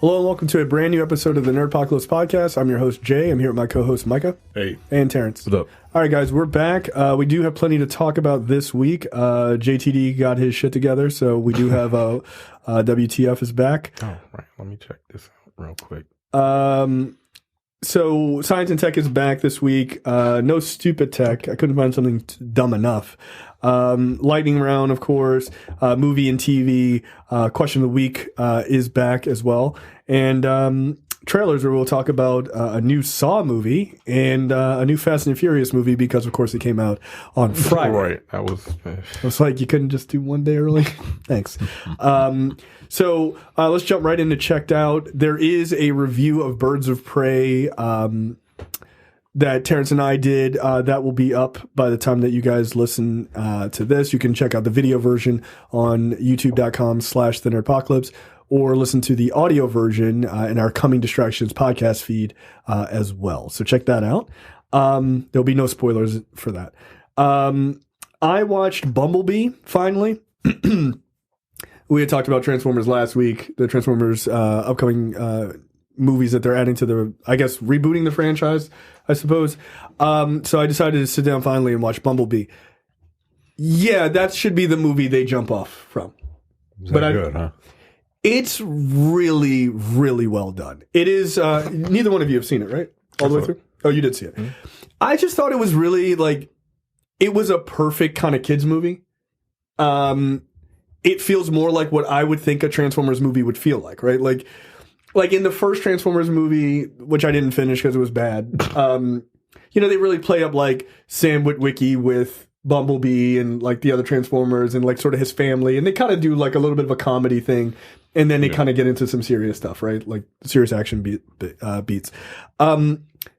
Hello and welcome to a brand new episode of the Nerdpocalypse podcast. I'm your host, Jay. I'm here with my co-host, Micah. Hey. And Terrence. What's up? All right, guys, we're back. We do have plenty to talk about this week. JTD got his shit together, so we do have WTF is back. Oh, right. Let me check this out real quick. So Science and Tech is back this week. No stupid tech. I couldn't find something dumb enough. Lightning round, of course. Movie and TV. Question of the week is back as well. And trailers where we'll talk about a new Saw movie and a new Fast and Furious movie because, of course, it came out on Friday. Right. That was... I was like, you couldn't just do one day early? Thanks. So let's jump right into Checked Out. There is a review of Birds of Prey that Terrence and I did. That will be up by the time that you guys listen to this. You can check out the video version on youtube.com/The Nerdpocalypse or listen to the audio version in our Coming Distractions podcast feed as well. So check that out. There'll be no spoilers for that. I watched Bumblebee, finally. We had talked about Transformers last week, the Transformers upcoming movies that they're adding to the, I guess, rebooting the franchise, I suppose. So I decided to sit down finally and watch Bumblebee. Yeah, that should be the movie they jump off from. Is that good, huh? It's really, really well done. It is, neither one of you have seen it, right? All the way through? Oh, you did see it. Mm-hmm. I just thought it was really, like, it was a perfect kind of kids movie. It feels more like what I would think a Transformers movie would feel like, right? Like in the first Transformers movie, which I didn't finish because it was bad, they really play up like Sam Witwicky with Bumblebee and like the other Transformers and like sort of his family. And they kind of do like a little bit of a comedy thing. And then they kind of get into some serious stuff, right? Like serious action beats.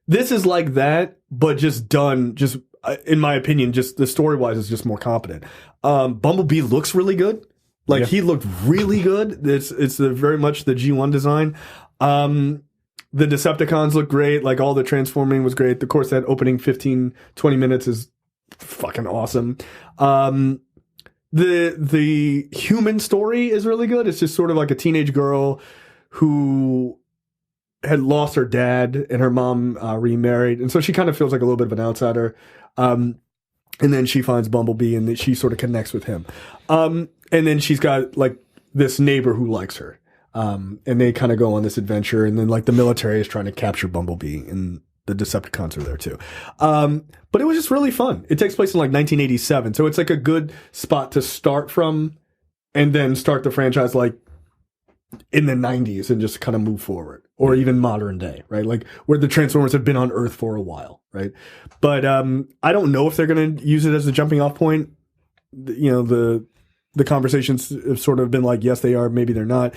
This is like that, but just done, in my opinion, just the story-wise is just more competent. Bumblebee looks really good. Like, he looked really good. It's very much the G1 design. The Decepticons look great. Like, all the transforming was great. Of course, that opening 15, 20 minutes is fucking awesome. The human story is really good. It's just sort of like a teenage girl who had lost her dad and her mom remarried. And so she kind of feels like a little bit of an outsider. And then she finds Bumblebee and she sort of connects with him. And then she's got like this neighbor who likes her. And they kind of go on this adventure. And then like the military is trying to capture Bumblebee and the Decepticons are there too. But it was just really fun. It takes place in like 1987. So it's like a good spot to start from and then start the franchise like in the 90s and just kind of move forward, or even modern day, right? Like where the Transformers have been on Earth for a while, right? But I don't know if they're going to use it as a jumping off point. The conversations have sort of been like, yes, they are, maybe they're not.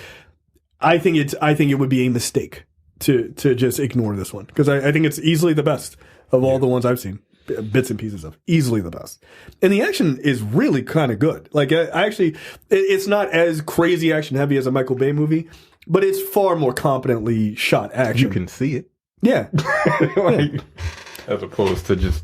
I think it would be a mistake to just ignore this one because I think it's easily the best of all the ones I've seen. Bits and pieces of easily the best, and the action is really kind of good. Like it's not as crazy action heavy as a Michael Bay movie, but it's far more competently shot action. You can see it, yeah. As opposed to just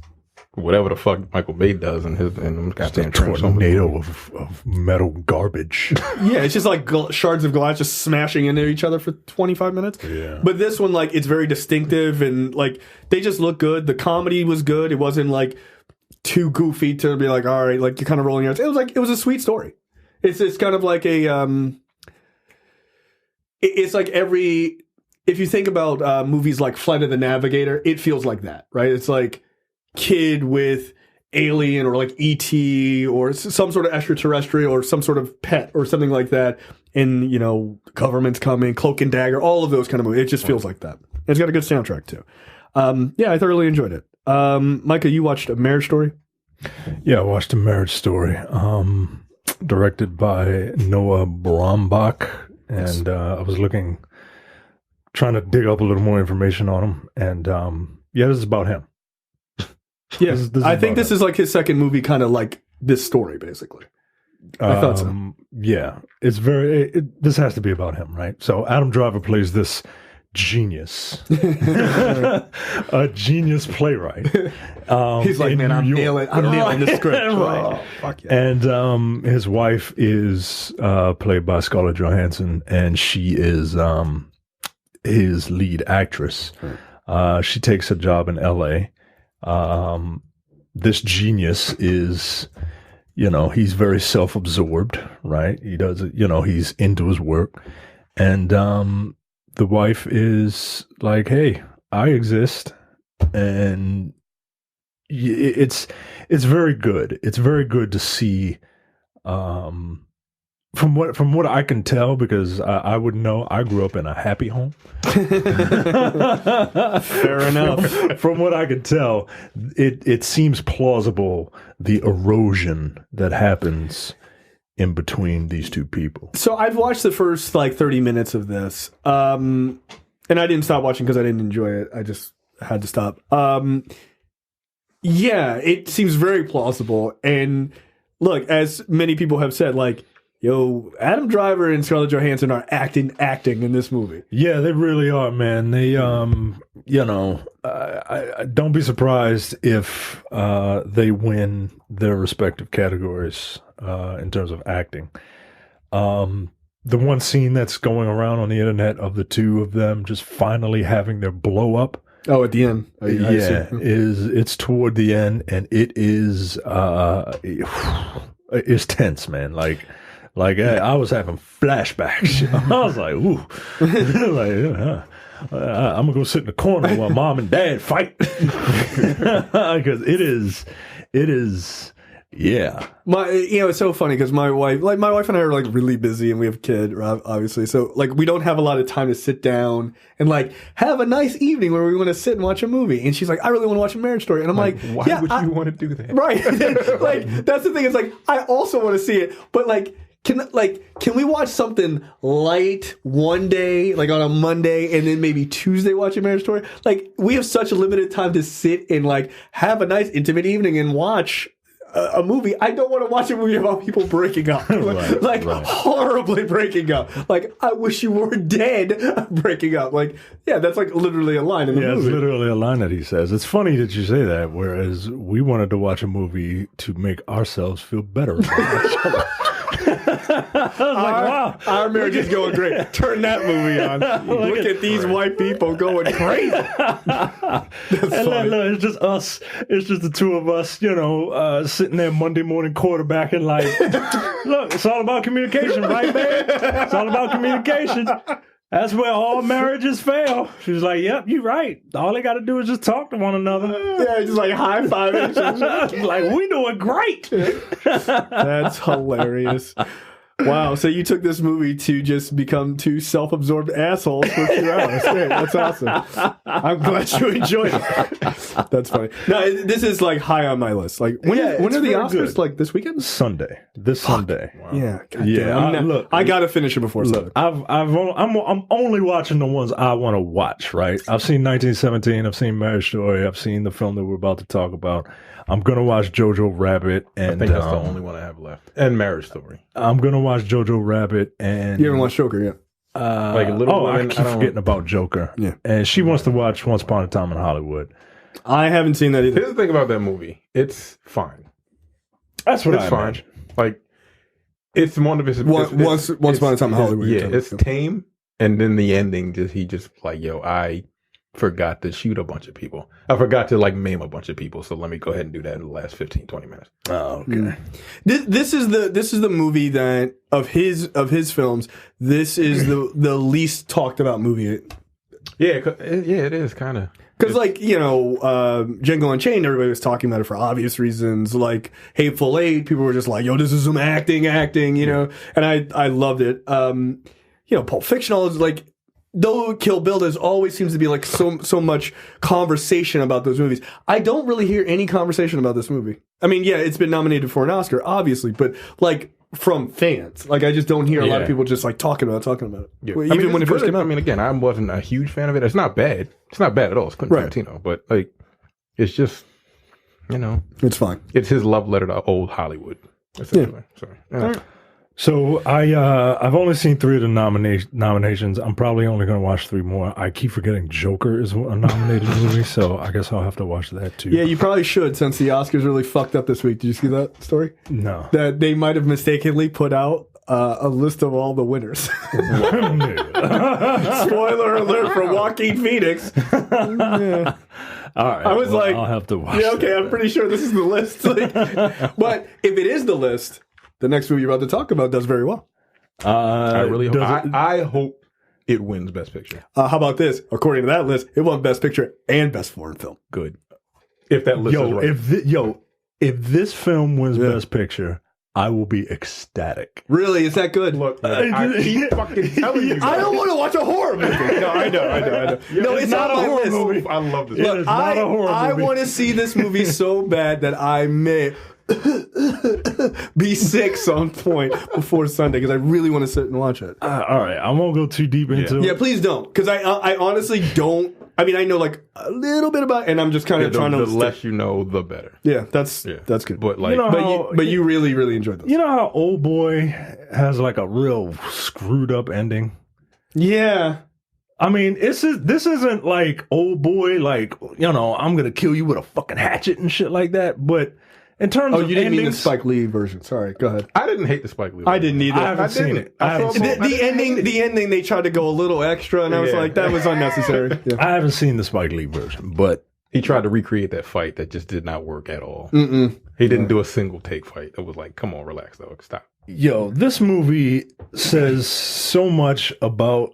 whatever the fuck Michael Bay does in them goddamn tornado of metal garbage. Yeah, it's just like shards of glass just smashing into each other for 25 minutes. Yeah. But this one, like, it's very distinctive and like they just look good. The comedy was good. It wasn't like too goofy to be like, all right, like you're kind of rolling your eyes. It was a sweet story. It's kind of like a it's like if you think about movies like Flight of the Navigator, it feels like that, right? It's like kid with alien or like ET or some sort of extraterrestrial or some sort of pet or something like that. And, government's coming, Cloak and Dagger, all of those kind of movies. It just feels like that. And it's got a good soundtrack too. I thoroughly enjoyed it. Micah, you watched A Marriage Story? Yeah, I watched A Marriage Story. Directed by Noah Baumbach. And I was trying to dig up a little more information on him. And this is about him. Yeah, I think this is like his second movie, kind of like this story, basically. I thought so. Yeah, it's this has to be about him, right? So Adam Driver plays this genius, a genius playwright. He's like, man, I'm nailing the script. Right? Oh, fuck yeah. And his wife is played by Scarlett Johansson, and she is his lead actress. She takes a job in L.A. This genius is, he's very self-absorbed, right? He does it, he's into his work. And the wife is like, hey, I exist. And it's very good. It's very good to see, from what I can tell, because I would know, I grew up in a happy home. Fair enough. From what I can tell, it seems plausible, the erosion that happens in between these two people. So I've watched the first 30 minutes of this, and I didn't stop watching because I didn't enjoy it. I just had to stop. Yeah, it seems very plausible. And look, as many people have said, yo, Adam Driver and Scarlett Johansson are acting in this movie. Yeah, they really are, man. They, I don't be surprised if they win their respective categories in terms of acting. The one scene that's going around on the internet of the two of them just finally having their blow up. Oh, at the end. It's toward the end, and it is it's tense, man. I was having flashbacks. I was like, ooh. I'm going to go sit in the corner while mom and dad fight. Because it is, yeah. It's so funny because my wife and I are really busy, and we have a kid, obviously. So we don't have a lot of time to sit down and have a nice evening where we want to sit and watch a movie. And she's like, I really want to watch a Marriage Story. And I'm like, why would you want to do that? Right. That's the thing. It's I also want to see it, but can we watch something light one day, on a Monday, and then maybe Tuesday watch a Marriage Story? We have such a limited time to sit and have a nice intimate evening and watch a movie. I don't want to watch a movie about people breaking up, horribly breaking up. I wish you were dead, breaking up. That's literally a line in the movie. Yeah, it's literally a line that he says. It's funny that you say that, whereas we wanted to watch a movie to make ourselves feel better about each other. Wow, our marriage is going great. Turn that movie on. Look at these white people going crazy. Look, it's just us. It's just the two of us, sitting there Monday morning quarterbacking. Look, it's all about communication, right, man? It's all about communication. That's where all marriages fail. She was like, yep, you're right. All they got to do is just talk to one another. Yeah, just high fiving. We doing great. That's hilarious. Wow, so you took this movie to just become two self-absorbed assholes for 2 hours. Great, that's awesome. I'm glad you enjoyed it. That's funny. No, this is high on my list. When are the Oscars? Good. This weekend? Sunday. This Sunday. Wow. Yeah. Look, I got to finish it before Sunday. I'm only watching the ones I want to watch. Right. I've seen 1917. I've seen Marriage Story. I've seen the film that we're about to talk about. I'm gonna watch Jojo Rabbit, and I think that's the only one I have left. And Marriage Story. I'm gonna watch Jojo Rabbit, and you haven't watched Joker yet. Little Women, I keep forgetting about Joker. Yeah, and she wants to watch Once Upon a Time in Hollywood. I haven't seen that either. Here's the thing about that movie: it's fine. That's what it's fine. It's one of his. Once Upon a Time in Hollywood. Yeah, it's tame, and then the ending, he just I forgot to shoot a bunch of people. I forgot to maim a bunch of people. So let me go ahead and do that in the last 15, 20 minutes. Oh, okay. This is the movie that of his films. This is the least talked about movie. Yeah, it is kind of. Because Django Unchained, everybody was talking about it for obvious reasons. Hateful Eight, people were just yo, this is some acting, and I loved it. Pulp Fiction, all is though Kill Bill, there's always seems to be so much conversation about those movies. I don't really hear any conversation about this movie. I mean, yeah, it's been nominated for an Oscar, obviously, but from fans, I just don't hear a lot of people just talking about it. Yeah. Well, even when it first came out. I mean, again, I wasn't a huge fan of it. It's not bad. It's not bad at all. It's Quentin Tarantino, but it's just it's fine. It's his love letter to old Hollywood. Essentially. Yeah. So I've only seen 3 of the nominations. I'm probably only going to watch 3 more. I keep forgetting Joker is a nominated movie, so I guess I'll have to watch that too. Yeah, you probably should, since the Oscars really fucked up this week. Did you see that story? No. That they might have mistakenly put out a list of all the winners. Spoiler alert for Joaquin Phoenix. Yeah. All right. I was like, I'll have to watch. Yeah, okay, that. I'm pretty sure this is the list. Like, but if it is the list, the next movie you're about to talk about does very well. I really hope. I hope it wins Best Picture. How about this? According to that list, it won Best Picture and Best Foreign Film. Good. If that list is right. If this film wins Best Picture, I will be ecstatic. Really? Is that good? Look, I keep fucking telling you. I don't want to watch a horror movie. No, I know. No, it's not on a my horror list. movie. I love this. Look, not a horror I movie. want to see this movie so bad that I may be sick some point before Sunday because I really want to sit and watch it. All right, I won't go too deep into it. Yeah, please don't, because I honestly don't. I mean, I know like a little bit about it, and I'm just kind of trying to. The less you know, the better. Yeah, that's good. But like, You know but you really, really enjoyed this. You know how Old Boy has like a real screwed up ending? Yeah. I mean, this isn't like Old Boy, like, you know, I'm going to kill you with a fucking hatchet and shit like that. But in terms of you didn't mean the endings, Spike Lee version. Sorry, go ahead. I didn't hate the Spike Lee. I didn't either. I haven't seen it. The ending, they tried to go a little extra, and I was like, that was unnecessary. Yeah. I haven't seen the Spike Lee version, but He tried to recreate that fight that just did not work at all. He didn't do a single take fight. It was like, come on, relax, though. Stop. yo, this movie says so much about.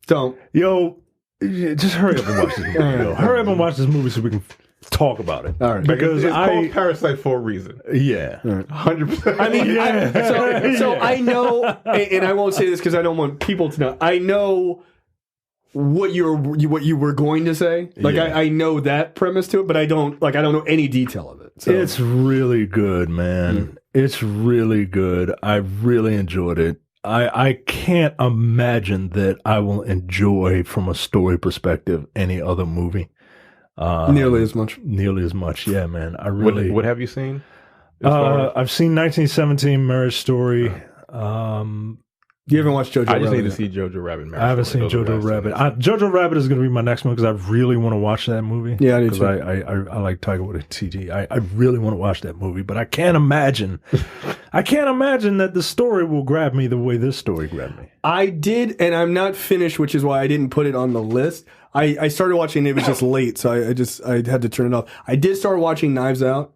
Don't. Yo, just hurry up and watch this movie. Yo. Hurry up and watch this movie so we can talk about it. All right. Because It's called Parasite for a reason. yeah. 100%. I mean, Yeah. so I know, and I won't say this because I don't want people to know. I know what you were going to say. Like Yeah. I know that premise to it, but I don't know any detail of it. So. It's really good, man. It's really good. I really enjoyed it. I can't imagine that I will enjoy from a story perspective any other movie. nearly as much. Nearly as much, yeah, man. I really. What have you seen? As far as- I've seen 1917 Marriage Story. You haven't watched Jojo I just Rabbit need to yet. see Jojo Rabbit. Marriage I haven't Story. seen Those are Jojo the last Rabbit. two. Jojo Rabbit is going to be my next one because I really want to watch that movie. Yeah, I do 'Cause too. I like Tiger Woods TT. I really want to watch that movie, but I can't imagine. I can't imagine that the story will grab me the way this story grabbed me. I did, and I'm not finished, which is why I didn't put it on the list. I started watching it was just late, so I had to turn it off. I did start watching Knives Out.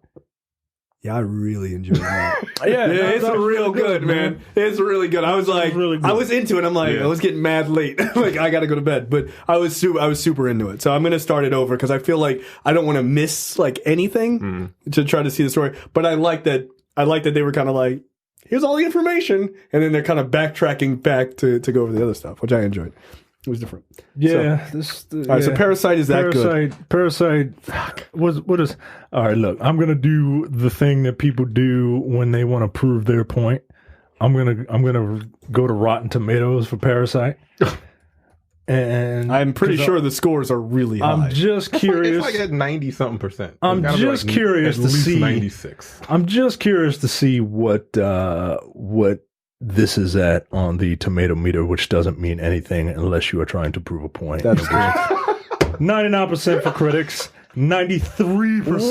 Yeah, I really enjoyed that. Yeah, It's real good, man. It's really good. I was like, really good. I was into it. I'm like, Yeah. I was getting mad late. Like, I got to go to bed, but I was super into it. So I'm gonna start it over because I feel like I don't want to miss like anything to try to see the story. But I like that they were kind of like, here's all the information, and then they're kind of backtracking back to go over the other stuff, which I enjoyed. It was different. Yeah. All right, so Parasite is that good? Parasite. What is? All right, look. I'm gonna do the thing that people do when they want to prove their point. I'm gonna go to Rotten Tomatoes for Parasite, and I'm pretty sure the scores are really high. I'm just curious. It's like at 90-something%. I'm It's gotta be just curious at to least see- 96. I'm just curious to see what this is at on the tomato meter, which doesn't mean anything unless you are trying to prove a point. That's good. 99% for critics, 93%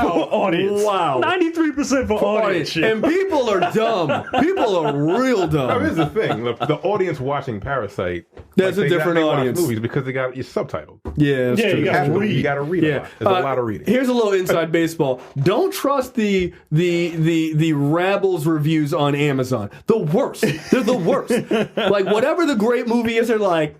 for audience. Wow. 93% for audience. shit. And people are dumb. People are real Now, dumb. here's the thing: the audience watching Parasite, That's a different they watch audience. movies because they got your subtitled. Yeah, that's Yeah, true. you gotta read. You got to read a lot. There's a lot of reading. Here's a little inside baseball. Don't trust the Rabbles reviews on Amazon. The worst. They're the worst. Like whatever the great movie is, they're like,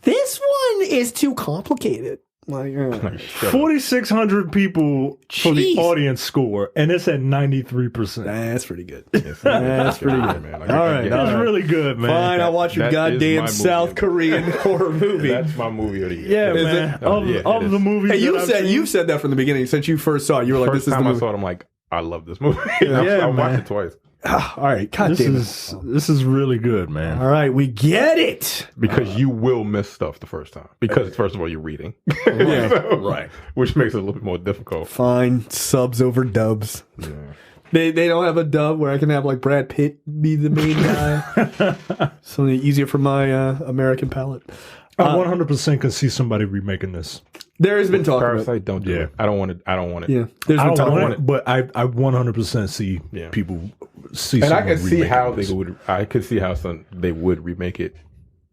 this one is too complicated. Like, 4,600 people for the Jeez. audience score, and it's at 93%. that's pretty good. That's pretty good. man. All right, That's really good, man. Fine, I'll watch your That is goddamn my South movie. Korean horror movie. That's my movie of the year. Yeah, Is man. it? Oh, yeah, of it the is. movies Hey, that I've seen. you've said that from the beginning. Since you first saw it, you were like, First this is the time I movie. saw it, I'm like, I love this movie. Yeah, I man. watched it twice All right, God This damn it. this is really good, man. All right, we get it. because you will miss stuff the first time. Because first of all, you're reading, Yeah. Right. which makes it a little bit more difficult. Fine, subs over dubs. They don't have a dub where I can have like Brad Pitt be the main guy. Something easier for my American palate. I 100% can see somebody remaking this. There has been talk about Parasite, don't do it. I don't want it. I don't want it. Yeah, there's I been talk don't about want it, but I 100% see people see. And I can see how this. they would. I could see how they would remake it.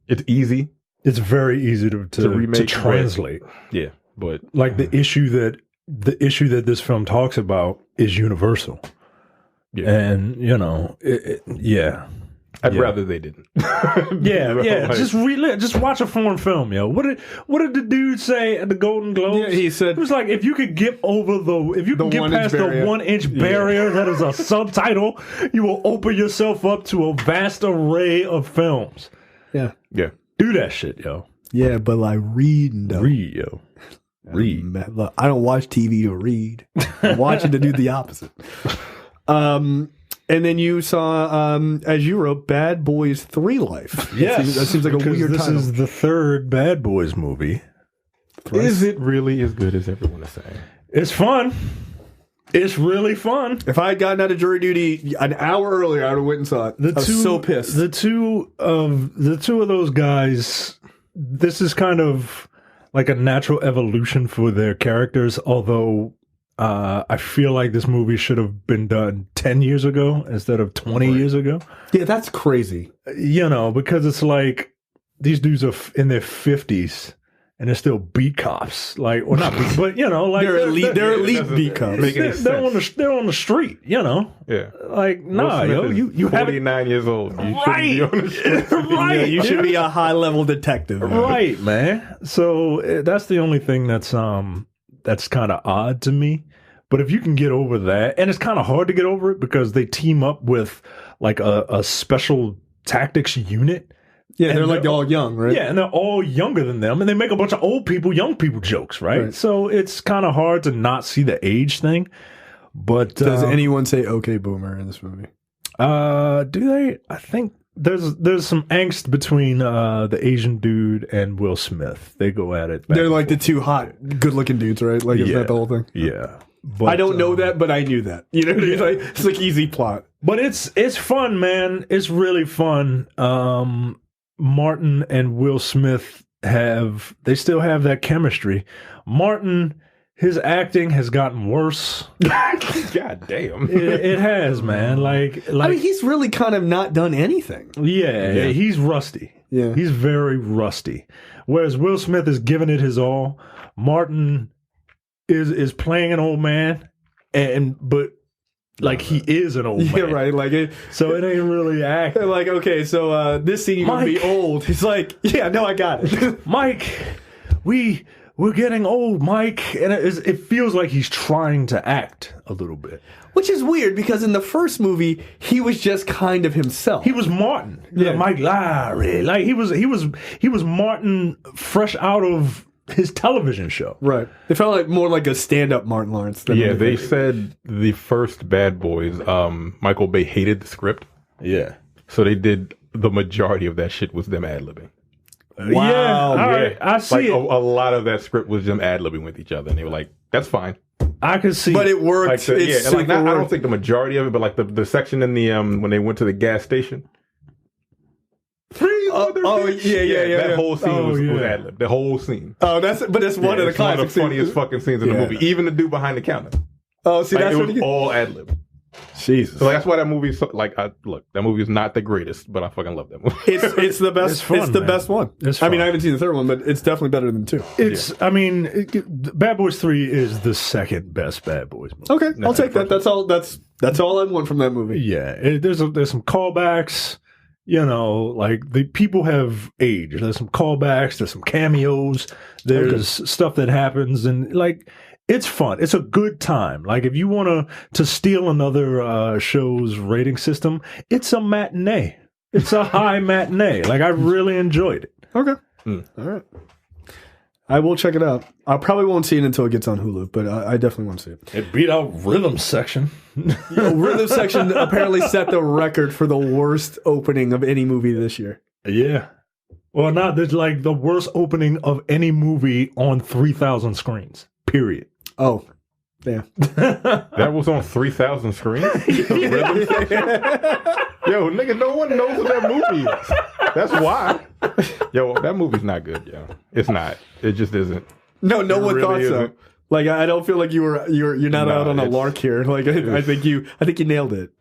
It's easy. It's very easy to remake, to translate. Yeah, but like the issue that this film talks about is universal. Yeah. And yeah. I'd rather they didn't. Yeah. Just watch a foreign film, yo. What did the dude say at the Golden Globes? Yeah, he said it was like, if you could get over if you can get past the 1 inch barrier that is a subtitle, you will open yourself up to a vast array of films. Yeah. Do that shit, yo. Yeah, but like read, yo. Read. Look, I don't watch TV to read. I'm watching to do the opposite. And then you saw, as you wrote, Bad Boys 3 Life. Yes. That seems like a weird this title. This is the third Bad Boys movie. Is it really as good as everyone is saying? It's fun. It's really fun. If I had gotten out of jury duty an hour earlier, I would have went and saw it. I was so pissed. The two of those guys, this is kind of like a natural evolution for their characters, although I feel like this movie should have been done 10 years ago instead of 20 years ago. Yeah, that's crazy. Because it's like these dudes are in their 50s and they're still beat cops. Like, well, not beat, but like they're elite beat cops. They're on the street, Yeah. Like, nah, yo, you have 49 years old. You right. Be on the street. Right. Yeah, you should be a high level detective. Right, man. So that's the only thing that's kind of odd to me. But if you can get over that, and it's kind of hard to get over it because they team up with like a special tactics unit. Yeah, they're all young, right? Yeah, and they're all younger than them, and they make a bunch of old people, young people jokes, right? So it's kind of hard to not see the age thing. But does anyone say "Okay, Boomer" in this movie? Do they? I think there's some angst between the Asian dude and Will Smith. They go at it. They're like the two hot, good-looking dudes, right? Like, is that the whole thing? Yeah. But, I don't know that, but I knew that. You know what I mean? It's like easy plot. But it's fun, man. It's really fun. Martin and Will Smith still have that chemistry. Martin, his acting has gotten worse. God damn. It has, man. Like I mean, he's really kind of not done anything. Yeah, he's rusty. Yeah. He's very rusty. Whereas Will Smith is giving it his all. Martin is playing an old man, but like he is an old man. Yeah, right. Like so it ain't really acting. Like, okay, so this scene would be old. He's like, yeah, no, I got it. Mike, we're getting old, Mike, and it feels like he's trying to act a little bit, which is weird because in the first movie he was just kind of himself. He was Martin, Mike Lowry, like he was Martin, fresh out of his television show. Right. It felt like more like a stand-up Martin Lawrence. Yeah, they said the first Bad Boys, Michael Bay hated the script. Yeah. So they did the majority of that shit was them ad-libbing. Wow. Yeah, all right. I see like it. A lot of that script was them ad-libbing with each other, and they were like, "That's fine." I could see, but it worked. Like I don't think the majority of it, but like the section in the when they went to the gas station. That whole scene was ad-lib. The whole scene. Oh, that's one of the classic one of the funniest fucking scenes in the movie. Even the dude behind the counter. Oh, see, that's it was all ad-lib. Jesus. So that's why that movie is that movie is not the greatest, but I fucking love that movie. It's the best. It's the best one. I mean, I haven't seen the third one, but it's definitely better than 2. I mean, Bad Boys 3 is the second best Bad Boys movie. Okay, I'll take that. That's all I want from that movie. Yeah, there's some callbacks. Like the people have aged. There's some callbacks. There's some cameos. There's stuff that happens, and like it's fun. It's a good time. Like if you want to steal another show's rating system, it's a matinee. It's a high matinee. Like I really enjoyed it. Okay, all right. I will check it out. I probably won't see it until it gets on Hulu, but I definitely want to see it. It beat out Rhythm Section. Rhythm Section apparently set the record for the worst opening of any movie this year. Yeah. Well, not there's like the worst opening of any movie on 3,000 screens. Period. Oh, yeah. That was on 3,000 screens? Yo, nigga, no one knows what that movie is. That's why. Yo, that movie's not good, yo. It's not. It just isn't. No It one really thought so. isn't. Like, I don't feel like you're not No, out on a it's- lark here. Like, I think you nailed it.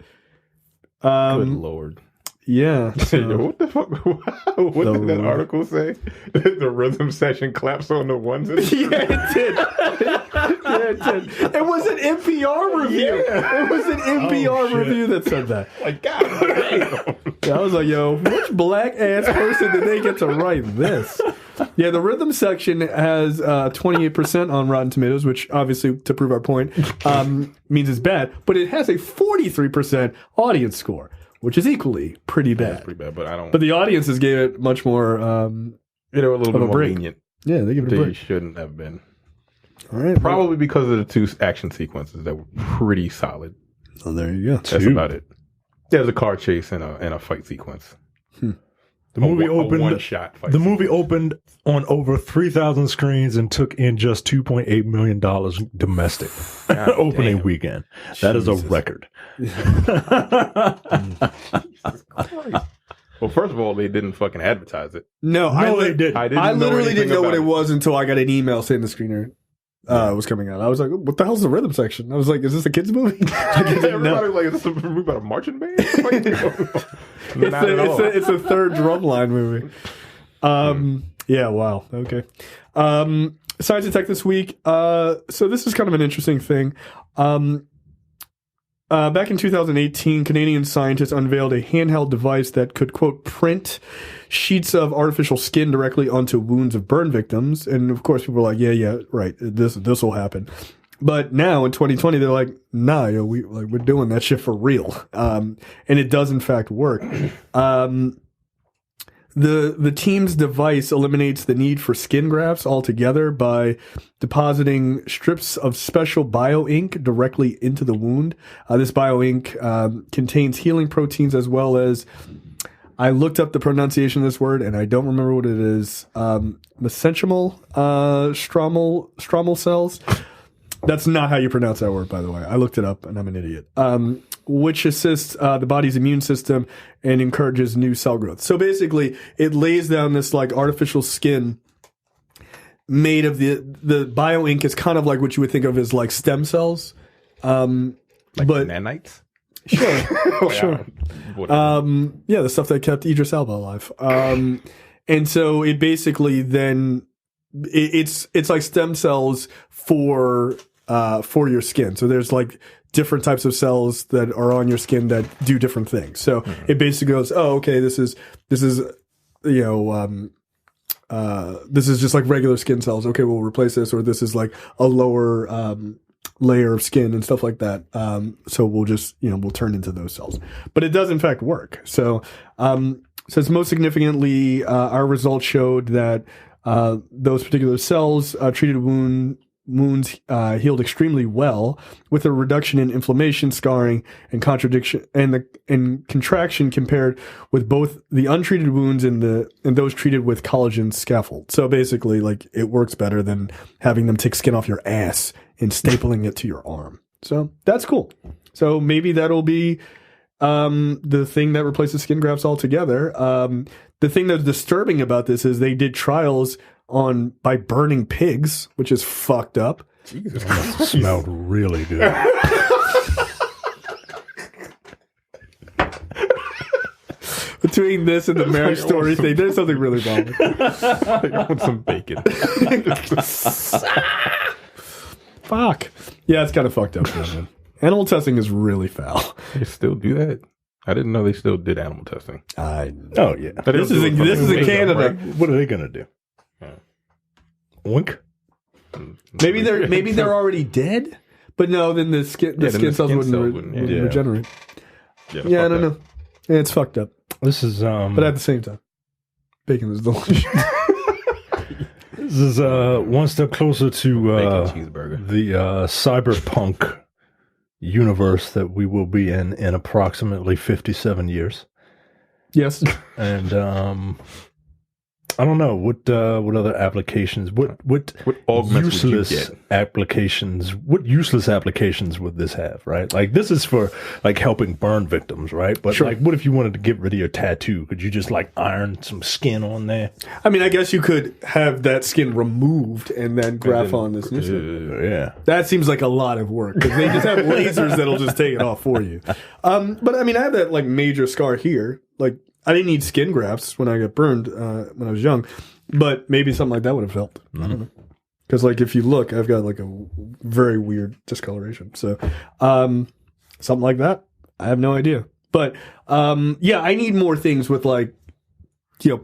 Good Lord. Yeah. Yo, So, what the fuck? What did that article say? The rhythm section claps on the ones and yeah, it did. Yeah, it did. It was an NPR review. Yeah. It was an NPR shit. review that said that. like, God damn. Yeah, I was like, yo, which black ass person did they get to write this? Yeah, the rhythm section has 28% on Rotten Tomatoes, which obviously, to prove our point, means it's bad. But it has a 43% audience score, which is equally pretty bad. That's pretty bad, but I don't. But the audiences gave it much more. They're a little of bit a more break. lenient. Yeah, they give it a They break. shouldn't have been. All right, Probably because of the two action sequences that were pretty solid. well, there you go. That's about it. There's a car chase and a fight sequence. The movie opened. one shot. The movie opened on over 3,000 screens and took in just $2.8 million domestic opening damn. weekend. That is a Jesus. record. Well, first of all, they didn't fucking advertise it. No, they didn't. I literally anything didn't know what about it was until I got an email saying the screener was coming out. I was like, "What the hell's the rhythm section?" I was like, "Is this a kids movie?" I didn't know. Everybody was like, "Is this a movie about a marching band?" Like, not at all. It's a third drumline movie. Yeah, wow. Okay. Science Attack this week. So this is kind of an interesting thing. Back in 2018, Canadian scientists unveiled a handheld device that could, quote, print sheets of artificial skin directly onto wounds of burn victims. And of course, people were like, yeah, right. This will happen. But now in 2020, they're like, nah, yo, we're doing that shit for real. And it does in fact work. The team's device eliminates the need for skin grafts altogether by depositing strips of special bio-ink directly into the wound. This bio-ink contains healing proteins as well as, I looked up the pronunciation of this word and I don't remember what it is, mesenchymal stromal cells. That's not how you pronounce that word, by the way. I looked it up and I'm an idiot. Which assists the body's immune system and encourages new cell growth. So basically, it lays down this like artificial skin made of the bio ink is kind of like what you would think of as like stem cells. Like but nanites. sure, sure. Yeah, the stuff that kept Idris Elba alive. And so it basically then it's like stem cells for your skin. So there's like different types of cells that are on your skin that do different things. So it basically goes, oh, okay, this is you know this is just like regular skin cells. Okay, we'll replace this, or this is like a lower layer of skin and stuff like that. So we'll just we'll turn into those cells. But it does in fact work. So since most significantly, our results showed that those particular cells treated wounds healed extremely well, with a reduction in inflammation, scarring, and contraction compared with both the untreated wounds and those treated with collagen scaffold. So basically, like, it works better than having them take skin off your ass and stapling it to your arm. So that's cool. So maybe that'll be the thing that replaces skin grafts altogether. The thing that's disturbing about this is they did trials by burning pigs, which is fucked up. Jesus Christ. Smelled really good. Between this and the Marriage Story thing, there's something really wrong with it. I want some bacon. Fuck. Yeah, it's kind of fucked up, man. Animal testing is really foul. They still do that? I didn't know they still did animal testing. Oh yeah. But This is in Canada. Right? What are they gonna do? Wink. Maybe they're already dead, but no, then the skin cells wouldn't regenerate. Yeah, I don't know. Yeah, it's fucked up. This is But at the same time, bacon is delicious. this is one step closer to Bacon cheeseburger. the cyberpunk universe that we will be in approximately 57 years. Yes. And I don't know what other applications, what augments would you useless get? applications, what useless applications would this have, right? Like this is for like helping burn victims, right? But Sure. like, what if you wanted to get rid of your tattoo? Could you just like iron some skin on there? I mean, I guess you could have that skin removed and then graph then- on this new skin. Yeah. That seems like a lot of work because they just have lasers that'll just take it off for you. But I mean, I have that like major scar here. Like, I didn't need skin grafts when I got burned when I was young, but maybe something like that would have helped. I don't know. Because like if you look, I've got like a very weird discoloration. So something like that, I have no idea. But yeah, I need more things with like,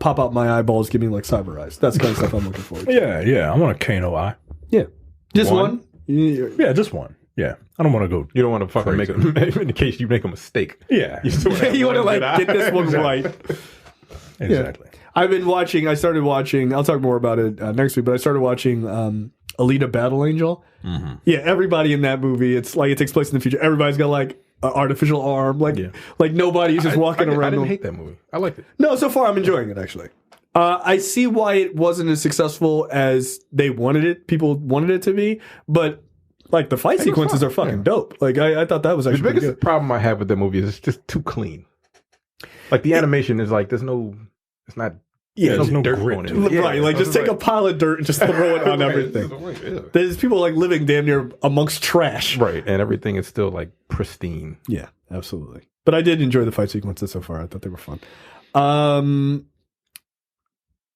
pop out my eyeballs, give me like cyber eyes. That's the kind of stuff I'm looking for. Yeah. I want a Kano eye. Yeah, just One? one. Yeah. Yeah, just one. Yeah. I don't want to go. You don't want to fucking make a, in case you make a mistake. Yeah. You still have You want to one like good get this eye. one right. Exactly. I've been watching. I started watching. I'll talk more about it next week. But I started watching Alita: Battle Angel. Mm-hmm. Yeah, everybody in that movie. It's like it takes place in the future. Everybody's got like an artificial arm. Like nobody's just walking around. I didn't hate that movie. I liked it. No, so far I'm enjoying it actually. I see why it wasn't as successful as they wanted it. People wanted it to be, but like the fight sequences are fucking dope. Like I thought that was The actually pretty biggest good. problem I have with that movie is it's just too clean. Like the animation is like it's not Yeah, there's no there's dirt no on grit it. to right. Like just take a pile of dirt and just throw it on everything. Yeah. There's people like living damn near amongst trash. Right, and everything is still like pristine. Yeah, absolutely. But I did enjoy the fight sequences so far. I thought they were fun.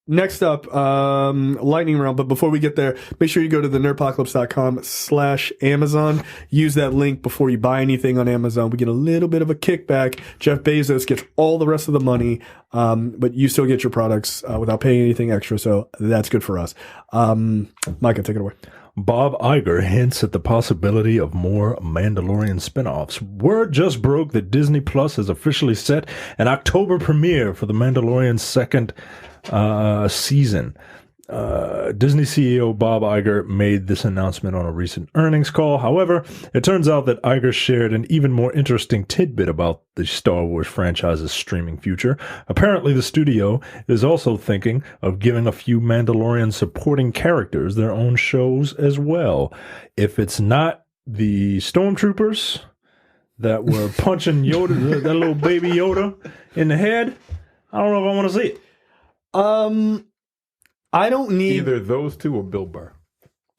Next up, lightning round. But before we get there, make sure you go to the nerdpocalypse.com/Amazon. Use that link before you buy anything on Amazon. We get a little bit of a kickback. Jeff Bezos gets all the rest of the money, but you still get your products without paying anything extra. So that's good for us. Micah, take it away. Bob Iger hints at the possibility of more Mandalorian spinoffs. Word just broke that Disney Plus has officially set an October premiere for the Mandalorian's second season. Disney CEO Bob Iger made this announcement on a recent earnings call. However, it turns out that Iger shared an even more interesting tidbit about the Star Wars franchise's streaming future. Apparently, the studio is also thinking of giving a few Mandalorian supporting characters their own shows as well. If it's not the Stormtroopers that were punching Yoda, that little baby Yoda in the head, I don't know if I want to see it. I don't need Either those two or Bill Burr.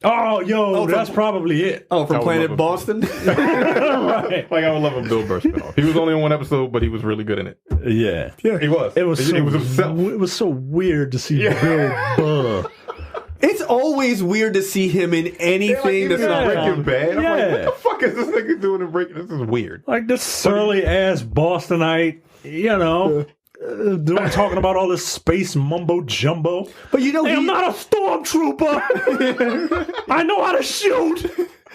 Oh, that's probably it. Oh, from I would Planet love Boston. Right. Like I would love a Bill Burr spinoff. He was only on one episode, but he was really good in it. Yeah. He was. It was He was himself. It was so weird to see Bill Burr. It's always weird to see him in anything that's not Breaking comedy. Bad. I'm Yeah. like, what the fuck is this nigga doing in Breaking? This is weird. Like this surly ass Bostonite, talking about all this space mumbo jumbo. But you know, Hey, I'm not a stormtrooper. I know how to shoot.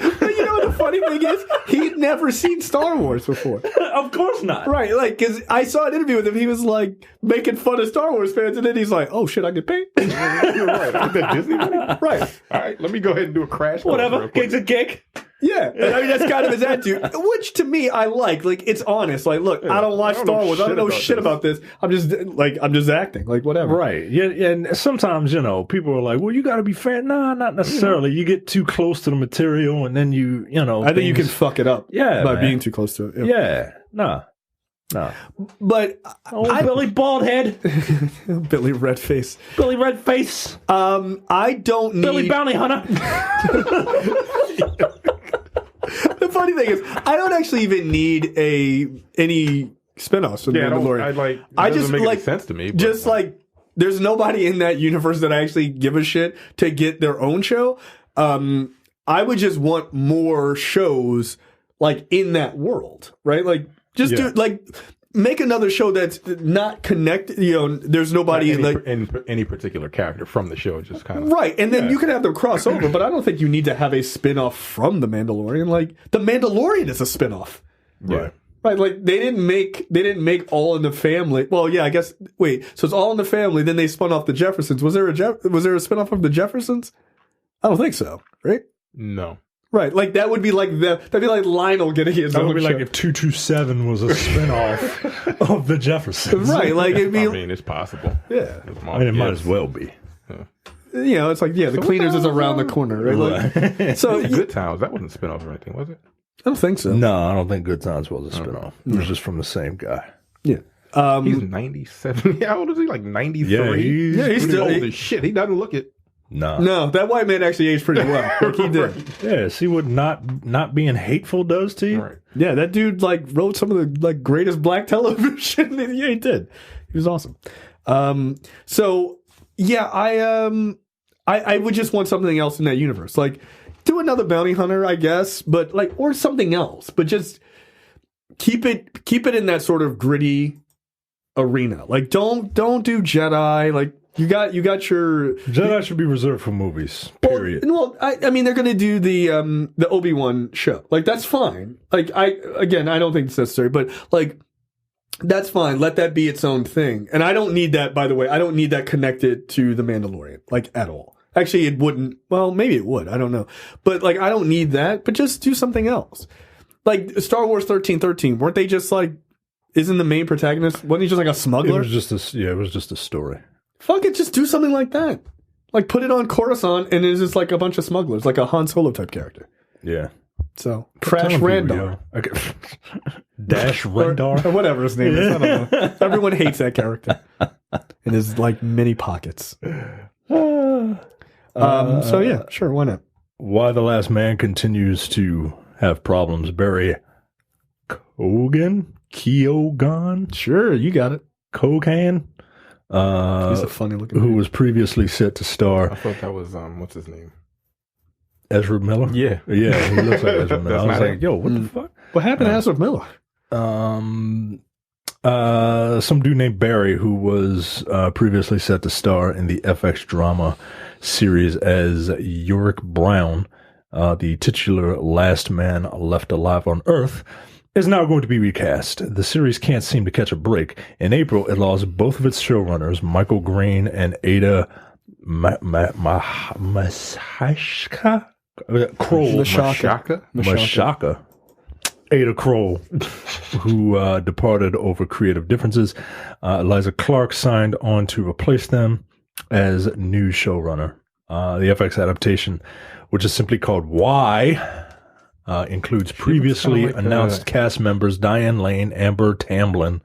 But you know what the funny thing is? He'd never seen Star Wars before. Of course not. Right, like, because I saw an interview with him. He was like making fun of Star Wars fans, and then he's like, oh shit, I get paid. You're right. I get that Disney money. Right. All right, let me go ahead and do a crash. course Whatever. real quick. Gig's a gig. Yeah. And I mean, that's kind of his attitude, which to me, I like. Like, it's honest. Like, look, I don't watch I don't know Star Wars. I don't know shit shit about this. I'm just acting. Like, whatever. Right. Yeah. And sometimes, people are like, well, you got to be fair. Nah, not necessarily. You get too close to the material and then I think you can fuck it up Yeah, by man. being too close to it. Yeah. Nah. But Billy Baldhead. Billy Redface. Billy Redface. I don't need Billy Bounty Hunter. The funny thing is, I don't actually even need any spinoffs from Yeah, Mandalorian. I I just just make like any sense to me. But, just like there's nobody in that universe that I actually give a shit to get their own show. I would just want more shows like in that world, right? Like just do like make another show that's not connected. There's nobody in any particular character from the show, just kind of right, and then you can have them cross over. But I don't think you need to have a spinoff from the Mandalorian. Like the Mandalorian is a spinoff. right. Right, like they didn't make All in the Family. Well, yeah, I guess. Wait, so it's All in the Family. Then they spun off the Jeffersons. Was there a spinoff of the Jeffersons? I don't think so. Right? No, Right, like that would be like that'd be like Lionel getting his That own would be show. like if 227 was a spinoff of the Jeffersons. Right, like it'd be I mean, it's possible. yeah. I mean, it might as well be. You know, it's like the Cleaners is around the corner, right? Like, so Good Times, that wasn't a spinoff or anything, was it? I don't think so. No, I don't think Good Times was a spinoff. It was just from the same guy. Yeah. He's 97. How old is he? Like 93? Yeah, he's pretty He's old old as shit. He doesn't look it. Nah. No, that white man actually aged pretty well. Like he did. Yeah, see what not being hateful does to you? Right. Yeah, that dude like wrote some of the like greatest black television. Yeah, he did. He was awesome. So yeah, I would just want something else in that universe. Like do another bounty hunter, I guess, but like or something else. But just keep it in that sort of gritty arena. Like don't do Jedi. Like you got your Jedi should be reserved for movies. Period. Well, I mean, they're going to do the Obi-Wan show. Like that's fine. Like I don't think it's necessary, but like that's fine. Let that be its own thing. And I don't need that. By the way, I don't need that connected to the Mandalorian like at all. Actually, it wouldn't. Well, maybe it would. I don't know. But like, I don't need that. But just do something else. Like Star Wars 1313. Weren't they just like? Isn't the main protagonist? Wasn't he just like a smuggler? It was just a story. Fuck it, just do something like that. Like put it on Coruscant and it's just like a bunch of smugglers, like a Han Solo type character. Yeah. So Crash Randar. Okay. Dash Rendar. Or whatever his name is. I don't know. Everyone hates that character. And his like mini pockets. So yeah, sure, why not? Why the Last Man continues to have problems. Barry Keoghan? Sure, you got it. Keoghan? He's a funny looking who was previously set to I star thought that was, what's his name? Ezra Miller. Yeah. Yeah, he looks like Ezra Miller. I That's was not like, yo, what the fuck? What happened to Ezra Miller? Some dude named Barry who was previously set to star in the FX drama series as Yorick Brown, the titular last man left alive on Earth, is now going to be recast. The series can't seem to catch a break. In April, it lost both of its showrunners, Michael Green and Ada Mashaka. Ada Kroll, who departed over creative differences. Eliza Clark signed on to replace them as new showrunner. The FX adaptation, which is simply called Why, includes previously like announced cast members Diane Lane, Amber Tamblyn,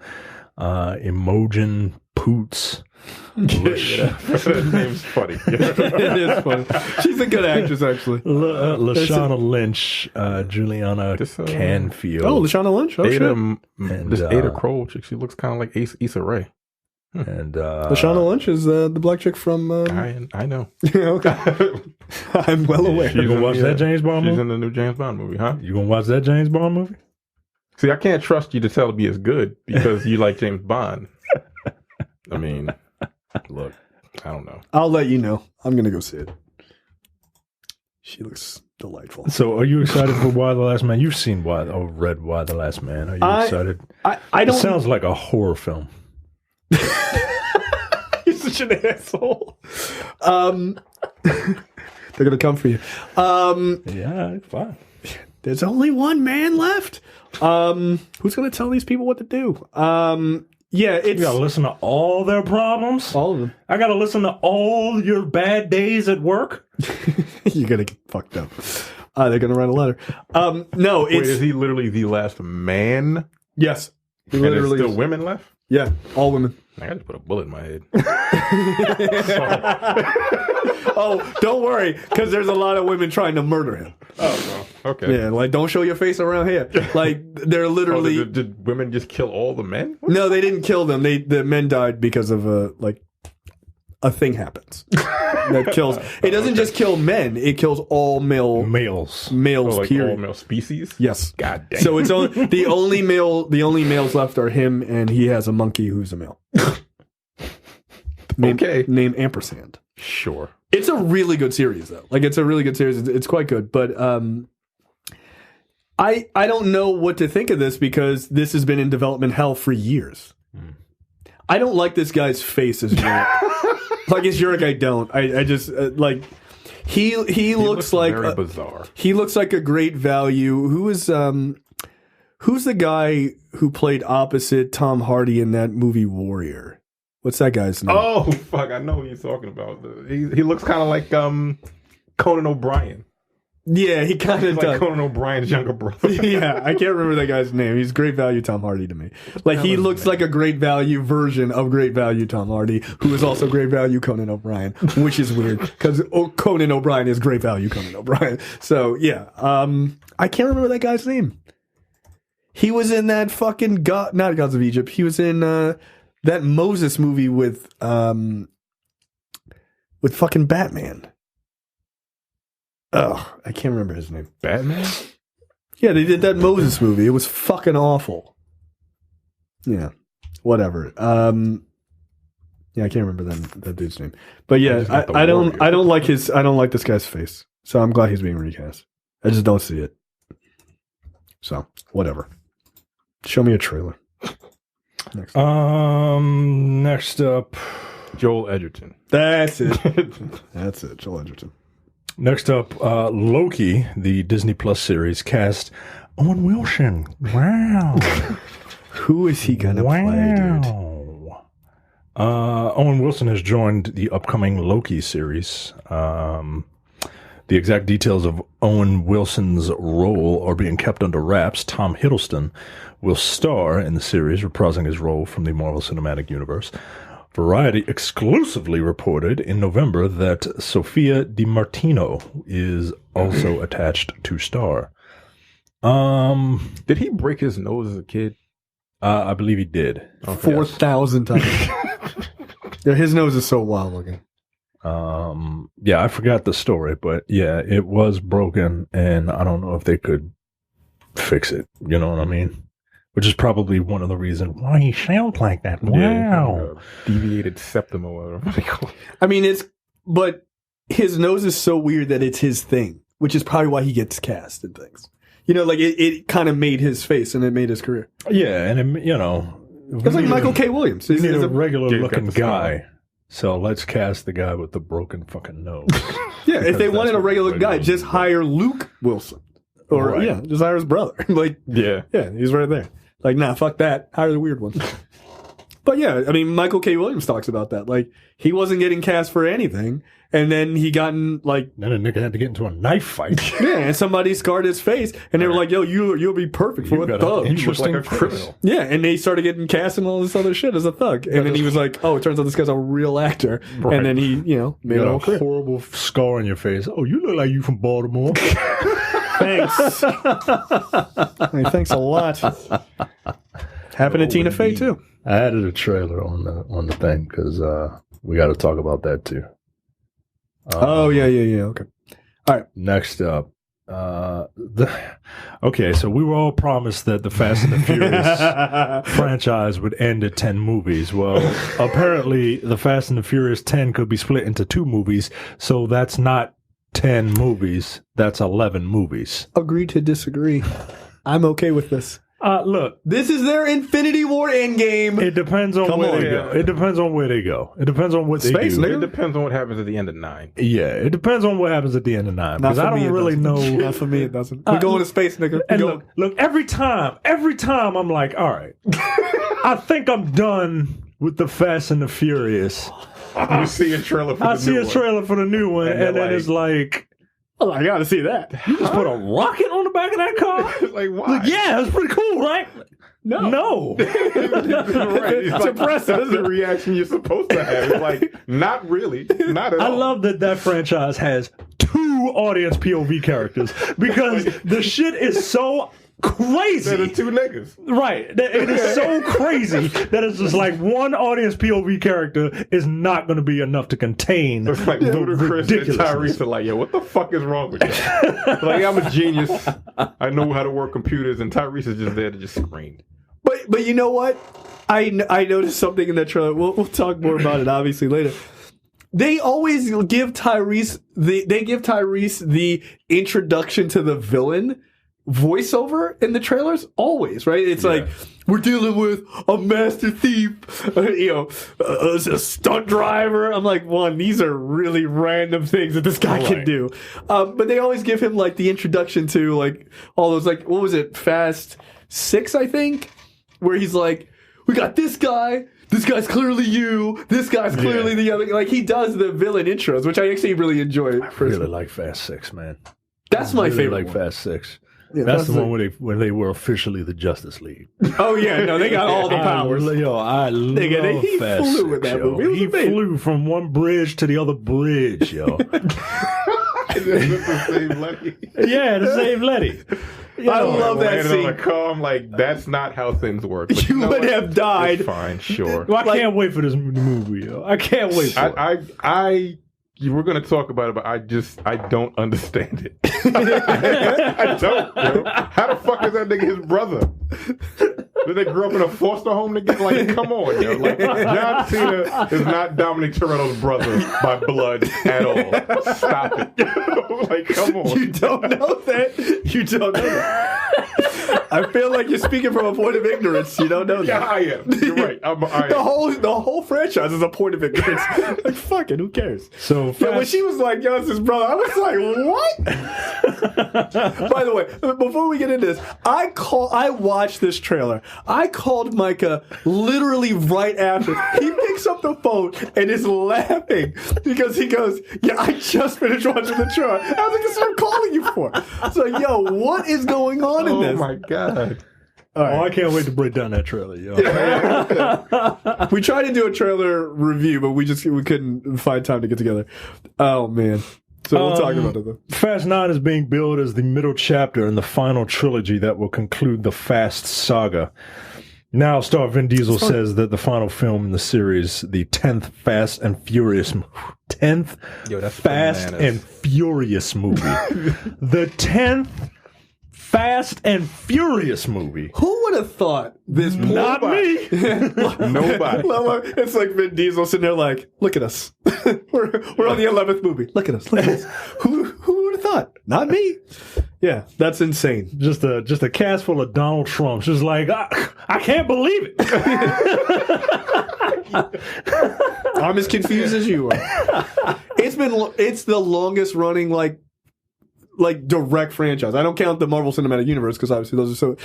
Imogen Poots. That name's funny. It is funny. She's a good actress, actually. Lashana Lynch, Juliana Canfield. Oh, Lashana Lynch? Oh, Ada, shit. this Ada Kroll chick, she looks kind of like Issa Rae. And Lashana Lynch is the black chick from... I know. Yeah, okay. I'm well aware. You gonna watch that James Bond She's movie? in the new James Bond movie, huh? You gonna watch that James Bond movie? See, I can't trust you to tell me it's good because you like James Bond. I mean, look, I don't know. I'll let you know. I'm going to go see it. She looks delightful. So, are you excited for Why the Last Man? You've seen read Why the Last Man. Are you excited? I It don't... sounds like a horror film. You're such an asshole. They're going to come for you. Yeah, fine. There's only one man left. Who's going to tell these people what to do? Yeah, it's... You gotta listen to all their problems? all of them. I gotta listen to all your bad days at work? You're going to get fucked up. They're going to write a letter. No, it's... Wait, is he literally the last man? Yes. He And there's literally still is. women left? Yeah, all women. I just put a bullet in my head. Oh, don't worry, because there's a lot of women trying to murder him. Oh, well, okay. Yeah, like, don't show your face around here. Like, they're Oh, literally... did women just kill all the men? No, they didn't kill them. The men died because of a thing happens that kills. It doesn't just kill men; it kills all Males. males. Oh, like period. all male species? Yes. God damn. So it's only, the only males left are him, and he has a monkey who's a male. Named Ampersand. Sure. It's a really good series, though. Like, it's a really good series. It's quite good, but I don't know what to think of this because this has been in development hell for years. I don't like this guy's face as Yurik. Like, as Yurik, I don't. I just, like, He looks like very bizarre. He looks like a great value. Who's the guy who played opposite Tom Hardy in that movie Warrior? What's that guy's name? Oh fuck! I know what you're talking about. He looks kind of like Conan O'Brien. Yeah, he kind of He's does. like Conan O'Brien's younger brother. Yeah, I can't remember that guy's name. He's great value Tom Hardy to me. Like, he looks like a great value version of great value Tom Hardy, who is also great value Conan O'Brien, which is weird because Conan O'Brien is great value Conan O'Brien. So yeah, I can't remember that guy's name. He was in that fucking not Gods of Egypt. He was in that Moses movie with fucking Batman. Ugh, I can't remember his name. Batman? Yeah, they did that Moses movie. It was fucking awful. Yeah, whatever. Yeah, I can't remember that dude's name. But yeah, I don't like this guy's face. So I'm glad he's being recast. I just don't see it. So whatever. Show me a trailer. Next up, Joel Edgerton. That's it. That's it. Joel Edgerton. Next up, Loki, the Disney Plus series, cast Owen Wilson. Wow. Who is he gonna play, dude? Owen Wilson has joined the upcoming Loki series. The exact details of Owen Wilson's role are being kept under wraps. Tom Hiddleston will star in the series, reprising his role from the Marvel Cinematic Universe. Variety exclusively reported in November that Sophia DiMartino is also attached to star. Did he break his nose as a kid? I believe he did. 4,000 times. Yeah, his nose is so wild looking. Yeah, I forgot the story, but yeah, it was broken, and I don't know if they could fix it. You know what I mean? Which is probably one of the reasons why he sounds like that. Wow. Yeah, deviated septum or whatever. I mean, but his nose is so weird that it's his thing, which is probably why he gets cast in things. You know, like it kind of made his face and it made his career. Yeah, and it, you know, it's like Michael K. Williams. He's a regular looking guy. So let's cast the guy with the broken fucking nose. Yeah, if they wanted a regular guy, just hire Luke Wilson. Or, yeah, just hire his brother. Like, yeah, he's right there. Like, nah, fuck that. Hire the weird one. But yeah, I mean, Michael K. Williams talks about that. Like, he wasn't getting cast for anything, and then he got in, like... Then a nigga had to get into a knife fight. Yeah, and somebody scarred his face, and they were like, yo, you'll be perfect for a thug. You look like a criminal. Yeah, and they started getting cast and all this other shit as a thug. And then he was like, oh, it turns out this guy's a real actor. Right. And then he, you know, made a horrible scar on your face. Oh, you look like you from Baltimore. Thanks. Hey, thanks a lot. Happened to Tina Fey too. I added a trailer on the thing because we got to talk about that too. Yeah. Okay. All right. Next up, okay. So we were all promised that the Fast and the Furious franchise would end at 10 movies. Well, apparently, the Fast and the Furious 10 could be split into 2 movies. So that's not 10 movies. That's 11 movies. Agree to disagree. I'm okay with this. Look, this is their Infinity War Endgame. It depends on where they go. It depends on where they go. It depends on what they do. It depends on what happens at the end of 9. Yeah, it depends on what happens at the end of 9. Because I don't really know. Not for me, it doesn't. We're going to space, nigga. And look, every time I'm like, all right, I think I'm done with the Fast and the Furious. You see a trailer for the new one, and then it's like, oh, I gotta see that. You just put a rocket on the back of that car? Like, why? Like, yeah, that's pretty cool, right? No. Right. It's impressive. That's the reaction you're supposed to have. It's like, not really. Not at all. I love that franchise has 2 audience POV characters because the shit is so crazy. They're the 2 niggas. Right. It is so crazy that it's just like one audience POV character is not going to be enough to contain it's like Ludacris and Tyrese are like, yo, what the fuck is wrong with you? Like, I'm a genius. I know how to work computers, and Tyrese is just there to just scream. But you know what? I noticed something in that trailer. We'll talk more about it obviously later. They always give Tyrese the introduction to the villain voiceover in the trailers always, right? It's like, we're dealing with a master thief, a stunt driver. I'm like, these are really random things that this guy can do. But they always give him like the introduction to like all those, like, what was it, Fast 6, I think, where he's like, we got this guy. This guy's clearly you. This guy's clearly the other. Like, he does the villain intros, which I actually really enjoy. I really like Fast 6, man. That's my favorite. Like Fast 6. Yeah, that's the one where they were officially the Justice League. Oh yeah, no, they got all the powers. I love he Fast flew 6, with that movie. He flew from one bridge to the other bridge, yo. the same Letty. Yeah, the same Letty. I love that scene. On a car, I'm like, that's not how things work. But you would have died. It's fine, sure. Well, I can't wait for this movie, yo. I can't wait for it. You were going to talk about it, but I don't understand it. I don't. Yo. How the fuck is that nigga his brother? Did they grow up in a foster home together? Like, come on, yo. Like, John Cena is not Dominic Toretto's brother by blood at all. Stop it. Like, come on. You don't know that. You don't know that. I feel like you're speaking from a point of ignorance. You don't know that. Yeah, I am. You're right. The whole franchise is a point of ignorance. Like, fuck it, who cares? So when she was like, yo, it's his brother, I was like, what? By the way, before we get into this, I watched this trailer. I called Micah literally right after. He picks up the phone and is laughing because he goes, yeah, I just finished watching the trailer. I was like, this is what I'm calling you for. So, yo, what is going on in this? Oh, my God. Right. Oh, I can't wait to break down that trailer, yo. We tried to do a trailer review, but we couldn't find time to get together. Oh, man. So we'll talk about it, though. Fast 9 is being billed as the middle chapter in the final trilogy that will conclude the Fast saga. Now, star Vin Diesel says that the final film in the series, the 10th Fast and Furious movie, the 10th Fast and Furious movie. Who would have thought this? Not me. Nobody. It's like Vin Diesel sitting there like, look at us. we're on the 11th movie. Look at us. Look at us. Who would have thought? Not me. Yeah, that's insane. Just a cast full of Donald Trumps. Just like, I can't believe it. I'm as confused as you are. It's the longest running like direct franchise. I don't count the Marvel Cinematic Universe because obviously those are so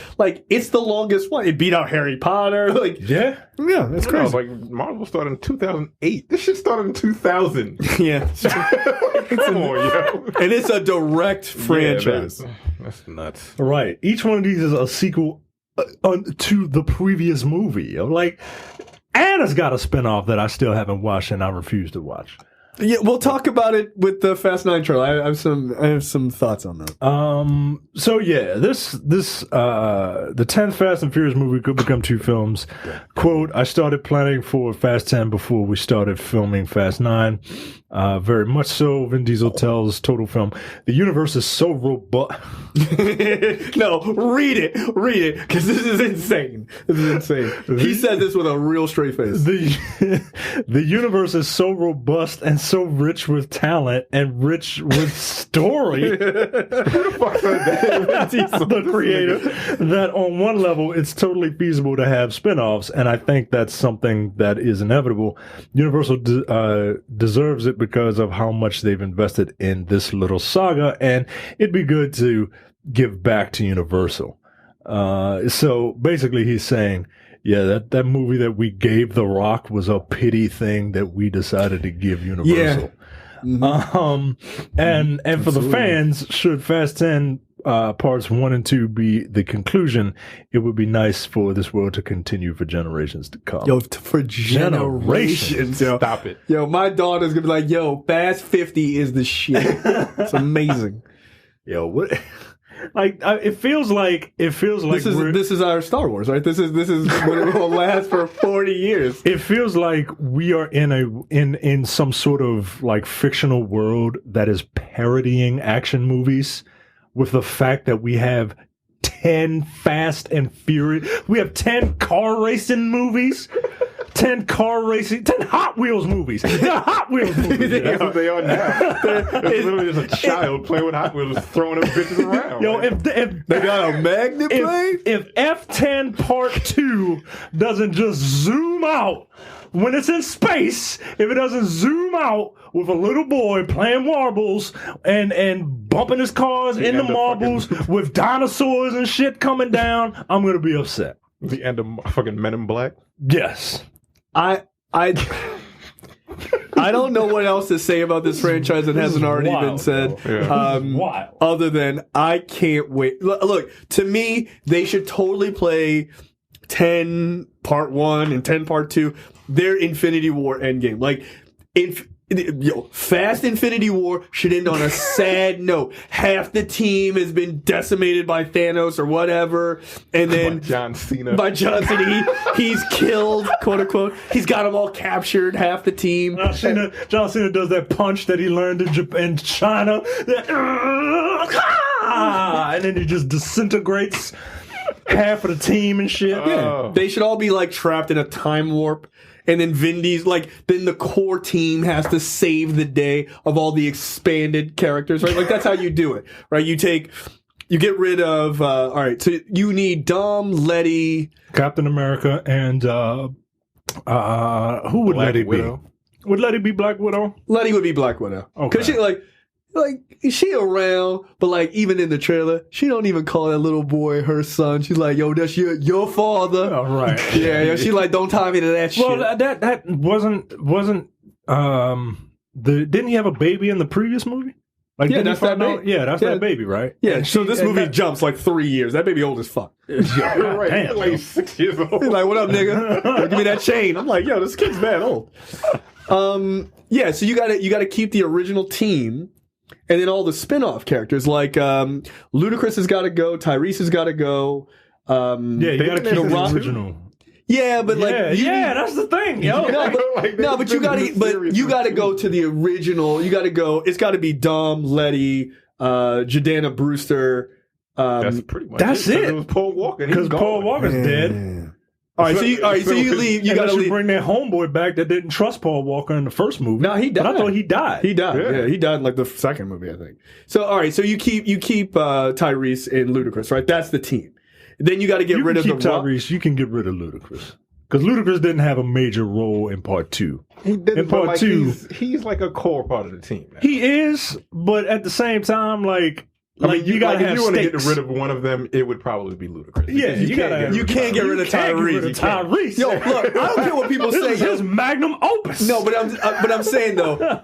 it's the longest one. It beat out Harry Potter. Yeah, it's crazy. Like Marvel started in 2008. This shit started in 2000. Yeah, come on, yo. And it's a direct franchise. Yeah, that's nuts. Right. Each one of these is a sequel to the previous movie. Like, Anna's got a spinoff that I still haven't watched and I refuse to watch. Yeah, we'll talk about it with the Fast 9 trailer. I have some thoughts on that. So yeah, the 10th Fast and Furious movie could become 2 films. Quote, I started planning for Fast 10 before we started filming Fast 9. Very much so, Vin Diesel tells Total Film, the universe is so robust. No, read it, because this is insane. He said this with a real straight face. The universe is so robust and so rich with talent and rich with story. Who the fuck said that? The creator. That on one level, it's totally feasible to have spinoffs, and I think that's something that is inevitable. Universal deserves it because of how much they've invested in this little saga, and it'd be good to give back to Universal. So basically he's saying, yeah, that movie that we gave The Rock was a pity thing that we decided to give Universal. Yeah. Mm-hmm. And for the fans, should Fast 10 parts 1 and 2 be the conclusion, it would be nice for this world to continue for generations to come. Yo, for generations. Yo. Stop it. Yo, my daughter's gonna be like, yo, Fast 50 is the shit. It's amazing. Yo, what? Like, it feels like this is our Star Wars, right? This is what it will last for 40 years. It feels like we are in some sort of like fictional world that is parodying action movies with the fact that we have 10 Fast and Furious. We have 10 car racing movies. 10 car racing, 10 Hot Wheels movies. They're Hot Wheels movies. That's what they are now. It's literally just a child playing with Hot Wheels, throwing them bitches around. Yo, man. if They got a magnet plane? if F10 Part 2 doesn't just zoom out when it's in space, if it doesn't zoom out with a little boy playing marbles and bumping his cars in the marbles with dinosaurs and shit coming down, I'm gonna be upset. The end of fucking Men in Black. Yes. I don't know what else to say about this franchise that hasn't already been wild, said. Yeah. Wild. Other than I can't wait. Look, to me, they should totally play 10 Part 1 and 10 Part 2. They're Infinity War Endgame. Like, Fast Infinity War should end on a sad note. Half the team has been decimated by Thanos or whatever, and then John Cena. by John Cena, he's killed, quote unquote. He's got them all captured, half the team. John Cena does that punch that he learned in China, and then he just disintegrates half of the team and shit. Oh. They should all be like trapped in a time warp. And then Vin Diesel, then the core team has to save the day of all the expanded characters, right? Like, that's how you do it, right? You get rid of, all right, so you need Dom, Letty, Captain America, and who would Black Letty Widow. be? Would Letty be Black Widow? Letty would be Black Widow. Okay. Because she, like, she around, but, like, even in the trailer, she don't even call that little boy her son. She's like, yo, that's your father. All right. Yeah, she like, don't tie me to that shit. Well, that wasn't didn't he have a baby in the previous movie? Like, Yeah, didn't he that's that find out- baby. Yeah, that's Yeah. that baby, right? Yeah, And so this and movie that- jumps like 3 years. That baby old as fuck. You're right. Damn, He's like 6 years old. He's like, what up, nigga? Yo, give me that chain. I'm like, yo, this kid's bad old. Yeah, so you gotta keep the original team, and then all the spin-off characters, like Ludacris has gotta go, Tyrese has gotta go. Yeah, you gotta keep The the Rock- original. Yeah, but like that's the thing, yo. but you gotta go to the original. You gotta go. It's gotta be Dom, Letty, Jordana Brewster. That's pretty much That's it. It was Paul Walker. Because Paul Walker's dead. All right, so you leave. You gotta Unless leave. bring that homeboy back that didn't trust Paul Walker in the first movie. No, he died. But I thought he died. He died. Yeah. Yeah, he died in like the second movie, I think. So all right, so you keep Tyrese and Ludacris, right? That's the team. Then you got to get rid of the Rock. Tyrese. You can get rid of Ludacris. Because Ludacris didn't have a major role in part 2. He didn't, In part but, like, 2. he's like a core part of the team. Now. He is, but at the same time, you gotta if have you want to stakes. get rid of one of them, it would probably be Ludacris. Yeah, You can't get rid of Tyrese. Tyrese. Yo, look, I don't care what people say. This is his magnum opus. No, but I'm saying though,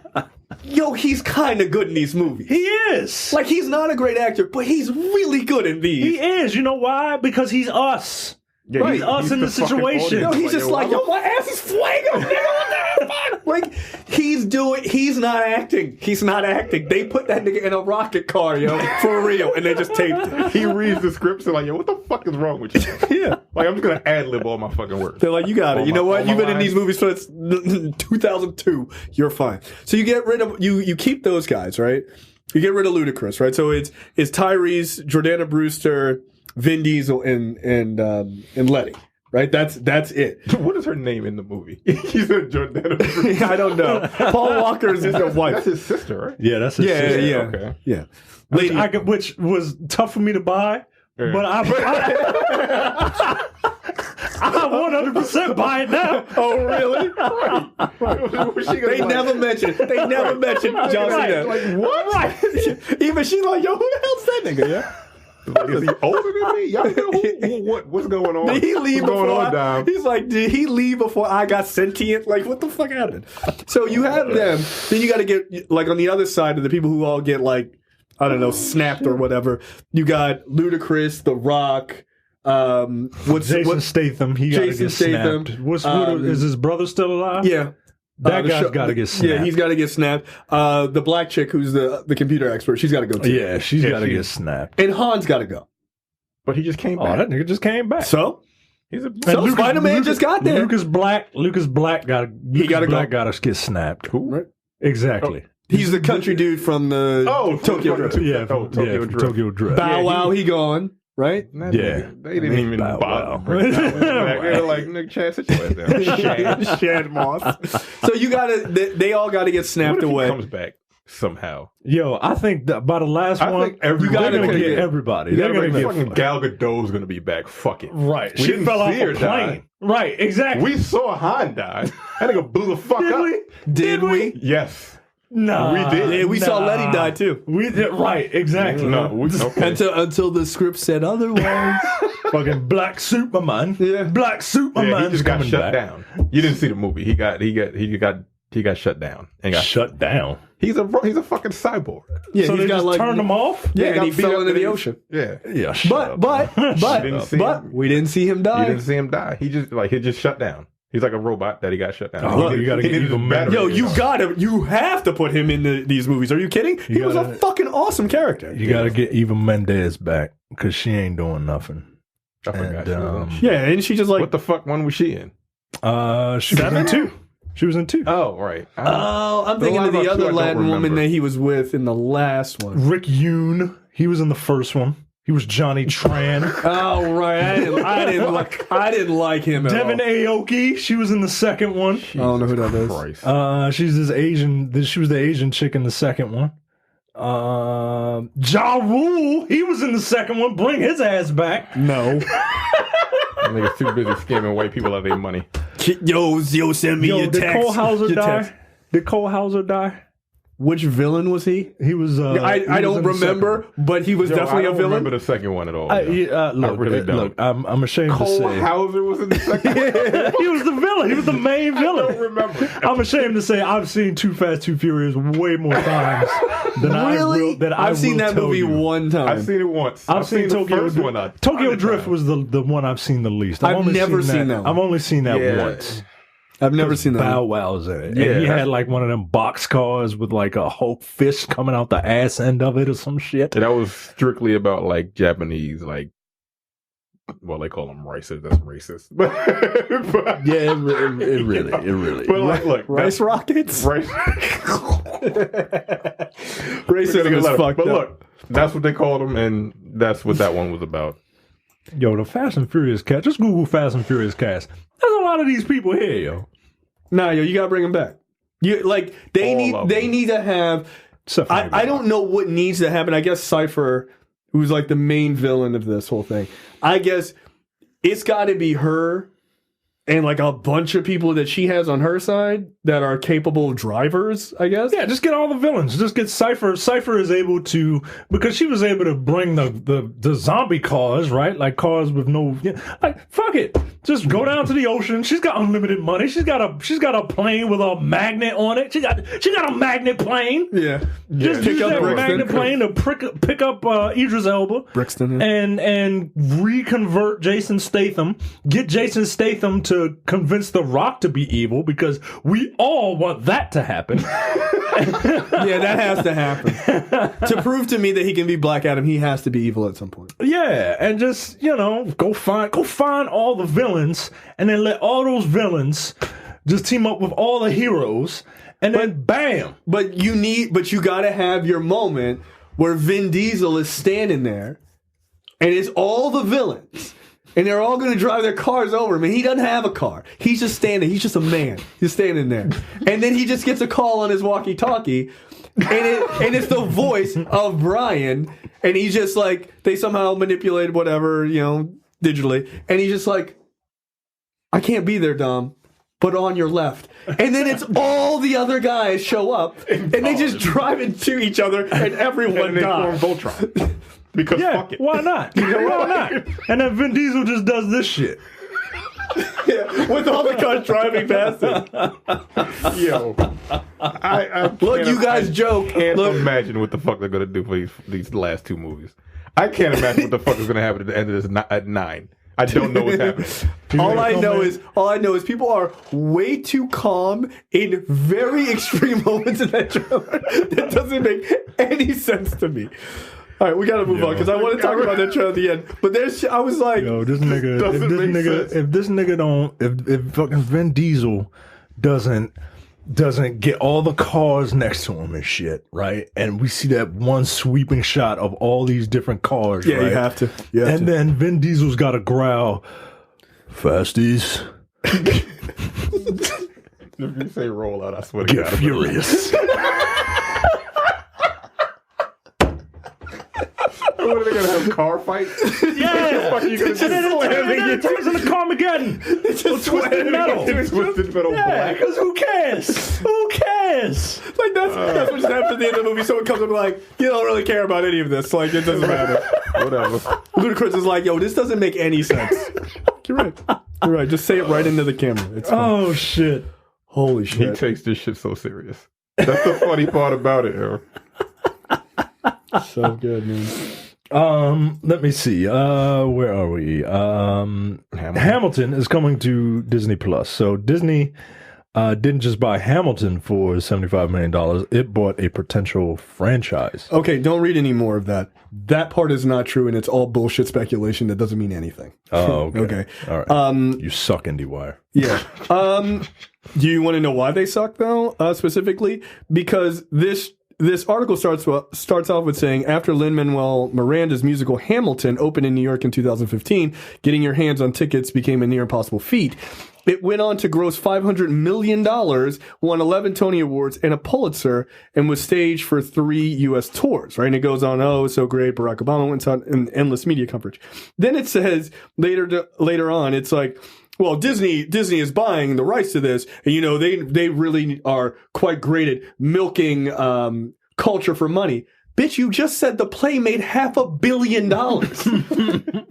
yo, he's kind of good in these movies. He is. Like, he's not a great actor, but he's really good in these. He is. You know why? Because he's us. Yeah, He's us in the fucking situation. Yo, audience. he's just like, yo, my ass is fuego, nigga. What the fuck? Like, he's not acting. He's not acting. They put that nigga in a rocket car, yo, for real, and they just taped it. He reads the scripts and like, yo, what the fuck is wrong with you? Yeah. Like, I'm just gonna ad lib all my fucking words. They're like, you got it. All You know my- what? all You've my been in these lines. movies since 2002. You're fine. So you get rid of you keep those guys, right? You get rid of Ludacris, right? So it's Tyrese, Jordana Brewster, Vin Diesel, and Letty. Right, that's it. What is her name in the movie? He's a Jordana. I don't know. Paul Walker is his That's wife. his sister, right? Yeah, that's his Yeah, sister. yeah, Okay. yeah. Which was tough for me to buy, Yeah. but I 100% buy it now. Oh, really? Was she gonna They like- never mentioned. They never mentioned John Cena. Like, what? Right. Even she's like, yo, who the hell's that nigga? Yeah. Like, is he older than me? Y'all know what's going on? Did he leave what's going before? on, Dom? He's like, did he leave before I got sentient? Like, what the fuck happened? So you have them. Then you got to get like on the other side of the people who all get like, I don't know, snapped or whatever. You got Ludacris, The Rock. Jason Statham, he got to Jason get Statham. snapped. Is his brother still alive? Yeah. That The guy's got to get snapped. Yeah, he's got to get snapped. The black chick who's the computer expert, she's got to go too. Yeah, she's Yeah, got to she- get snapped. And Han's got to go. But he just came Oh, back. that nigga just came back. So He's a So Spider-Man just got there. Lucas Black gotta go. get snapped. Who? right? Exactly. He's the country dude from the Oh, Tokyo from- Drift. Yeah, Oh, Tokyo from Drift. Tokyo Drift. Bow Wow, he gone. right? They didn't even Bow bother. Wow. Bring it down. They were like, Nick, Chad, sit your ass down. Shad Moss. So you gotta, they all got to get snapped What if away. he comes back somehow? Yo, I think that by the last I one, think everybody they're gonna gonna get get- everybody. You They're gotta gonna make get fucking Gal Gadot's gonna be back. Fuck it. right. We She didn't fell off see her a plane. die. Right, exactly. We saw Han die. That nigga blew the fuck Did up. we? Did we? Yes. Nah, We did. Yeah, we saw Letty die too. We did right, exactly. No, okay. Until the script said otherwise. Fucking Black Superman. Yeah. Black Superman. Yeah, he just got coming shut back. down. You didn't see the movie. He got shut down and got. Shut down. He's a fucking cyborg. Yeah, So he's they got just like turned him off. Yeah, He and got he beat fell up into and the he- ocean. Yeah. Yeah, shut up. But didn't see him. we didn't see him You die. didn't see him die. He just shut down. He's like a robot that he got shut down. Oh, you gotta he get needed even battery. Yo, you have to put him in these movies. Are you kidding? He was a gotta- fucking awesome character. You gotta get Eva Mendes back because she ain't doing nothing. I forgot. And, she was in- Yeah, and she just like, what the fuck one was she in? She was in 2. She was in 2. Oh, right. oh, I'm The thinking line of the about other two I don't Latin woman remember. that he was with in the last one. Rick Yoon. He was in the first one. He was Johnny Tran. Oh right, I didn't like him at Devin all. Aoki. She was in the second one. I don't know who that is. Christ. She's this Asian. She was the Asian chick in the second one. Ja Rule. He was in the second one. Bring his ass back. No. That nigga's too busy scamming white people out of their money. Yo, send me Yo, your did text. Cole Hauser your die? text. Did Cole Hauser die? Which villain was he? He was. I don't remember, but he was Yo, definitely I a don't villain. remember the second one at all. Look, really don't. look. I'm ashamed to Cole say Hauser was in the second one. he was the villain. He was the main I don't villain. remember. I'm ashamed to say I've seen Too Fast, Too Furious way more times than Really? I've seen that movie one time. I've seen it once. I've seen the Tokyo first one. Tokyo Drift was the one I've seen the least. I've never seen that one. I've only seen that Yeah. once. I've never seen that. Bow Wow's in it. Yeah. And he had like one of them box cars with like a Hulk fist coming out the ass end of it or some shit. And that was strictly about like Japanese, like, well, they call them racist. That's racist. But Yeah, it really. But like, look, Rice rockets. Rice. Racism is fucked But up. look, that's what they called them, and that's what that one was about. Yo, the Fast and Furious cast. Just Google Fast and Furious cast. There's a lot of these people here, yo. Nah, yo, you gotta bring them back. You like they All of them. need to have. Except for maybe I don't know what needs to happen. I guess Cypher, who's like the main villain of this whole thing. I guess it's got to be her and like a bunch of people that she has on her side that are capable drivers, I guess. Yeah, just get all the villains. Just get Cypher. Cypher is able to, because she was able to bring the zombie cars, right? Like cars with no, like fuck it. Just go down to the ocean. She's got unlimited money. She's got a plane with a magnet on it. She got a magnet plane. Yeah. Just Pick use up that Brixton. magnet plane to pick up Idris Elba. Brixton. Yeah. And reconvert Jason Statham. Get Jason Statham to convince The Rock to be evil, because we all want that to happen. Yeah, that has to happen. To prove to me that he can be Black Adam, he has to be evil at some point. Yeah, and just, go find all the villains, and then let all those villains just team up with all the heroes, and then bam. But you gotta have your moment where Vin Diesel is standing there, and it's all the villains, and they're all gonna drive their cars over him, and he doesn't have a car. He's just standing. He's just a man. He's standing there, and then he just gets a call on his walkie-talkie, and it's the voice of Brian, and he's just like, they somehow manipulated whatever, digitally, and he's just like, I can't be there, Dom, but on your left. And then it's all the other guys show up, and they just drive into each other, and everyone And they form dies. Voltron. Because Yeah, fuck it. why not? Why not? And then Vin Diesel just does this shit. Yeah, with all the cars driving past him. Yo. I Look, you guys joke. can't Look, imagine what the fuck they're going to do for these last two movies. I can't imagine what the fuck is going to happen at the end of this at 9. I don't know what's happening. all I know is people are way too calm in very extreme moments in that trailer. That doesn't make any sense to me. All right, we got to move on because I want to talk about that trailer at the end. But I was like, Yo, this nigga, Doesn't make sense. if fucking Vin Diesel doesn't doesn't get all the cars next to him and shit, right? And we see that one sweeping shot of all these different cars, Yeah, right? you have to. And then Vin Diesel's got to growl, "Fasties, If you say roll out, I swear to get God. furious." What are they gonna have car fights? Yeah, What the fuck are you gonna do? it turns into Carmageddon. It's just twisted metal. Twisted metal Yeah, black. because who cares? Who cares? Like that's what just happens at the end of the movie. Someone comes up like, you don't really care about any of this. Like, it doesn't matter. Whatever. Ludacris is like, yo, this doesn't make any sense. You're right. You're right. Just say it right into the camera. It's fine. Oh shit! Holy He shit. takes this shit so serious. That's the funny part about it, yo. So good, man. Let me see. Where are we? Hamilton is coming to Disney Plus. So Disney didn't just buy Hamilton for $75 million. It bought a potential franchise. Okay, don't read any more of that. That part is not true, and it's all bullshit speculation that doesn't mean anything. Oh, okay. Okay. All right. You suck, IndieWire. Yeah. Do you want to know why they suck, though, specifically? Because this article starts off with saying, after Lin-Manuel Miranda's musical Hamilton opened in New York in 2015, getting your hands on tickets became a near impossible feat. It went on to gross $500 million, won 11 Tony Awards and a Pulitzer, and was staged for 3 U.S. tours, right? And it goes on, oh, it's so great, Barack Obama went on in endless media coverage. Then it says, later on, it's like, well, Disney is buying the rights to this, and, you know, they really are quite great at milking culture for money. Bitch, you just said the play made $500 million.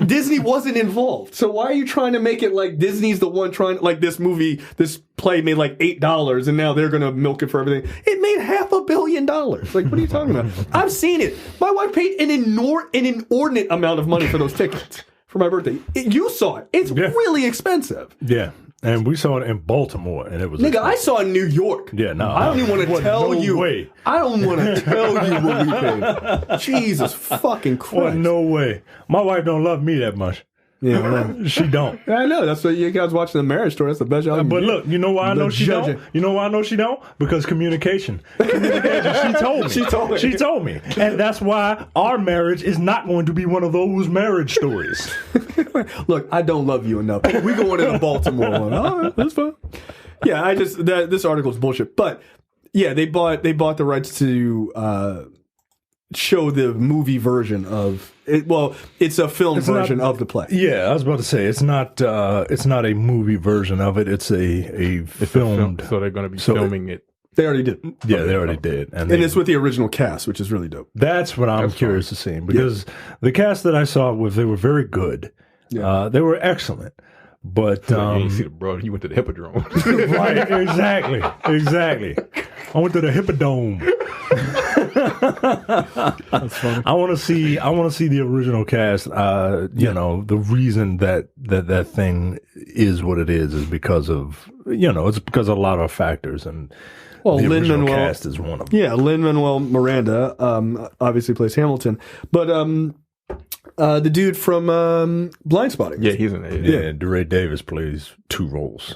Disney wasn't involved. So why are you trying to make it like Disney's the one trying, like this play made like $8 and now they're going to milk it for everything. It made $500 million. Like, what are you talking about? I've seen it. My wife paid an inordinate amount of money for those tickets for my birthday. You saw it. It's really expensive. Yeah. And we saw it in Baltimore, and it was Nigga, I saw it in New York. Yeah, no. I don't even want to tell you. Way. I don't want to tell you what we paid. Jesus fucking Christ. Well, no way. My wife don't love me that much. Yeah, I know. She don't. I know. That's what you guys watching the Marriage Story. That's the best y'all. But look, you know why I know she don't? You know why I know she don't? Because communication. She told me. She told me. And that's why our marriage is not going to be one of those marriage stories. Look, I don't love you enough. We going to the Baltimore one. All right, that's fine. Yeah, this article is bullshit. But yeah, they bought the rights to show the movie version of it. Well, it's a film version of the play. Yeah, I was about to say it's not a movie version of it. It's a filmed. So they're going to be filming it. They already did. Yeah, they already did, and it's with the original cast, which is really dope. That's what I'm curious to see, because the cast that I saw they were very good. Yeah. They were excellent. But you didn't see the bro. You went to the Hippodrome. Right? Exactly. I went to the Hippodome. That's funny. I want to see the original cast. You know, the reason that thing is what it is because of, you know, it's because of a lot of factors, and the original cast is one of them. Yeah, Lin-Manuel Miranda obviously plays Hamilton, but the dude from Blindspotting. Yeah, he's in it. Yeah, DeRay Davis plays 2 roles.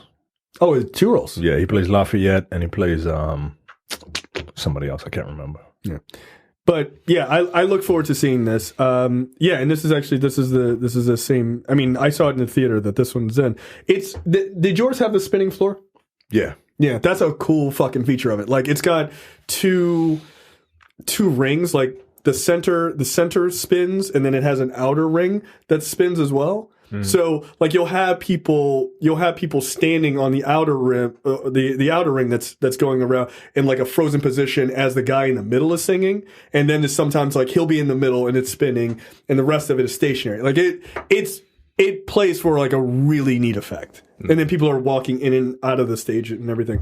Oh, it's 2 roles. Yeah, he plays Lafayette, and he plays somebody else. I can't remember. Yeah, but yeah, I look forward to seeing this. Yeah, and this is the same. I mean, I saw it in the theater that this one's in. Did yours have the spinning floor? Yeah. Yeah, that's a cool fucking feature of it. Like, it's got two rings, like the center spins, and then it has an outer ring that spins as well. So, like, you'll have people standing on the outer rim, the outer ring that's going around in like a frozen position as the guy in the middle is singing, and then sometimes like he'll be in the middle and it's spinning, and the rest of it is stationary. Like it plays for like a really neat effect, and then people are walking in and out of the stage and everything.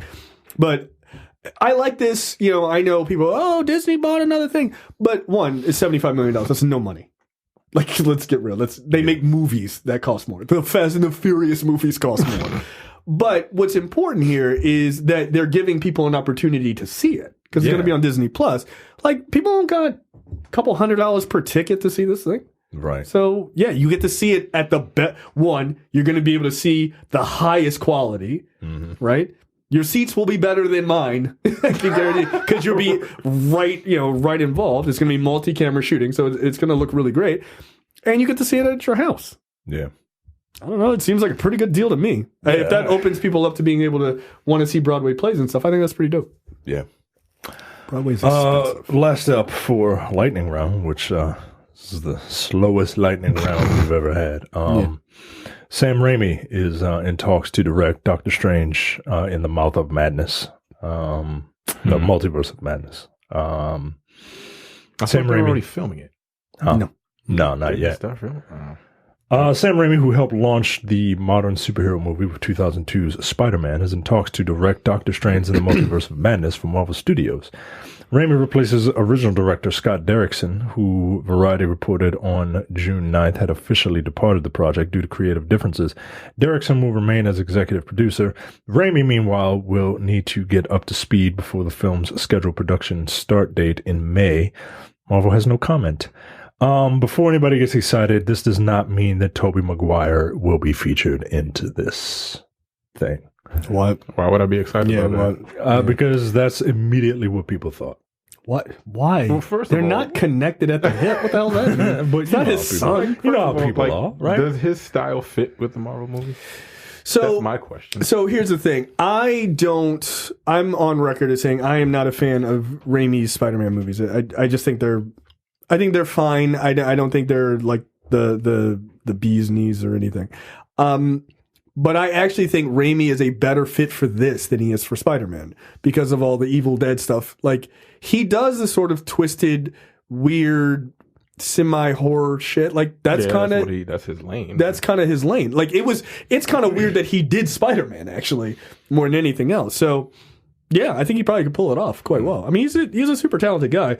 But I like this. You know, I know people. Oh, Disney bought another thing, but one, it's $75 million. That's no money. Like, let's get real. They make movies that cost more. The Fast and the Furious movies cost more. But what's important here is that they're giving people an opportunity to see it, because it's going to be on Disney Plus. Like, people don't got a couple $100 per ticket to see this thing. Right. So, yeah, you get to see it at the best. One, you're going to be able to see the highest quality, right? Your seats will be better than mine, I can guarantee, because you'll be right involved. It's going to be multi-camera shooting, so it's going to look really great, and you get to see it at your house. Yeah. I don't know. It seems like a pretty good deal to me. Yeah. If that opens people up to being able to want to see Broadway plays and stuff, I think that's pretty dope. Yeah. Broadway's expensive. Last up for lightning round, which this is the slowest lightning round we've ever had. Sam Raimi is in talks to direct Doctor Strange in the Mouth of Madness, the Multiverse of Madness. I Sam thought they were Raimi already filming it. No, not yet. Start filming? Sam Raimi, who helped launch the modern superhero movie with 2002's Spider-Man, is in talks to direct Doctor Strange in the Multiverse of Madness for Marvel Studios. Raimi replaces original director Scott Derrickson, who Variety reported on June 9th had officially departed the project due to creative differences. Derrickson will remain as executive producer. Raimi, meanwhile, will need to get up to speed before the film's scheduled production start date in May. Marvel has no comment. Before anybody gets excited, this does not mean that Tobey Maguire will be featured into this thing. What? Why would I be excited about that? Because that's immediately what people thought. What? Why? Well, first of they're all- not connected at the hip. What the hell is that? But It's not his people, son. You know how First of all, people are, right? Does his style fit with the Marvel movies? So That's my question. So here's the thing. I'm on record as saying I am not a fan of Raimi's Spider-Man movies. I just think I think they're fine. I don't think they're like the bee's knees or anything. But I actually think Raimi is a better fit for this than he is for Spider-Man because of all the Evil Dead stuff. Like, he does the sort of twisted, weird, semi-horror shit. Like, that's that's his lane. that's kind of his lane. Like, it's kind of weird that he did Spider-Man, actually, more than anything else. So, yeah, I think he probably could pull it off quite well. I mean, he's a super talented guy.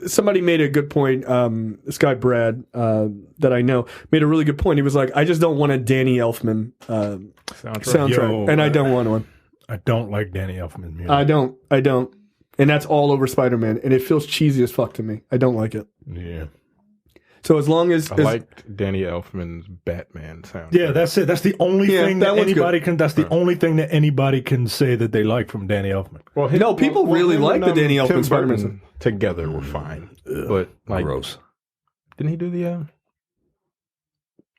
Somebody made a good point. This guy Brad that I know made a really good point. He was like, I just don't want a Danny Elfman soundtrack, Yo, and I don't want one. I don't like Danny Elfman music. I don't, and that's all over Spider-Man, and it feels cheesy as fuck to me. I don't like it. Yeah. So as long as I liked Danny Elfman's Batman sound. Yeah, that's it. That's the only thing that that one's anybody can. That's the only thing that anybody can say that they like from Danny Elfman. Well, No, people really him like and, the Danny Tim Elfman Spider-Man Burton together were fine, but like, Gross. didn't he do the?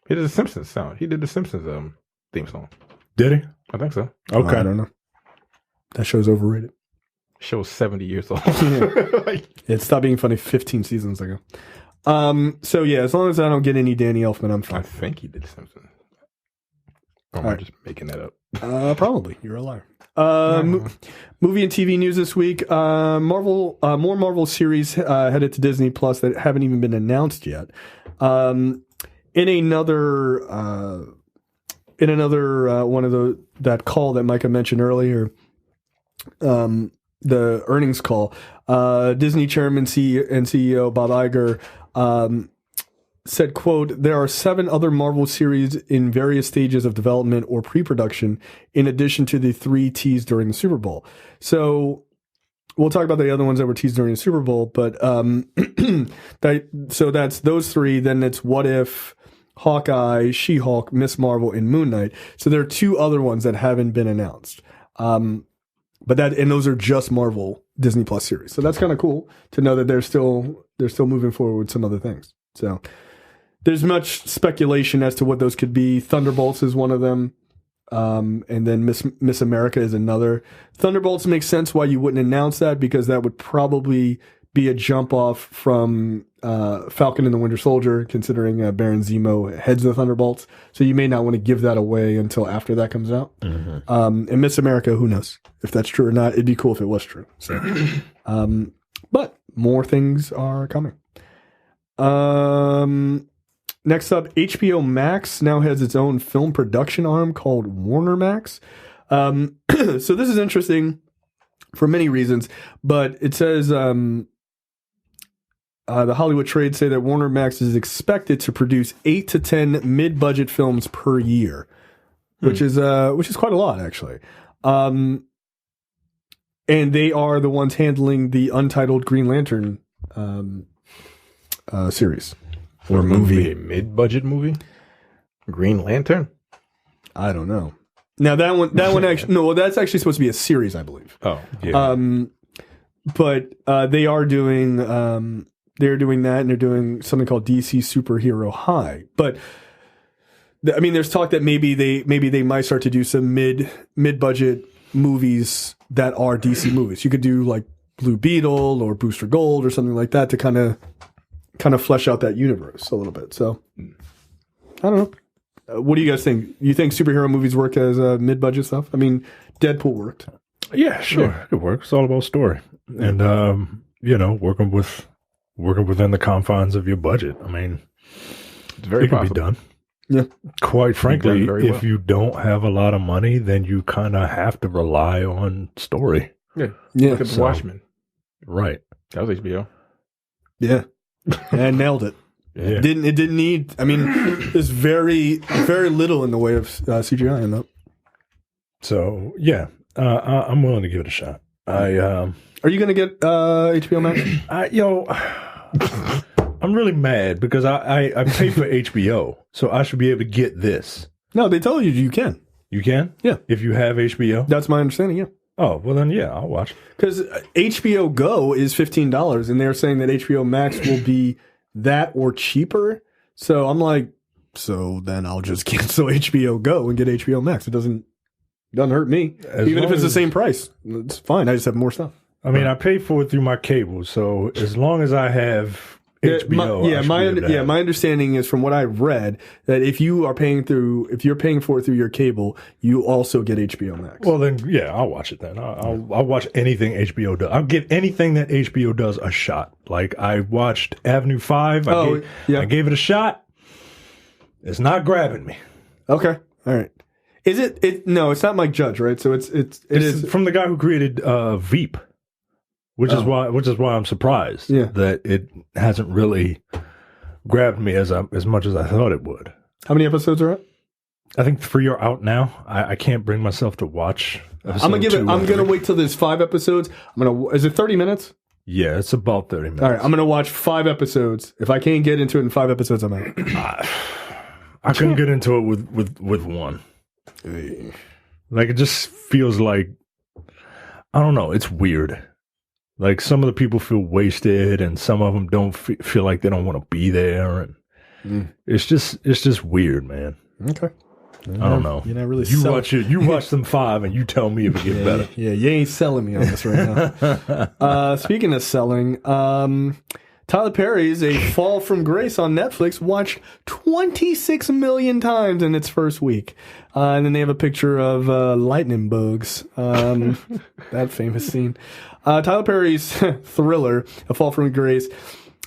He did the Simpsons sound. He did the Simpsons theme song. Did he? I think so. Okay. I don't know. That show's overrated. Show's 70 years old. Like, It stopped being funny 15 seasons ago. So yeah, as long as I don't get any Danny Elfman, I'm I fine. think he did Simpsons. Or am All I right. just making that up? Probably. You're a liar. Movie and TV news this week. More Marvel series headed to Disney Plus that haven't even been announced yet. In another one of that call that Micah mentioned earlier, the earnings call, Disney chairman and CEO Bob Iger said, quote, there are 7 other Marvel series in various stages of development or pre-production in addition to the 3 teased during the Super Bowl. So we'll talk about the other ones that were teased during the Super Bowl, but so that's those 3. Then it's What If, Hawkeye, She-Hulk, Miss Marvel, and Moon Knight. So there are 2 other ones that haven't been announced. But those are just Marvel Disney Plus series. So that's kind of cool to know that they're still moving forward with some other things. So there's much speculation as to what those could be. Thunderbolts is one of them. And then Miss America is another. Thunderbolts makes sense why you wouldn't announce that, because that would probably be a jump off from Falcon and the Winter Soldier, considering Baron Zemo heads the Thunderbolts. So you may not want to give that away until after that comes out. Mm-hmm. And Miss America, who knows if that's true or not? It'd be cool if it was true. So, but more things are coming. Next up, HBO Max now has its own film production arm called Warner Max. So this is interesting for many reasons, but it says the Hollywood Trade say that Warner Max is expected to produce 8 to 10 mid-budget films per year, which is quite a lot, actually. And they are the ones handling the untitled Green Lantern series or movie. A mid-budget movie? Green Lantern? I don't know. Now that one actually no, well, that's actually supposed to be a series, I believe. Oh, yeah. But they are doing they're doing that, and they're doing something called DC Superhero High. But I mean, there's talk that maybe they might start to do some mid budget movies that are DC movies. You could do like Blue Beetle or Booster Gold or something like that to kind of flesh out that universe a little bit. So I don't know. What do you guys think? You think superhero movies work as mid budget stuff? I mean, Deadpool worked. Yeah, sure. Yeah. It works. It's all about story. And working within the confines of your budget. I mean, it's very possible. Can be done. Yeah. Quite frankly, if you don't have a lot of money, then you kind of have to rely on story. Yeah. Yeah. Look at Watchmen. Right. That was HBO. Yeah. And nailed it. Yeah. It didn't need, I mean, there's very, very little in the way of CGI in that. So, yeah, I'm willing to give it a shot. Are you going to get HBO Max? I'm really mad because I pay for HBO, so I should be able to get this. No, they tell you can. You can? Yeah. If you have HBO? That's my understanding, yeah. Oh, well then, yeah, I'll watch. Because HBO Go is $15, and they're saying that HBO Max will be that or cheaper. So I'm like, so then I'll just cancel HBO Go and get HBO Max. It doesn't hurt me. Even if it's the same price, it's fine. I just have more stuff. I mean, I pay for it through my cable, so as long as I have HBO, my understanding is from what I've read that if you're paying for it through your cable, you also get HBO Max. Well, then, yeah, I'll watch it then. I'll watch anything HBO does. I'll give anything that HBO does a shot. Like I watched Avenue 5. I gave it a shot. It's not grabbing me. Okay, all right. Is it? No, it's not Mike Judge, right? So it is from the guy who created Veep. Which is why I'm surprised that it hasn't really grabbed me as much as I thought it would. How many episodes are out? I think 3 are out now. I can't bring myself to watch. I'm gonna wait till there's 5 episodes. Is it 30 minutes? Yeah, it's about 30 minutes. All right, I'm gonna watch 5 episodes. If I can't get into it in 5 episodes, I'm out. I couldn't get into it with one. Like it just feels like I don't know. It's weird. Like some of the people feel wasted, and some of them don't feel like they don't want to be there, and it's just weird, man. Okay, I don't know. You're not really. You watch them 5, and you tell me if it gets better. Yeah, you ain't selling me on this right now. Speaking of selling, Tyler Perry's A Fall from Grace on Netflix watched 26 million times in its first week. And then they have a picture of lightning bugs. That famous scene. Tyler Perry's thriller, A Fall from Grace,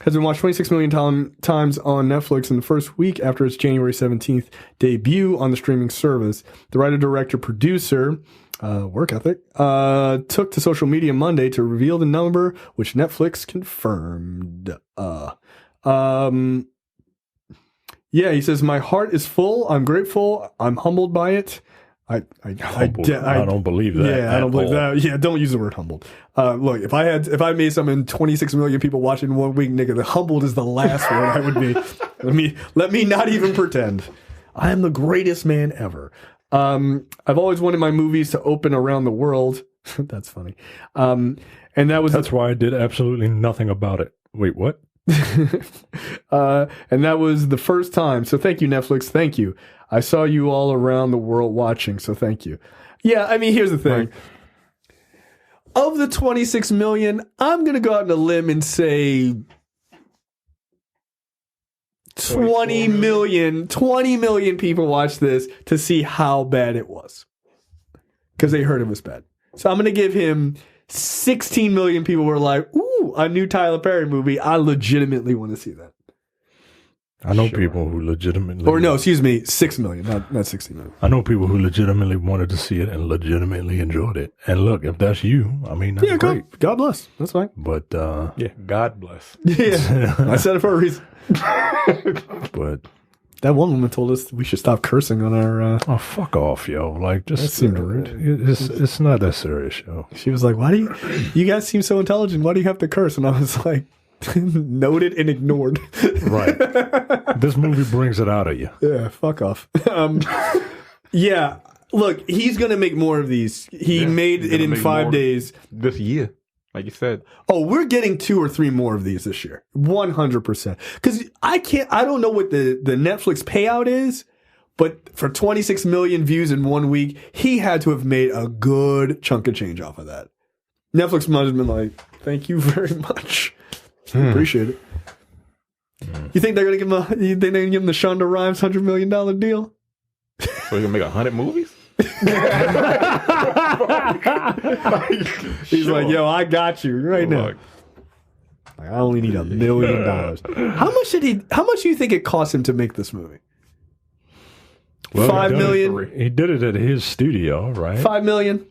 has been watched 26 million times on Netflix in the first week after its January 17th debut on the streaming service. The writer, director, producer, work ethic, took to social media Monday to reveal the number, which Netflix confirmed. Yeah, he says, "My heart is full. I'm grateful. I'm humbled by it." I don't believe that. Yeah, I don't believe that. Yeah, don't use the word humbled. Look, if I made something 26 million people watching in 1 week, nigga, the humbled is the last word I would be. Let me not even pretend. I am the greatest man ever. I've always wanted my movies to open around the world. That's funny. And that's why I did absolutely nothing about it. Wait, what? And that was the first time. So thank you, Netflix. Thank you. I saw you all around the world watching. So thank you. Yeah, I mean, here's the thing. Right. Of the 26 million, I'm going to go out on a limb and say 20 million people watched this to see how bad it was. Because they heard it was bad. So I'm going to give him 16 million people were like, ooh, a new Tyler Perry movie. I legitimately want to see that. I know people who legitimately... Or no, excuse me, 6 million, not 16 million. I know people who legitimately wanted to see it and legitimately enjoyed it. And look, if that's you, I mean, that's great. God bless. That's fine. But, yeah, God bless. Yeah, I said it for a reason. But... That one woman told us we should stop cursing on our... Oh, fuck off, yo. Like, just... That seemed rude. It's not that serious, yo. She was like, why do you guys seem so intelligent. Why do you have to curse? And I was like, noted and ignored. Right. This movie brings it out of you. Yeah, fuck off. Yeah, Look, he's going to make more of these. He made he's it gonna in make 5 more days. this year, like you said. Oh, we're getting 2 or 3 more of these this year. 100%. Because I don't know what the Netflix payout is, but for 26 million views in 1 week, he had to have made a good chunk of change off of that. Netflix must have been like, thank you very much. Appreciate it. You think they're gonna give him the Shonda Rhimes $100 million deal? So he's gonna make 100 movies? He's like, yo, I got you right now. Look, Like, I only need $1 million. How much do you think it cost him to make this movie? Well, $5 million. He did it at his studio, right? $5 million.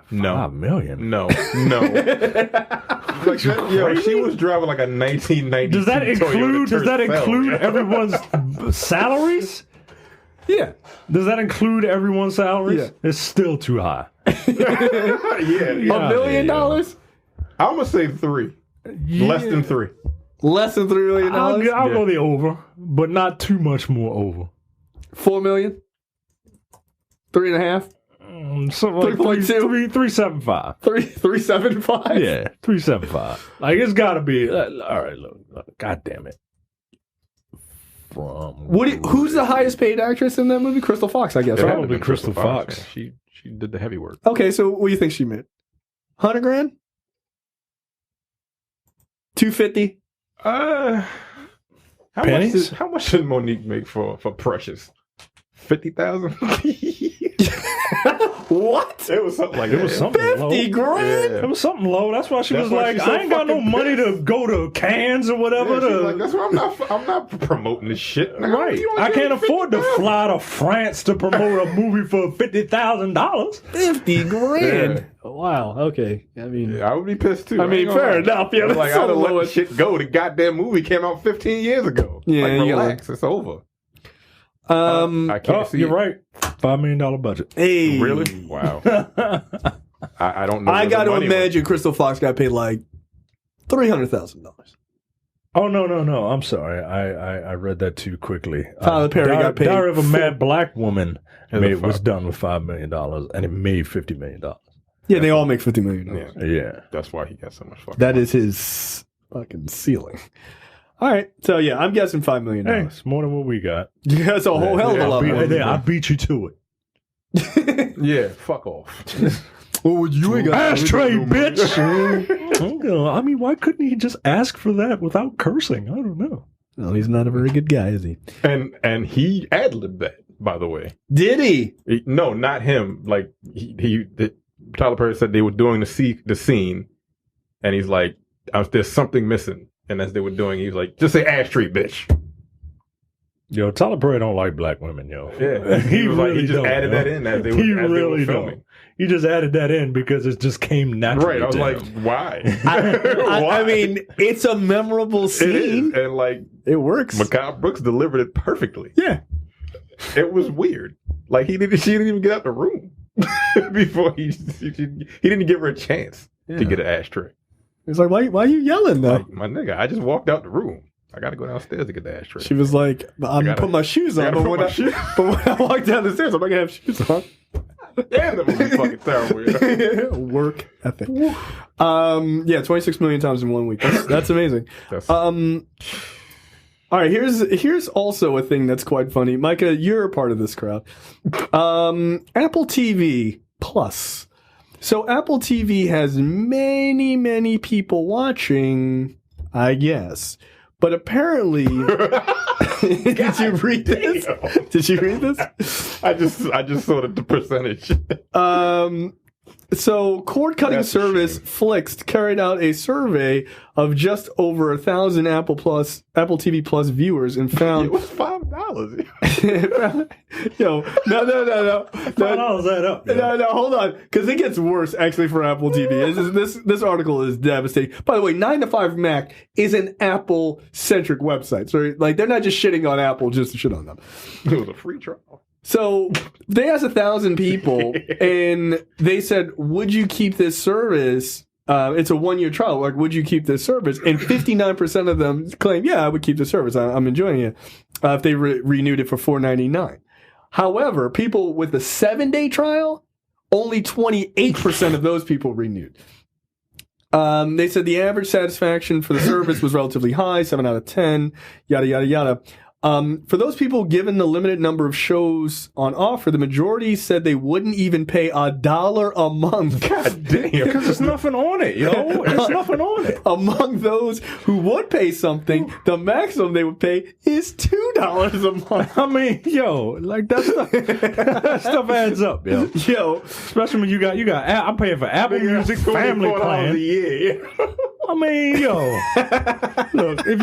no. $5 million. No. Like, she was driving like a 1990. Does that include everyone's salaries? Yeah. Does that include everyone's salaries? Yeah. It's still too high. $1 million? I'm gonna say 3. Less than 3. Less than $3 million? I'll go the over, but not too much more over. $4 million? 3.5? Something like 3.2? 375. 3.75? Yeah, 375. Like, it's got to be. All right, look, God damn it. Who's the highest paid actress in that movie? Crystal Fox, I guess, It had right? to be Probably Crystal Fox. She did the heavy work. Okay, so what do you think she made? 100 grand? 250? How Pennies? how much did Monique make for Precious? 50,000. What? It was something like that. It was something 50 low. grand? It was something low. That's why she That's was why like, she's so I ain't got no fucking money to pissed. go to Cannes or whatever. Yeah, she's like, that's why I'm not promoting this shit. Like, Right. you I wanna can't get afford to 50,000? fly to France to promote a movie for $50,000. 50 grand? Yeah. Wow, okay. I mean, Yeah, I would be pissed too. I mean, ain't gonna fair lie. enough. Yeah, I was that's like, so I'd have let low. the shit go. The goddamn movie came out 15 years ago. Yeah, like, you relax. It's over. I can't Oh, see you're it. right. $5 million budget. hey. Really? Wow. I don't know. I where the got to money went. imagine Crystal Fox got paid like $300,000. Oh, no. I'm sorry. I read that too quickly. Tyler Perry got paid Diary of a Mad Black Woman It was done with $5 million, and it made $50 million. Yeah, they all make $50 million. Yeah. Yeah. That's why he got so much fucking That is his fucking ceiling. All right, so yeah, I'm guessing $5 million. Hey, it's more than what we got. That's a whole hell of a lot more. I beat you to it. Yeah, fuck off. Well, you ain't got Ashtray, bitch! I mean, why couldn't he just ask for that without cursing? I don't know. Well, he's not a very good guy, is he? And he ad-libbed that, by the way. Did he? No, not him. Like Tyler Perry said they were doing the scene, and he's like, "There's something missing." And as they were doing, he was like, "Just say ashtray, bitch." Yo, Tyler Perry don't like black women, yo. Yeah, he was like, he just don't, added yo. that in as they He were really filming. don't. He just added that in because it just came naturally. Right, I was to like, him. why? I Why? mean, it's a memorable it is, scene. and like It works. Macabre Brooks delivered it perfectly. Yeah. It was weird. Like she didn't even get out the room before he didn't give her a chance to get an ashtray. He's like, why are you yelling though? Like, my nigga, I just walked out the room. I got to go downstairs to get the ashtray. She was like, I'm gotta- putting my shoes on, but when I walk down the stairs, I'm not gonna have shoes on. Damn, that movie fucking terrible. Work ethic. Yeah, 26 million times in 1 week. That's amazing. All right, here's also a thing that's quite funny. Micah, you're a part of this crowd. Apple TV Plus. So Apple TV has many, many people watching, I guess. But apparently, did you read this? Did you read this? I just saw the percentage. So cord cutting That's a service shame. Flixt carried out a survey of just over 1,000 Apple TV Plus viewers and It found was $5. Yo, no. $5 that up. yo. No, hold on, because it gets worse actually for Apple TV. This article is devastating. By the way, 9 to 5 Mac is an Apple-centric website, so like they're not just shitting on Apple just to shit on them. It was a free trial. So they asked 1,000 people, and they said, "Would you keep this service?" It's a 1-year trial. Like, would you keep this service? And 59% of them claim, "Yeah, I would keep the service. I'm enjoying it." If they renewed it for $4.99. However, people with the 7-day trial, only 28% of those people renewed. They said the average satisfaction for the service was relatively high, 7 out of 10, yada, yada, yada. For those people given the limited number of shows on offer, the majority said they wouldn't even pay $1 a month. God damn. Because there's nothing on it, yo. There's nothing on it. Among those who would pay something, the maximum they would pay is $2 a month. I mean, yo, like that stuff adds up, yo. Yo, Especially when you got I'm paying for Apple Music Family Plan. a year. I mean, yo, look, if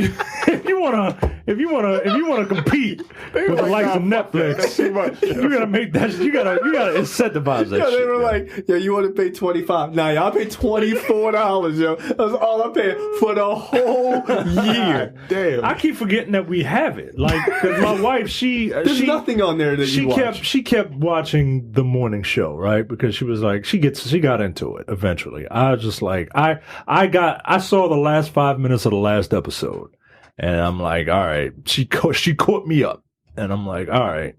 you wanna compete with the likes of Netflix, that's too much. you gotta make that. You gotta incentivize that. yo, they shit, were yo. like, yo, you want to pay $25? Nah, y'all pay $24, yo. That's all I'm paying for the whole year. God damn. I keep forgetting that we have it. Like, cause my wife, There's nothing on there that she you watch. she kept watching the morning show, right? Because she was like, she got into it eventually. I was just like, I saw the last 5 minutes of the last episode, and I'm like, all right, she caught me up, and I'm like, all right,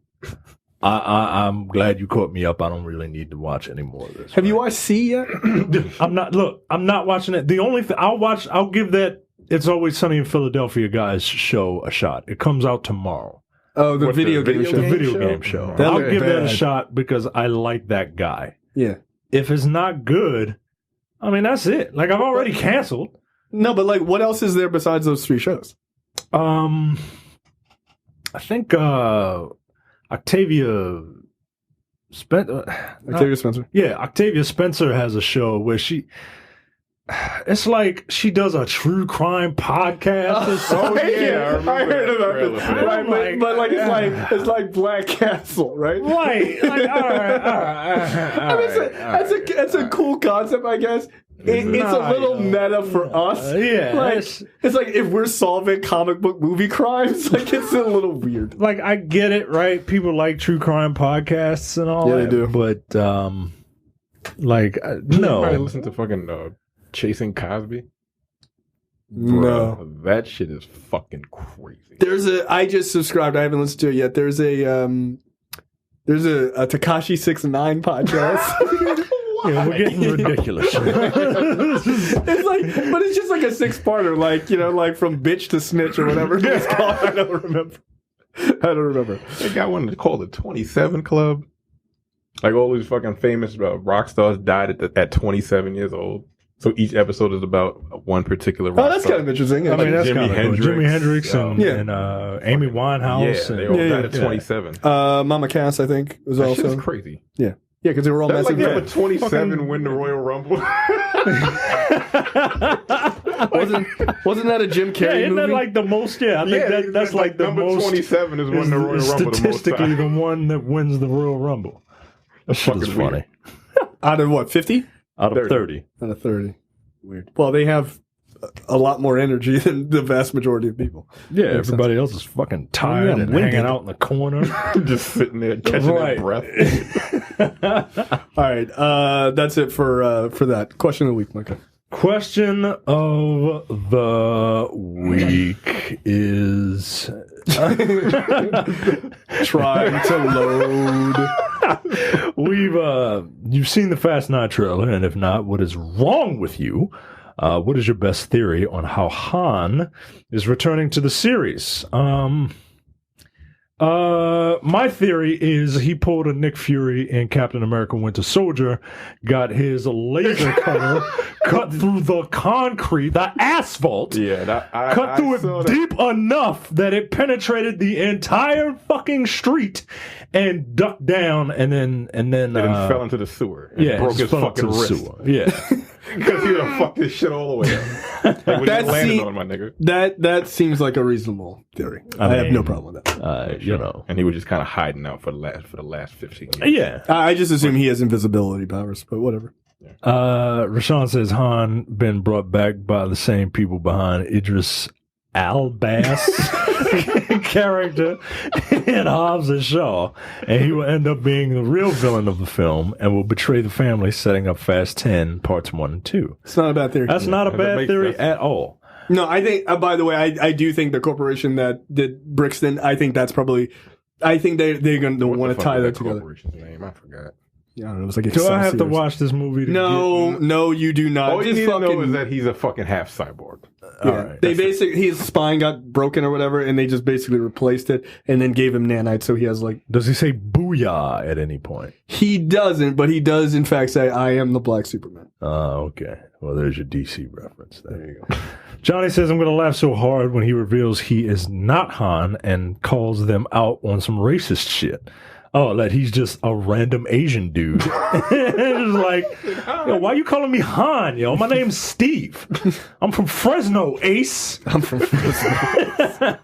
I'm glad you caught me up. I don't really need to watch any more of this. Have you watched C yet? I'm not watching it. The only thing I'll give that It's Always Sunny in Philadelphia guys show a shot. It comes out tomorrow. Oh, the What, video game show. The video game show. That I'll looked give that a bad. shot because I like that guy. Yeah. If it's not good, I mean, that's it. Like, I've already canceled. No, but like, what else is there besides those 3 shows? I think Octavia Spencer. Octavia Spencer. Yeah, Octavia Spencer has a show where it's like she does a true crime podcast or something. I heard about trailer this. for that. Right, but like it's like Black Castle, right? Right. Like, all right. I mean, it's a cool concept, I guess. It's a little meta for us. Yeah, like it's like if we're solving comic book movie crimes, like it's a little weird. Like, I get it, right? People like true crime podcasts and all Yeah, that. they do. But Anybody no. listen to fucking Chasing Cosby? No. Bruh, that shit is fucking crazy. I just subscribed. I haven't listened to it yet. There's a Tekashi 6ix9ine podcast. Yeah, we're getting ridiculous. It's like, but it's just like a 6-parter, like, you know, like from bitch to snitch or whatever it's called. I don't remember. They got one called the 27 Club. Like all these fucking famous rock stars died at 27 years old. So each episode is about one particular rock Oh, that's star. kind of interesting. Yeah. I mean, that's Jimi kind of Hendrix. Jimi Hendrix and Amy Yeah, Winehouse. they and, all Yeah, died at yeah. 27. Mama Cass, I think, was That shit also is crazy. yeah, because they were all That's like massive. number 27 win the Royal Rumble. Wasn't that a Jim yeah, Carrey isn't movie? that like the most? Yeah, I think that's like the number most. 27 is win the Royal Rumble. Statistically, the most the one that wins the Royal Rumble. That shit is fucking funny. Out of what, 50? Out of 30. Out of 30. Weird. Well, they have a lot more energy than the vast majority of people. Yeah, Makes everybody else is fucking tired Yeah, I'm and winded. hanging out in the corner. just sitting there catching Right. their breath. All right, that's it for that question of the week, Micah. Question of the week is Trying to load. you've seen the Fast 9 trailer, and if not, what is wrong with you? What is your best theory on how Han is returning to the series? My theory is he pulled a Nick Fury in Captain America Winter Soldier, got his laser cutter, cut through the concrete, the asphalt, Yeah, cut through it deep enough that it penetrated the entire fucking street and ducked down and then And then fell into the sewer. And yeah, broke his fell fucking into the wrist. sewer. Yeah. Because he would have fucked this shit all the way up. Like when That you landed scene- on my nigga. That seems like a reasonable theory. I have mean, no problem with that. You know. And he was just kind of hiding out for the last 15 years. Yeah. I just assume he has invisibility powers, but whatever. Rashawn says Han been brought back by the same people behind Idris Elba's character in Hobbs and Shaw, and he will end up being the real villain of the film and will betray the family, setting up Fast 10 parts 1 and 2. It's not a bad theory. That's not a That bad makes theory sense. at all. No, I think, by the way, I do think the corporation that did Brixton, I think that's probably I think they're going to want to tie that together. Corporation's name? I forgot. Yeah, I don't know. It was like Do I have to Excelsior. watch this movie? To No, you do not. All you Just need to know fucking- is that he's a fucking half cyborg. Yeah. Alright, They basically his spine got broken or whatever, and they just basically replaced it, and then gave him nanites, so he has like Does he say "booyah" at any point? he doesn't, but he does in fact say, "I am the Black Superman." Oh, okay. Well, there's your DC reference. There you go. Johnny says, I'm going to laugh so hard when he reveals he is not Han and calls them out on some racist shit. Oh, that he's just a random Asian dude. It's like, yo, why you calling me Han, yo? My name's Steve. I'm from Fresno, Ace. I'm from Fresno.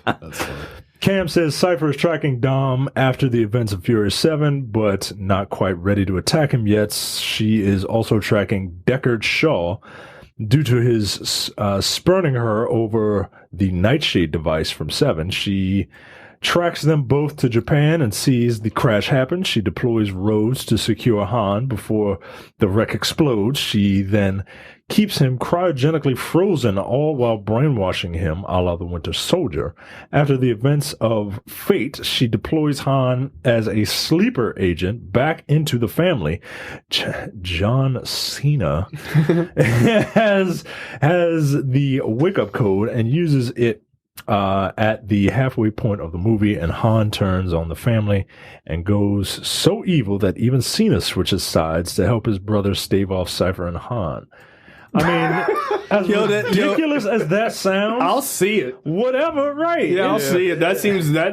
That's funny. Cam says Cypher is tracking Dom after the events of Furious 7, but not quite ready to attack him yet. She is also tracking Deckard Shaw due to his spurning her over the Nightshade device from 7. She tracks them both to Japan and sees the crash happen. She deploys Rhodes to secure Han before the wreck explodes. She then keeps him cryogenically frozen, all while brainwashing him a la the Winter Soldier. After the events of Fate, she deploys Han as a sleeper agent back into the family. John Cena has the wake-up code and uses it at the halfway point of the movie, and Han turns on the family and goes so evil that even Cena switches sides to help his brother stave off Cypher and Han. I mean, as ridiculous as that sounds, I'll see it. Whatever, right? Yeah, I'll see it. That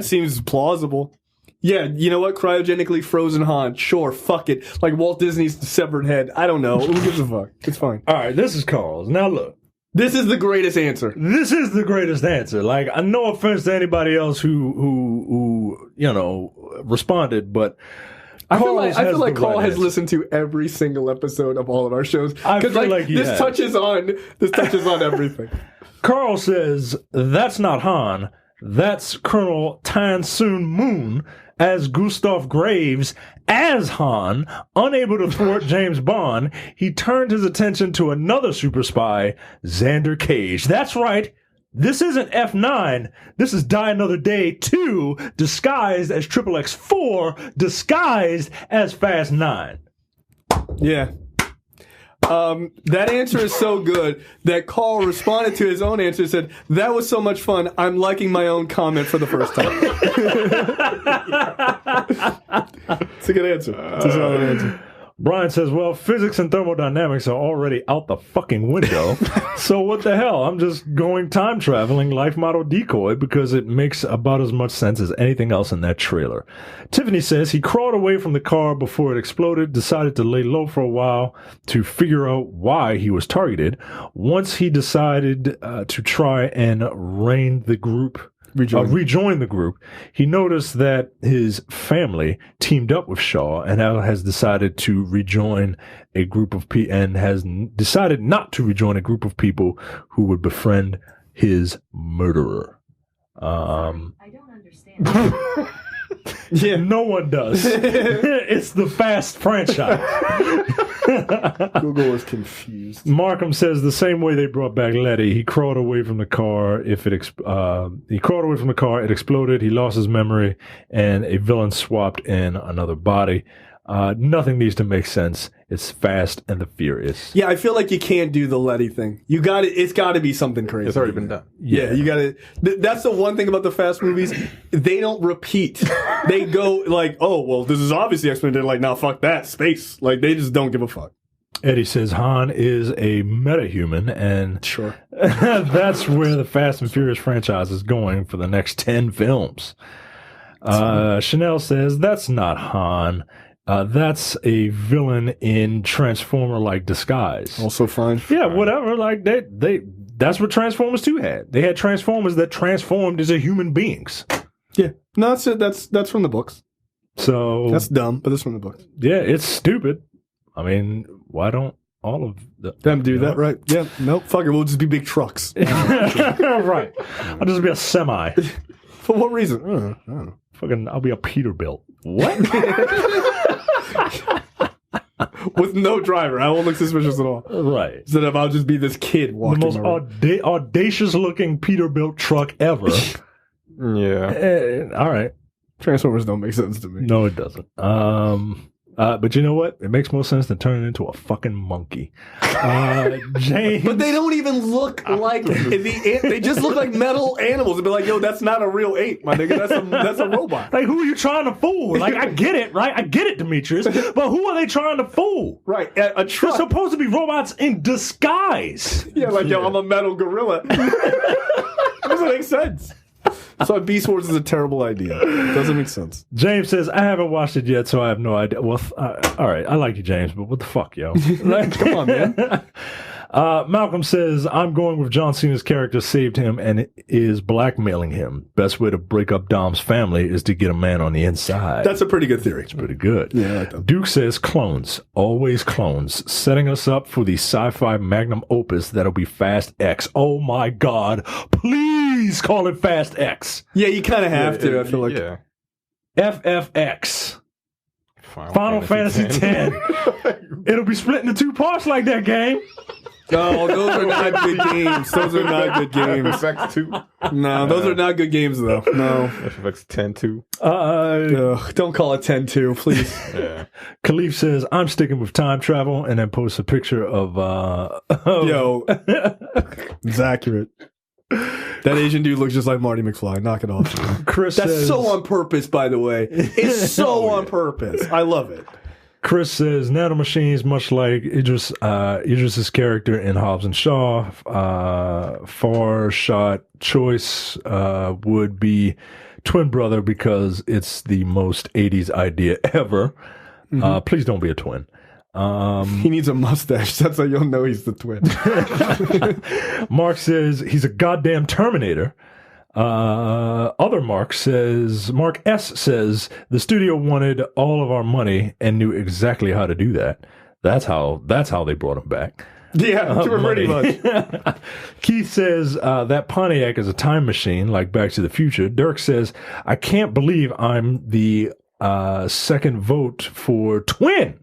seems plausible. Yeah, you know what? Cryogenically frozen Han. Sure, fuck it. Like Walt Disney's severed head. I don't know. Who gives a fuck? It's fine. All right, this is Carl's. Now look. This is the greatest answer. This is the greatest answer. Like, no offense to anybody else who responded, but I feel like the Carl right has answer. listened to every single episode of all of our shows. I feel like he this has. touches on everything. Carl says, that's not Han. That's Colonel Tan Soon Moon as Gustav Graves as Han. Unable to thwart James Bond, he turned his attention to another super spy, Xander Cage. That's right. This isn't F9. This is Die Another Day 2, disguised as Triple X4, disguised as Fast 9. Yeah. That answer is so good that Carl responded to his own answer and said, that was so much fun, I'm liking my own comment for the first time. It's a good answer. It's a solid answer. Brian says, well, physics and thermodynamics are already out the fucking window. So what the hell? I'm just going time traveling life model decoy because it makes about as much sense as anything else in that trailer. Tiffany says he crawled away from the car before it exploded, decided to lay low for a while to figure out why he was targeted. Once he decided to try and rejoin the group, he noticed that his family teamed up with Shaw and now has decided to rejoin a group of decided not to rejoin a group of people who would befriend his murderer. I don't understand. Yeah. No one does. It's the Fast franchise. Google is confused. Markham says the same way they brought back Letty, he crawled away from the car. It exploded. He lost his memory, and a villain swapped in another body. Nothing needs to make sense. It's Fast and the Furious. Yeah, I feel like you can't do the Letty thing. It's got to be something crazy. It's already been done. Yeah, you got to. That's the one thing about the Fast movies. They don't repeat. They go like, oh, well, this is obviously X-Men. They're like, nah, fuck that. Space. Like, they just don't give a fuck. Eddie says Han is a metahuman, and Sure. that's where the Fast and Furious franchise is going for the next 10 films. Chanel says that's not Han. That's a villain in Transformer-like disguise. Also fine. Yeah, whatever. Like that's what Transformers 2 had. They had Transformers that transformed into human beings. Yeah. No, that's from the books. So That's dumb, but that's from the books. yeah, it's stupid. I mean, why don't all of Them do that, right? Yeah. Nope. Fuck it. We'll just be big trucks. right. I'll just be a semi. For what reason? I don't know. Fucking, I'll be a Peterbilt. What? With no driver. I won't look suspicious at all. Right. Instead of I'll just be this kid The walking most around. audacious looking Peterbilt truck ever. Yeah. All right. Transformers don't make sense to me. No, it doesn't. But you know what? It makes more sense than turning into a fucking monkey. James. But they don't even look like they just look like metal animals. And be like, yo, that's not a real ape, my nigga. That's a robot. Like, who are you trying to fool? Like, I get it, right? I get it, Demetrius. But who are they trying to fool? Right. A truck. They're supposed to be robots in disguise. Yeah, like, yo, I'm a metal gorilla. Doesn't make sense. So Beast Wars is a terrible idea. It doesn't make sense. James says, I haven't watched it yet, so I have no idea. Well, all right, I like you, James, but what the fuck, yo? Come on, man. Malcolm says, I'm going with John Cena's character saved him and is blackmailing him. Best way to break up Dom's family is to get a man on the inside. That's a pretty good theory. It's pretty good. Yeah, I like that. Duke says, clones. Always clones. Setting us up for the sci-fi magnum opus that'll be Fast X. Oh my God. Please call it Fast X. Yeah, you kind of have to, I feel like. Yeah. FFX. Final Fantasy X. It'll be split into 2 parts like that game. No, those are not good games. Those are not good games. FFX 2. No, those are not good games, though. No. FFX 10 2. Don't call it 10-2, please. Yeah. Khalif says, I'm sticking with time travel, and then posts a picture of Yo, it's accurate. That Asian dude looks just like Marty McFly. Knock it off. Chris That's says, so on purpose, by the way. It's so on purpose. I love it. Chris says, nanomachines, much like Idris's character in Hobbs and Shaw, far shot choice would be twin brother because it's the most 80s idea ever. Please don't be a twin. He needs a mustache. That's how you'll know he's the twin. Mark says he's a goddamn Terminator. Other Mark S says the studio wanted all of our money and knew exactly how to do that. That's how they brought him back. Yeah, pretty much. Keith says that Pontiac is a time machine like Back to the Future. Dirk says, I can't believe I'm the second vote for twin.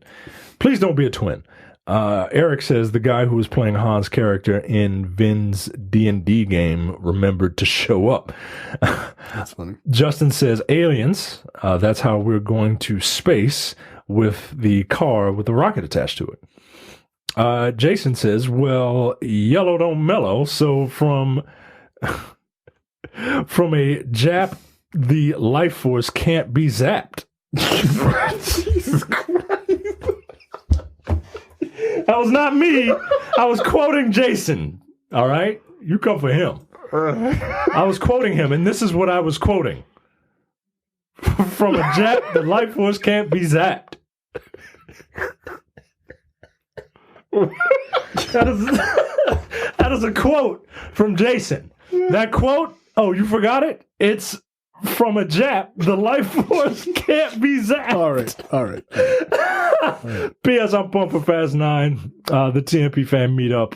Please don't be a twin. Eric says the guy who was playing Han's character in Vin's D&D game remembered to show up. That's funny. Justin says aliens. That's how we're going to space with the car with the rocket attached to it. Jason says, well, yellow don't mellow. So from a Jap, the life force can't be zapped. Jesus Christ. That was not me. I was quoting Jason. All right? You come for him. I was quoting him, and this is what I was quoting. From a Jap, the life force can't be zapped. That is a quote from Jason. That quote, oh, you forgot it? It's from a Jap, the life force can't be zapped. All right. P.S. I'm pumped for Fast 9. The TMP fan meetup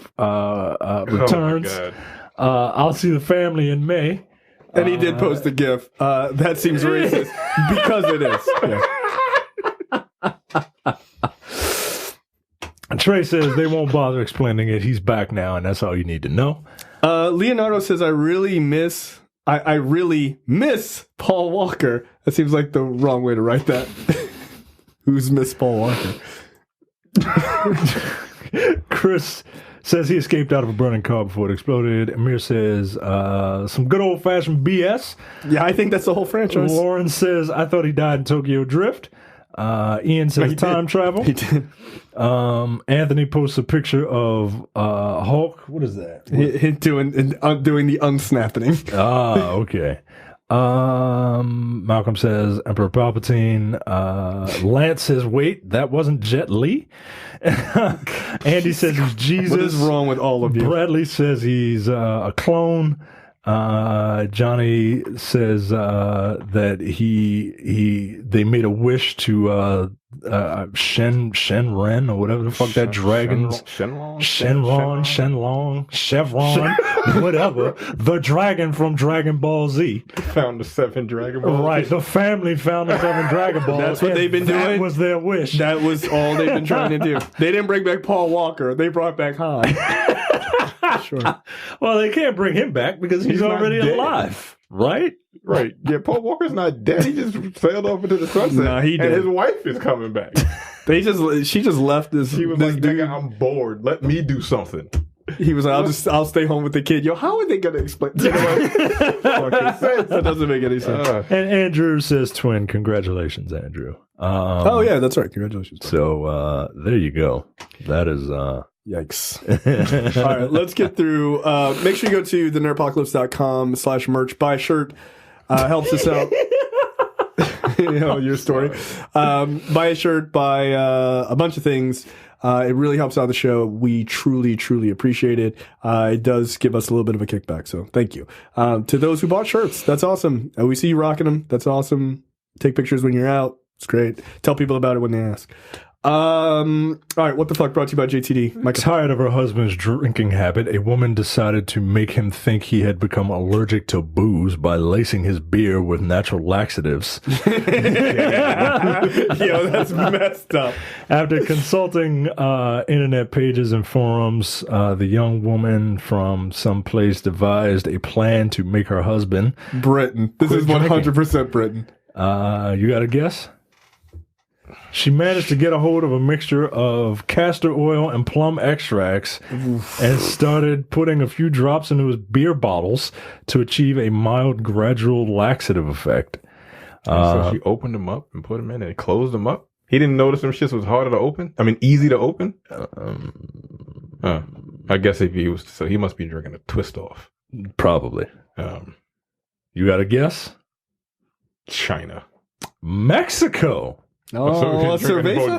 returns. Oh my God. I'll see the family in May. And he did post a GIF. That seems racist because it is. Yeah. Trey says they won't bother explaining it. He's back now, and that's all you need to know. Leonardo says, I really miss Paul Walker. That seems like the wrong way to write that. Who's Miss Paul Walker? Chris says he escaped out of a burning car before it exploded. Amir says some good old-fashioned BS. Yeah, I think that's the whole franchise. Lauren says, I thought he died in Tokyo Drift. Ian says time travel. He did. Anthony posts a picture of Hulk. What is that? He doing the unsnapping. Ah, okay. Malcolm says Emperor Palpatine. Lance says, wait, that wasn't Jet Li? Andy says he's Jesus. What is wrong with all of you? Bradley says he's a clone. Johnny says that they made a wish to Shenron or whatever the fuck that dragon's Shenron, Chevron, whatever, the dragon from Dragon Ball Z Found the 7 Dragon Balls. Right, the family found the 7 Dragon Balls. That's what they've been doing. That was their wish. That was all they've been trying to do. They didn't bring back Paul Walker. They brought back Han. Sure. Well, they can't bring him back because he's not already dead. alive. Right? Right. Yeah, Paul Walker's not dead. He just sailed off into the sunset. Nah, he and did. his wife is coming back. She just left this. He was this like, dude. nigga, I'm bored. Let me do something. He was like, I'll stay home with the kid. Yo, how are they gonna explain? That doesn't make any sense. And Andrew says, twin, congratulations, Andrew. Oh yeah, that's right. Congratulations. So there you go. That is Yikes. All right, let's get through. Make sure you go to the nerdpocalypse.com/merch. Buy a shirt. Helps us out. Your story. Buy a shirt, buy a bunch of things. It really helps out the show. We truly, truly appreciate it. It does give us a little bit of a kickback, so thank you. To those who bought shirts, that's awesome. We see you rocking them. That's awesome. Take pictures when you're out. It's great. Tell people about it when they ask. All right, what the fuck brought to you by JTD? Mike, tired of her husband's drinking habit. A woman decided to make him think he had become allergic to booze by lacing his beer with natural laxatives. Yo, that's messed up. After consulting internet pages and forums, the young woman from someplace devised a plan to make her husband Britain. This is 100% Britain. You got a guess? She managed to get a hold of a mixture of castor oil and plum extracts and started putting a few drops into his beer bottles to achieve a mild, gradual laxative effect. So she opened them up and put them in and closed them up? He didn't notice them shits was harder to open? I mean, easy to open? I guess if he was, so he must be drinking a twist off. Probably. You got a guess? China. Mexico. Oh, cerveza?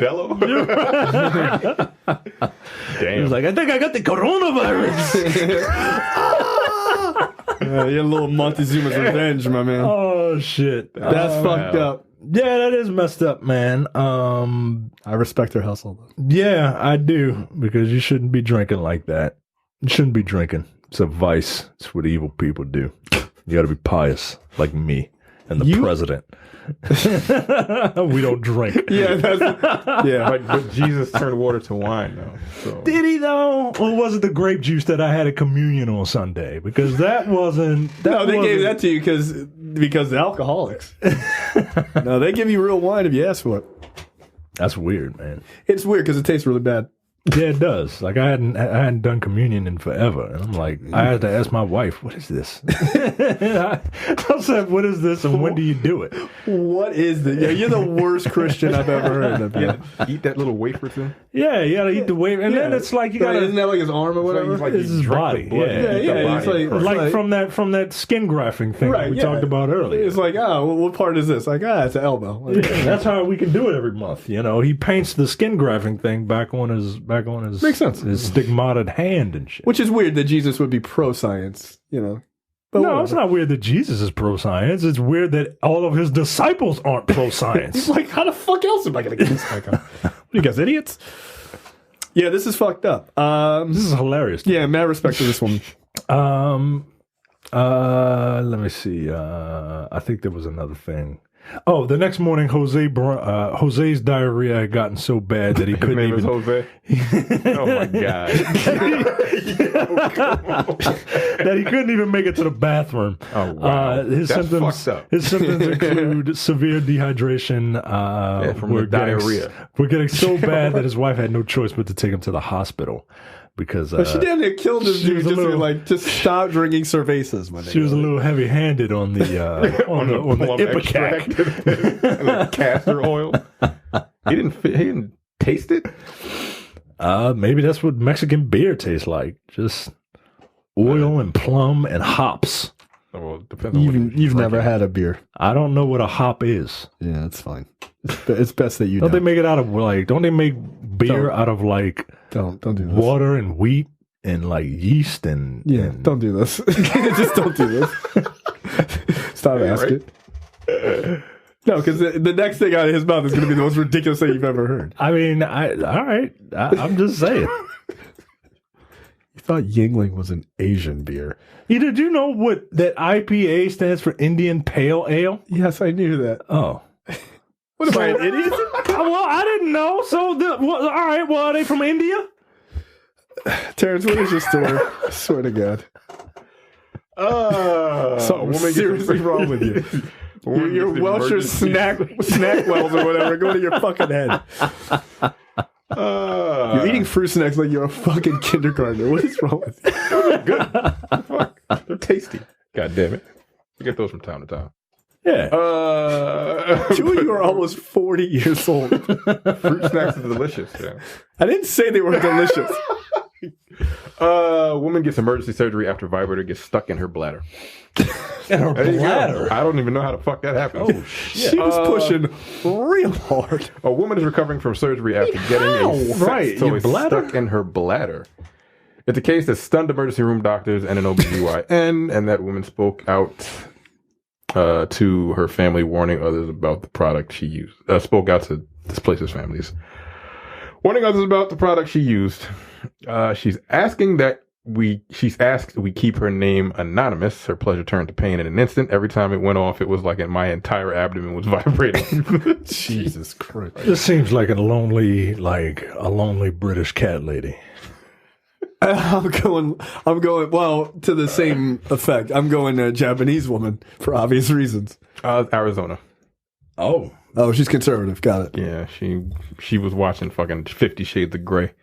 Damn. He was like, I think I got the coronavirus. You're a little Montezuma's revenge, my man. Oh, shit. That's fucked up. Yeah, that is messed up, man. I respect her hustle, though. Yeah, I do, because you shouldn't be drinking like that. You shouldn't be drinking. It's a vice. It's what evil people do. You got to be pious, like me and the president. We don't drink. Yeah, But Jesus turned water to wine, though. So. Did he though, or was it the grape juice that I had at communion on Sunday? Because that wasn't. No, they gave that to you because the alcoholics. No, they give you real wine if you ask for it. That's weird, man. It's weird because it tastes really bad. Yeah, it does. Like I hadn't done communion in forever, and I'm like, I had to ask my wife, "What is this?" I said, "What is this?" And when do you do it? What is this? Yeah, you're the worst Christian I've ever heard of. Yeah, eat that little wafer thing. Yeah, you gotta eat the wafer, and then it's like you gotta. Isn't that like his arm or whatever? It's like It's his body. It's like from that skin grafting thing Right, we talked about earlier. It's like, what part is this? Like, it's an elbow. Like, Yeah, that's how we can do it every month. You know, he paints the skin grafting thing back on his Makes sense. his stigmatted hand and shit. Which is weird that Jesus would be pro science, But No, whatever. it's not weird that Jesus is pro science. It's weird that all of his disciples aren't pro He's science. like, how the fuck else am I going to get this back on? What are you guys, idiots? Yeah, this is fucked up. This is hilarious. Yeah, mad respect to this one. Let me see. I think there was another thing. Oh, the next morning, Jose's diarrhea had gotten so bad that he His couldn't name is even. Jose. Oh my god. That he couldn't even make it to the bathroom. Oh wow. His That's symptoms. fucked up. His symptoms include severe dehydration. From the diarrhea. We're getting so bad that his wife had no choice but to take him to the hospital because But she damn near killed this she dude was a just to, little- just stop drinking cervezas, my nigga. she was a little heavy-handed on the on the plum ipecac. extract and the castor oil. He didn't taste it. Maybe that's what Mexican beer tastes like. Just oil and plum and hops. Oh, well, it depends on what You've never had a beer. I don't know what a hop is. Yeah, it's fine. It's best that you Don't they don't. make it out of don't they make beer Don't. out of like Don't do this. water and wheat and like yeast and and- don't do this. Just don't do this. Stop asking. No, because the next thing out of his mouth is going to be the most ridiculous thing you've ever heard. I mean, all right. I'm just saying. You thought Yingling was an Asian beer. Did you know what that IPA stands for? Indian Pale Ale? Yes, I knew that. Oh. What am I, an idiot? Well, I didn't know. So, all right. Well, are they from India? Terrence, what is your story? I swear to God. Something seriously wrong with you. Your Welcher snack wells or whatever go to your fucking head. You're eating fruit snacks like you're a fucking kindergartner. What is wrong with you? Good. Fuck. They're tasty. God damn it. You get those from time to time. Yeah. Two of you are almost 40 years old. Fruit snacks are delicious. Yeah. I didn't say they were delicious. Woman gets emergency surgery after vibrator gets stuck in her bladder. In her There you go. bladder. I don't even know how the fuck that happened. Oh, shit. She was pushing real hard. A woman is recovering from surgery after getting a sex Right, toy your bladder? stuck in her bladder. It's a case that stunned emergency room doctors and an OBGYN, and that woman spoke out to her family, warning others about the product she used. Spoke out to this place's families, warning others about the product she used. She's asked we keep her name anonymous. Her pleasure turned to pain in an instant. Every time it went off, it was like my entire abdomen was vibrating. Jesus Christ. This seems like a lonely British cat lady. I'm going, well, to the same effect. I'm going Japanese woman for obvious reasons. Arizona. Oh. Oh, she's conservative. Got it. Yeah, she was watching fucking 50 Shades of Grey.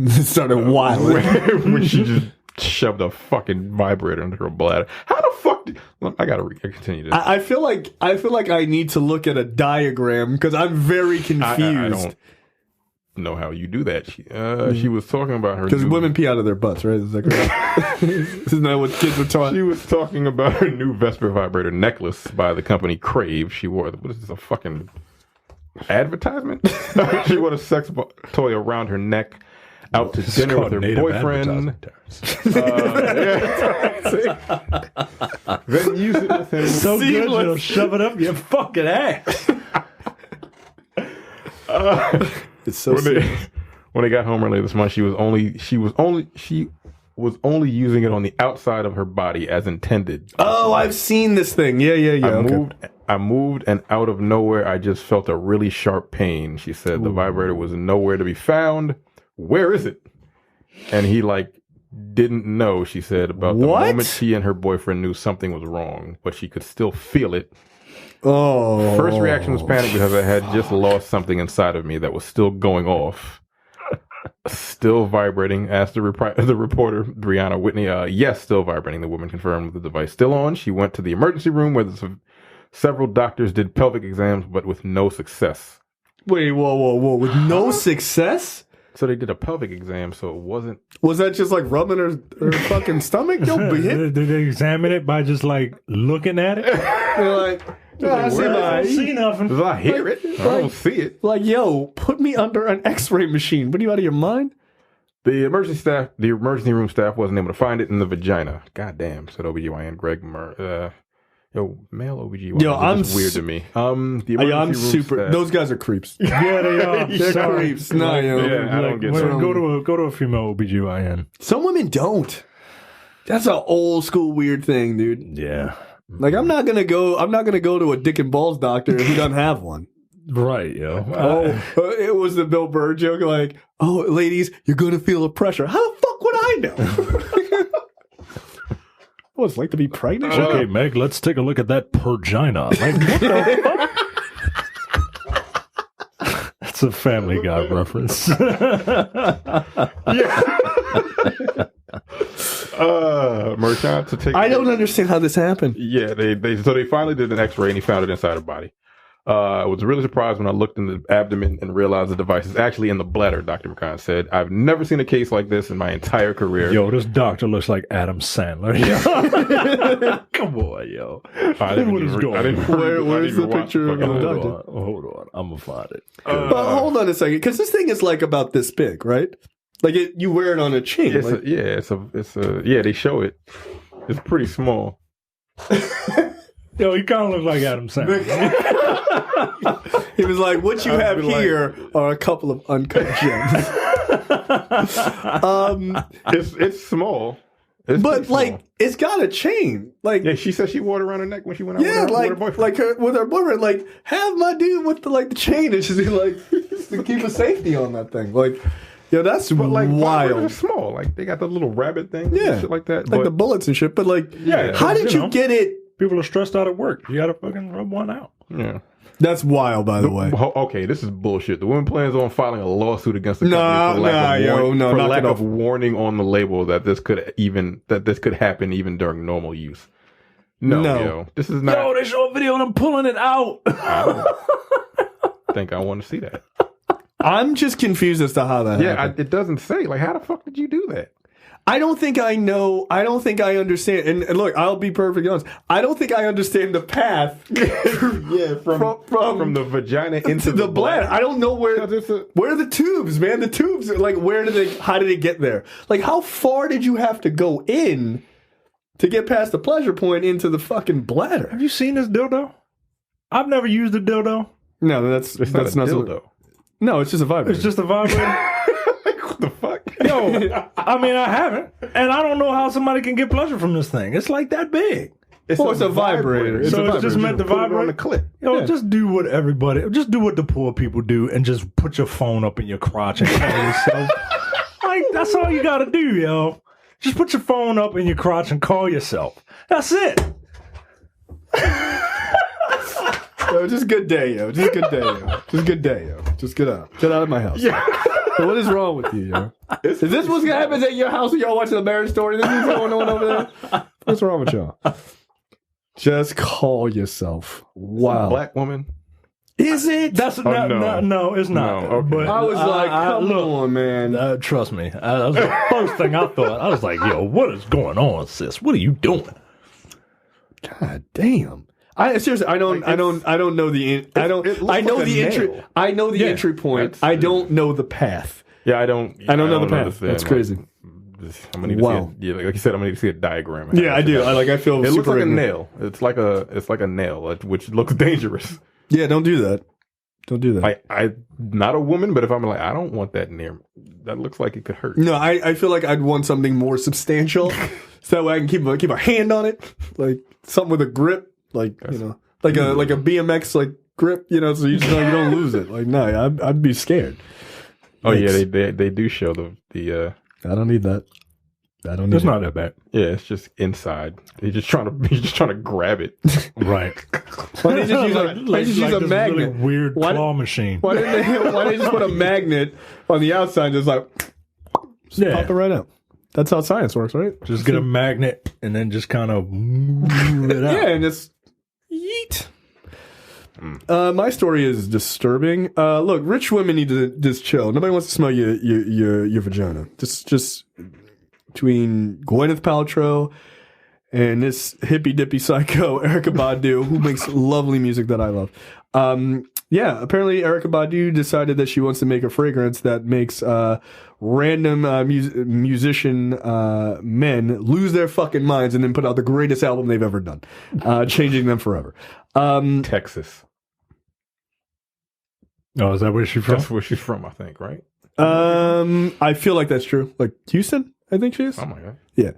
Started wilding. when she just shoved a fucking vibrator into her bladder. How the fuck? I gotta continue this. I feel like I need to look at a diagram because I'm very confused. I don't know how you do that. She was talking about her Because women pee out of their butts, right? Is that correct? Isn't that what kids were taught? She was talking about her new Vesper vibrator necklace by the company Crave. She wore, what is this, a fucking advertisement? She wore a sex toy around her neck, out to dinner with her boyfriend. Then use it with him. So good, you'll shove it up your fucking ass. It's so when they got home earlier this month, she was only using it on the outside of her body as intended. Oh, I've seen this thing. Yeah. I moved, and out of nowhere, I just felt a really sharp pain. She said the vibrator was nowhere to be found. Where is it? And he didn't know. She said about the moment she and her boyfriend knew something was wrong, but she could still feel it. Oh. First reaction was panic because I had just lost something inside of me that was still going off. Still vibrating, asked the reporter, Brianna Whitney. Yes, still vibrating, the woman confirmed, with the device still on. She went to the emergency room where several doctors did pelvic exams, but with no success. Wait, whoa. With no success? So they did a pelvic exam, so it wasn't... Was that just like rubbing her fucking stomach? Did they examine it by just looking at it? They're like... I see nothing. I hear it. I don't see it. Like, yo, put me under an X-ray machine. What are you, out of your mind? The emergency room staff wasn't able to find it in the vagina. God damn, said OBGYN Greg Murr. Male OBGYN is weird to me. The I'm super. Staff, those guys are creeps. Yeah, they are. They're creeps. No, I don't get it. Go to a female OBGYN. Some women don't. That's an old school weird thing, dude. Yeah. Like I'm not gonna go to a dick and balls doctor who doesn't have one. Right, yo. It was the Bill Burr joke, like, oh, ladies, you're gonna feel the pressure. How the fuck would I know? What it's like to be pregnant? Okay, Meg, let's take a look at that pergina. Like, what the fuck? That's a Family Guy reference. Merchant to take. I don't understand how this happened. Yeah, they finally did an X-ray and he found it inside her body. I was really surprised when I looked in the abdomen and realized the device is actually in the bladder, Dr. McCann said. I've never seen a case like this in my entire career. Yo, this doctor looks like Adam Sandler. Come on, yo. Where's the picture of the doctor? Hold on. I'm going to find it. But hold on a second, because this thing is like about this big, right? Like you wear it on a chain. They show it. It's pretty small. Yo, he kind of looks like Adam Sandler. He was like, what you have here are a couple of uncut gems. It's small. But like, it's got a chain. Like, yeah, she said she wore it around her neck when she went out with her boyfriend. With her boyfriend, like, have my dude with the chain and she's like to keep a safety on that thing. Like, Yo, that's But like wild. vibrators are small. Like they got the little rabbit thing, Yeah. shit like that. Like but the bullets and shit. But like, Yeah, how did you get it? People are stressed out at work. You gotta fucking rub one out. yeah. That's wild, by the way. Okay, this is bullshit. The woman plans on filing a lawsuit against the Nah, company for knock lack it of off. warning on the label that this could happen even during normal use. No, yo, this is not. Yo, they show a video of them pulling it out. I don't think I want to see that. I'm just confused as to how that happened. It doesn't say. Like, how the fuck did you do that? I don't think I know. I don't think I understand. And look, I'll be perfectly honest. I don't think I understand the path. From the vagina into the bladder. I don't know where are the tubes, man. The tubes, like, how did it get there? Like, how far did you have to go in to get past the pleasure point into the fucking bladder? Have you seen this dildo? I've never used a dildo. No, that's not not a dildo. No, it's just a vibrator. It's just a vibrator. Like, what the fuck? Yo, I mean, I haven't, and I don't know how somebody can get pleasure from this thing. It's like that big. It's a vibrator. So it's just meant to Put it on the vibrate. clip. Yo, just do what just do what the poor people do, and just put your phone up in your crotch and call yourself. Like, that's all you gotta do, yo. Just put your phone up in your crotch and call yourself. That's it. Yo, just good day, yo. Just good day, yo. Just good day, yo. Just get out. Get out of my house. Yeah. So what is wrong with you, yo? Is this what's gonna happen at your house when y'all watching the Marriage Story? This is going on over there? What's wrong with y'all? Just call yourself. Wow. Black woman. Is it? That's no, it's not. No, okay. But I was like, come look, on, man. trust me. That was the first thing I thought. I was like, yo, what is going on, sis? What are you doing? God damn. I seriously, I don't know the I know like the a entry. nail. I know the entry point. That's- I don't know the path. Yeah, I don't know the path. understand. That's crazy. I'm gonna need to see like you said, I'm gonna need to see a diagram. Yeah, I do. I feel It super looks like ignorant. a nail. It's like a nail, which looks dangerous. Yeah, don't do that. Don't do that. I not a woman, but if I'm like, I don't want that near. That looks like it could hurt. No, I feel like I'd want something more substantial, so that way I can keep a hand on it, like something with a grip, like like a BMX like grip, so you don't lose it. Like no, I'd be scared. Oh yeah, they do show the. I don't need that. I don't need. It's not that bad. Yeah, it's just inside. He's just trying to grab it. Right. Why didn't they just use a this magnet? really weird Why- claw machine. Why didn't they just put a magnet on the outside, just like Yeah. pop it right out? That's how science works, right? Just get a magnet and then just kind of move it out. Yeah, and just yeet. My story is disturbing. Look, rich women need to just chill. Nobody wants to smell your vagina. Just between Gwyneth Paltrow and this hippy dippy psycho Erykah Badu, who makes lovely music that I love. Yeah, apparently Erykah Badu decided that she wants to make a fragrance that makes random musician men lose their fucking minds and then put out the greatest album they've ever done, changing them forever. Texas. Oh, is that where she's from? That's where she's from, I think. Right? I feel like that's true. Like Houston, I think she is. Oh my god. Yeah.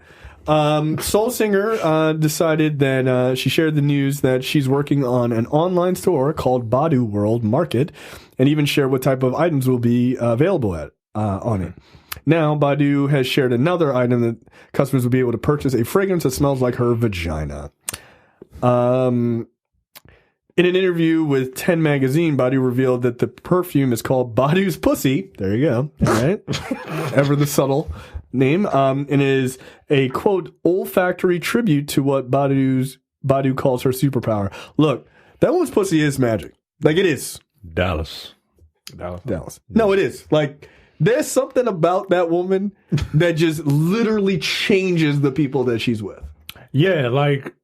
Soul Singer decided that she shared the news that she's working on an online store called Badu World Market, and even shared what type of items will be available on it. Now, Badu has shared another item that customers will be able to purchase, a fragrance that smells like her vagina. In an interview with 10 magazine, Badu revealed that the perfume is called Badu's Pussy. There you go. All right. Ever the subtle name. And is a, quote, olfactory tribute to what Badu calls her superpower. Look, that woman's pussy is magic. Like, it is. Dallas. No, it is. Like, there's something about that woman that just literally changes the people that she's with. Yeah, like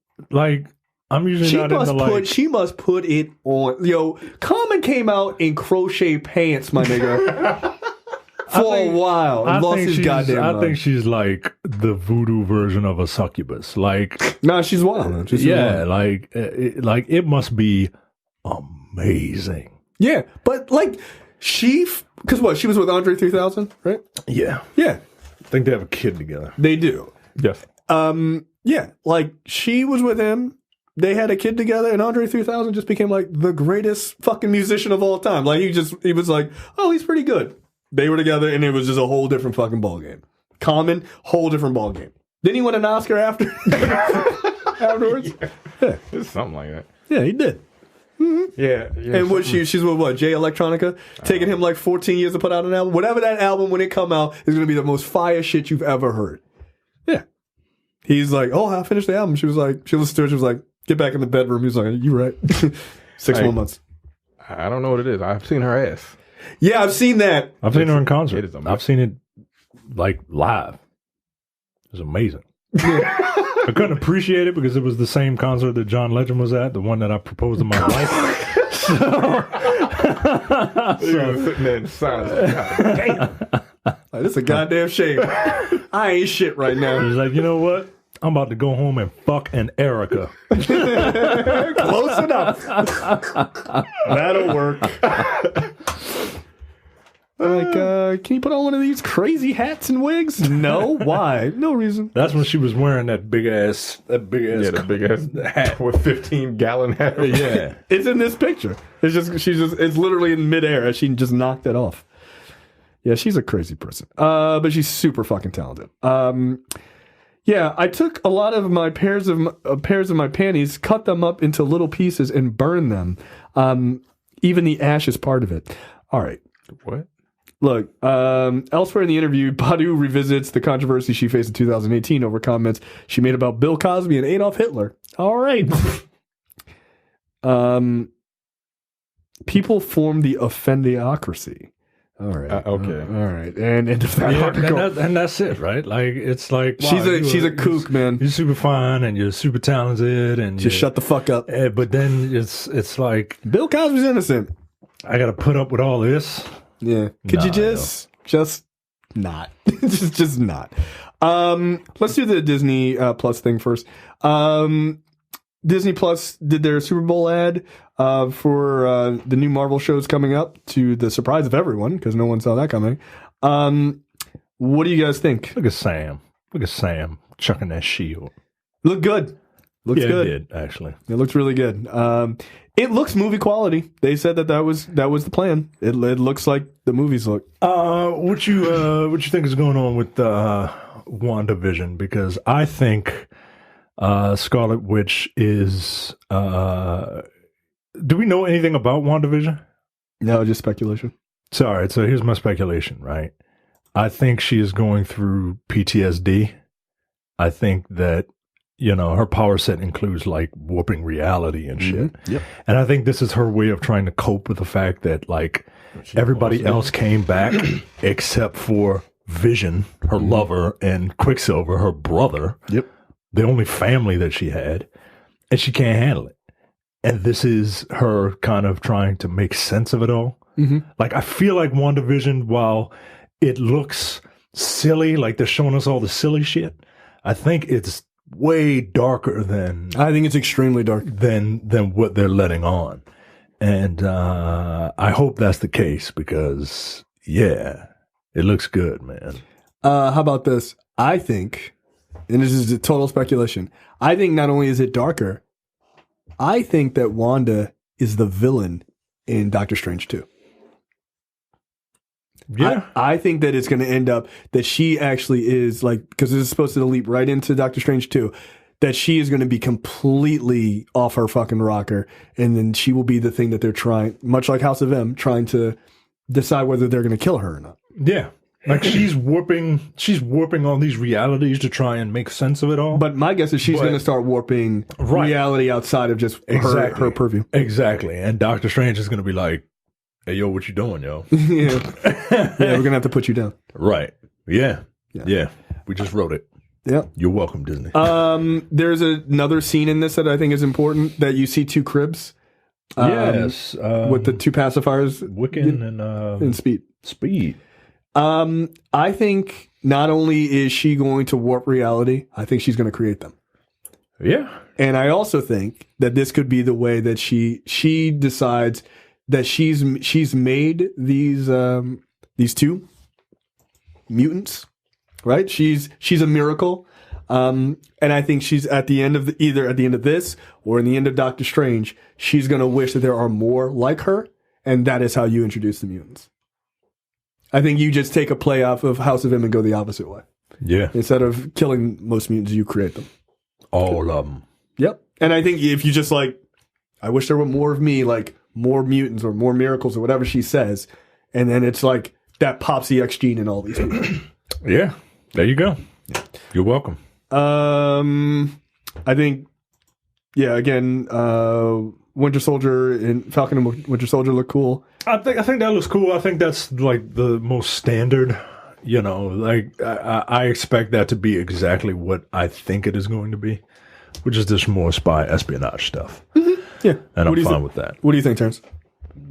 I'm usually not into like. She must put it on. Yo, Common came out in crochet pants, my nigga, for a while. And lost his goddamn mind. I think she's like the voodoo version of a succubus. Like, nah, she's wild. Man. She's wild. like it must be amazing. Yeah, but like because what, she was with Andre 3000, right? Yeah, Yeah, I think they have a kid together. they do. Yes. Yeah, like she was with him. They had a kid together, and Andre 3000 just became like the greatest fucking musician of all time. Like he was like, oh, he's pretty good. They were together, and it was just a whole different fucking ballgame. Common, whole different ballgame. Didn't he win an Oscar after afterwards? Yeah. It's something like that. Yeah, he did. Yeah. And what she's with what? Jay Electronica? Taking him like 14 years to put out an album? Whatever that album, when it come out, is going to be the most fire shit you've ever heard. Yeah. He's like, oh, I finished the album. She listened to it. She was like, get back in the bedroom. He was like, you right. 6 more months. I don't know what it is. I've seen her ass. Yeah, I've seen that. I've seen her in concert. It is amazing. I've seen it like live. It was amazing. I couldn't appreciate it because it was the same concert that John Legend was at, the one that I proposed in my life. So sitting there in silence. God damn. Like, this is a goddamn shame. I ain't shit right now. He's like, you know what? I'm about to go home and fuck an Erica. Close enough. That'll work. Like, can you put on one of these crazy hats and wigs? No. Why? No reason. That's when she was wearing that big ass Yeah, the big ass hat with 15-gallon hat. Yeah. It's in this picture. It's literally in midair as she just knocked it off. Yeah, she's a crazy person. But she's super fucking talented. Yeah, I took a lot of my pairs of my panties, cut them up into little pieces, and burned them. Even the ash is part of it. All right. What? Look, elsewhere in the interview, Badu revisits the controversy she faced in 2018 over comments she made about Bill Cosby and Adolf Hitler. All right. People form the offendiocracy. All right. Okay. All right. And end of that article. And that's it, right? Like, it's like, wow, she's a kook, man. You're super fine and you're super talented and Just shut the fuck up. But then it's like, Bill Cosby's innocent. I got to put up with all this. Yeah. Could you just not? just not. Let's do the Disney Plus thing first. Disney Plus did their Super Bowl ad for the new Marvel shows coming up, to the surprise of everyone, because no one saw that coming. What do you guys think? Look at Sam. Chucking that shield. Look good. Looks good. It did, actually. It looks really good. It looks movie quality. They said that was the plan. It looks like the movies look. What you think is going on with WandaVision? Because I think Scarlet Witch is. Do we know anything about WandaVision? No, just speculation. Sorry. So here's my speculation. Right. I think she is going through PTSD. I think that, her power set includes like warping reality and shit. Mm-hmm. Yep. And I think this is her way of trying to cope with the fact that like everybody else came back except for Vision, her lover, and Quicksilver, her brother. Yep. The only family that she had, and she can't handle it. And this is her kind of trying to make sense of it all. Mm-hmm. Like, I feel like WandaVision, while it looks silly, like they're showing us all the silly shit, I think it's way darker than... I think it's extremely dark. Than what they're letting on. And I hope that's the case because, yeah, it looks good, man. How about this? I think, and this is a total speculation, I think not only is it darker, I think that Wanda is the villain in Doctor Strange 2. Yeah. I think that it's going to end up that she actually is like, because this is supposed to leap right into Doctor Strange 2, that she is going to be completely off her fucking rocker. And then she will be the thing that they're trying, much like House of M, trying to decide whether they're going to kill her or not. Yeah. Like she's warping all these realities to try and make sense of it all. But my guess is she's going to start warping reality outside of just her purview. Exactly. And Doctor Strange is going to be like, hey, yo, what you doing, yo? Yeah, we're going to have to put you down. Right. Yeah. We just wrote it. Yeah. You're welcome, Disney. There's another scene in this that I think is important, that you see two cribs. Yes. With the two pacifiers. Wiccan and Speed. Speed. I think not only is she going to warp reality, I think she's going to create them. Yeah. And I also think that this could be the way that she decides that she's made these two mutants, right? She's a miracle. And I think she's at the end of either at the end of this or in the end of Doctor Strange, she's going to wish that there are more like her. And that is how you introduce the mutants. I think you just take a play off of House of M and go the opposite way. Yeah. Instead of killing most mutants, you create them. All of them. Yep. And I think if you just like, I wish there were more of me, like more mutants or more miracles or whatever she says, and then it's like that pops the X gene in all these people. Yeah. There you go. You're welcome. I think, yeah, again, Winter Soldier and Falcon and Winter Soldier look cool. I think that looks cool. I think that's like the most standard. You know, like I expect that to be exactly what I think it is going to be, which is just more spy espionage stuff. Mm-hmm. Yeah, and I'm fine with that. What do you think, Terrence?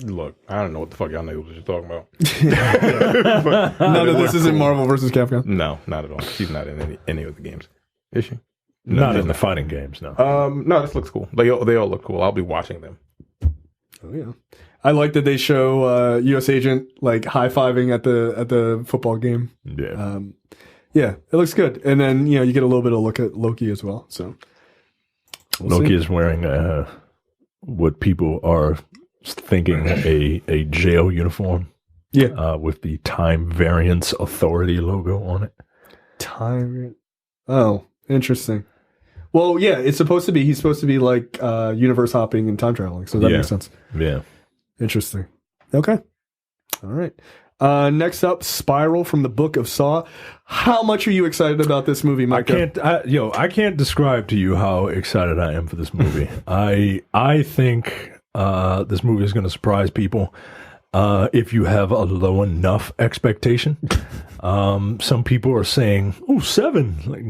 Look, I don't know what the fuck y'all niggas was talking about. None of this isn't Marvel versus Capcom. No, not at all. She's not in any of the games, is she? No, not in the fighting games. No. No, this looks cool. They all look cool. I'll be watching them. Oh yeah, I like that they show U.S. Agent like high fiving at the football game. Yeah, yeah, it looks good. And then you get a little bit of look at Loki as well. So Loki is wearing what people are thinking a jail uniform. Yeah, with the Time Variance Authority logo on it. Time. Oh, interesting. Well, yeah, he's supposed to be like universe hopping and time traveling, so that makes sense. Yeah. Interesting. Okay. All right. Next up, Spiral from the Book of Saw. How much are you excited about this movie, Micah? I can't describe to you how excited I am for this movie. I think this movie is going to surprise people. If you have a low enough expectation. Some people are saying, 7. Like,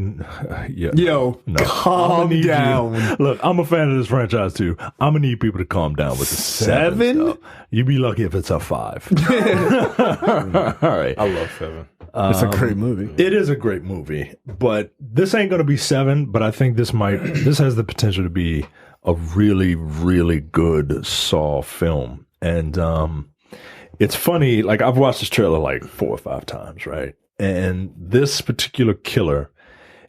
yeah, yo, no. Calm down. Look, I'm a fan of this franchise too. I'm going to need people to calm down with the 7. You'd be lucky if it's a 5. All right. I love 7. It's a great movie. It is a great movie, but this ain't going to be 7, but I think this has the potential to be a really, really good Saw film. And, it's funny, like I've watched this trailer like 4 or 5 times, right? And this particular killer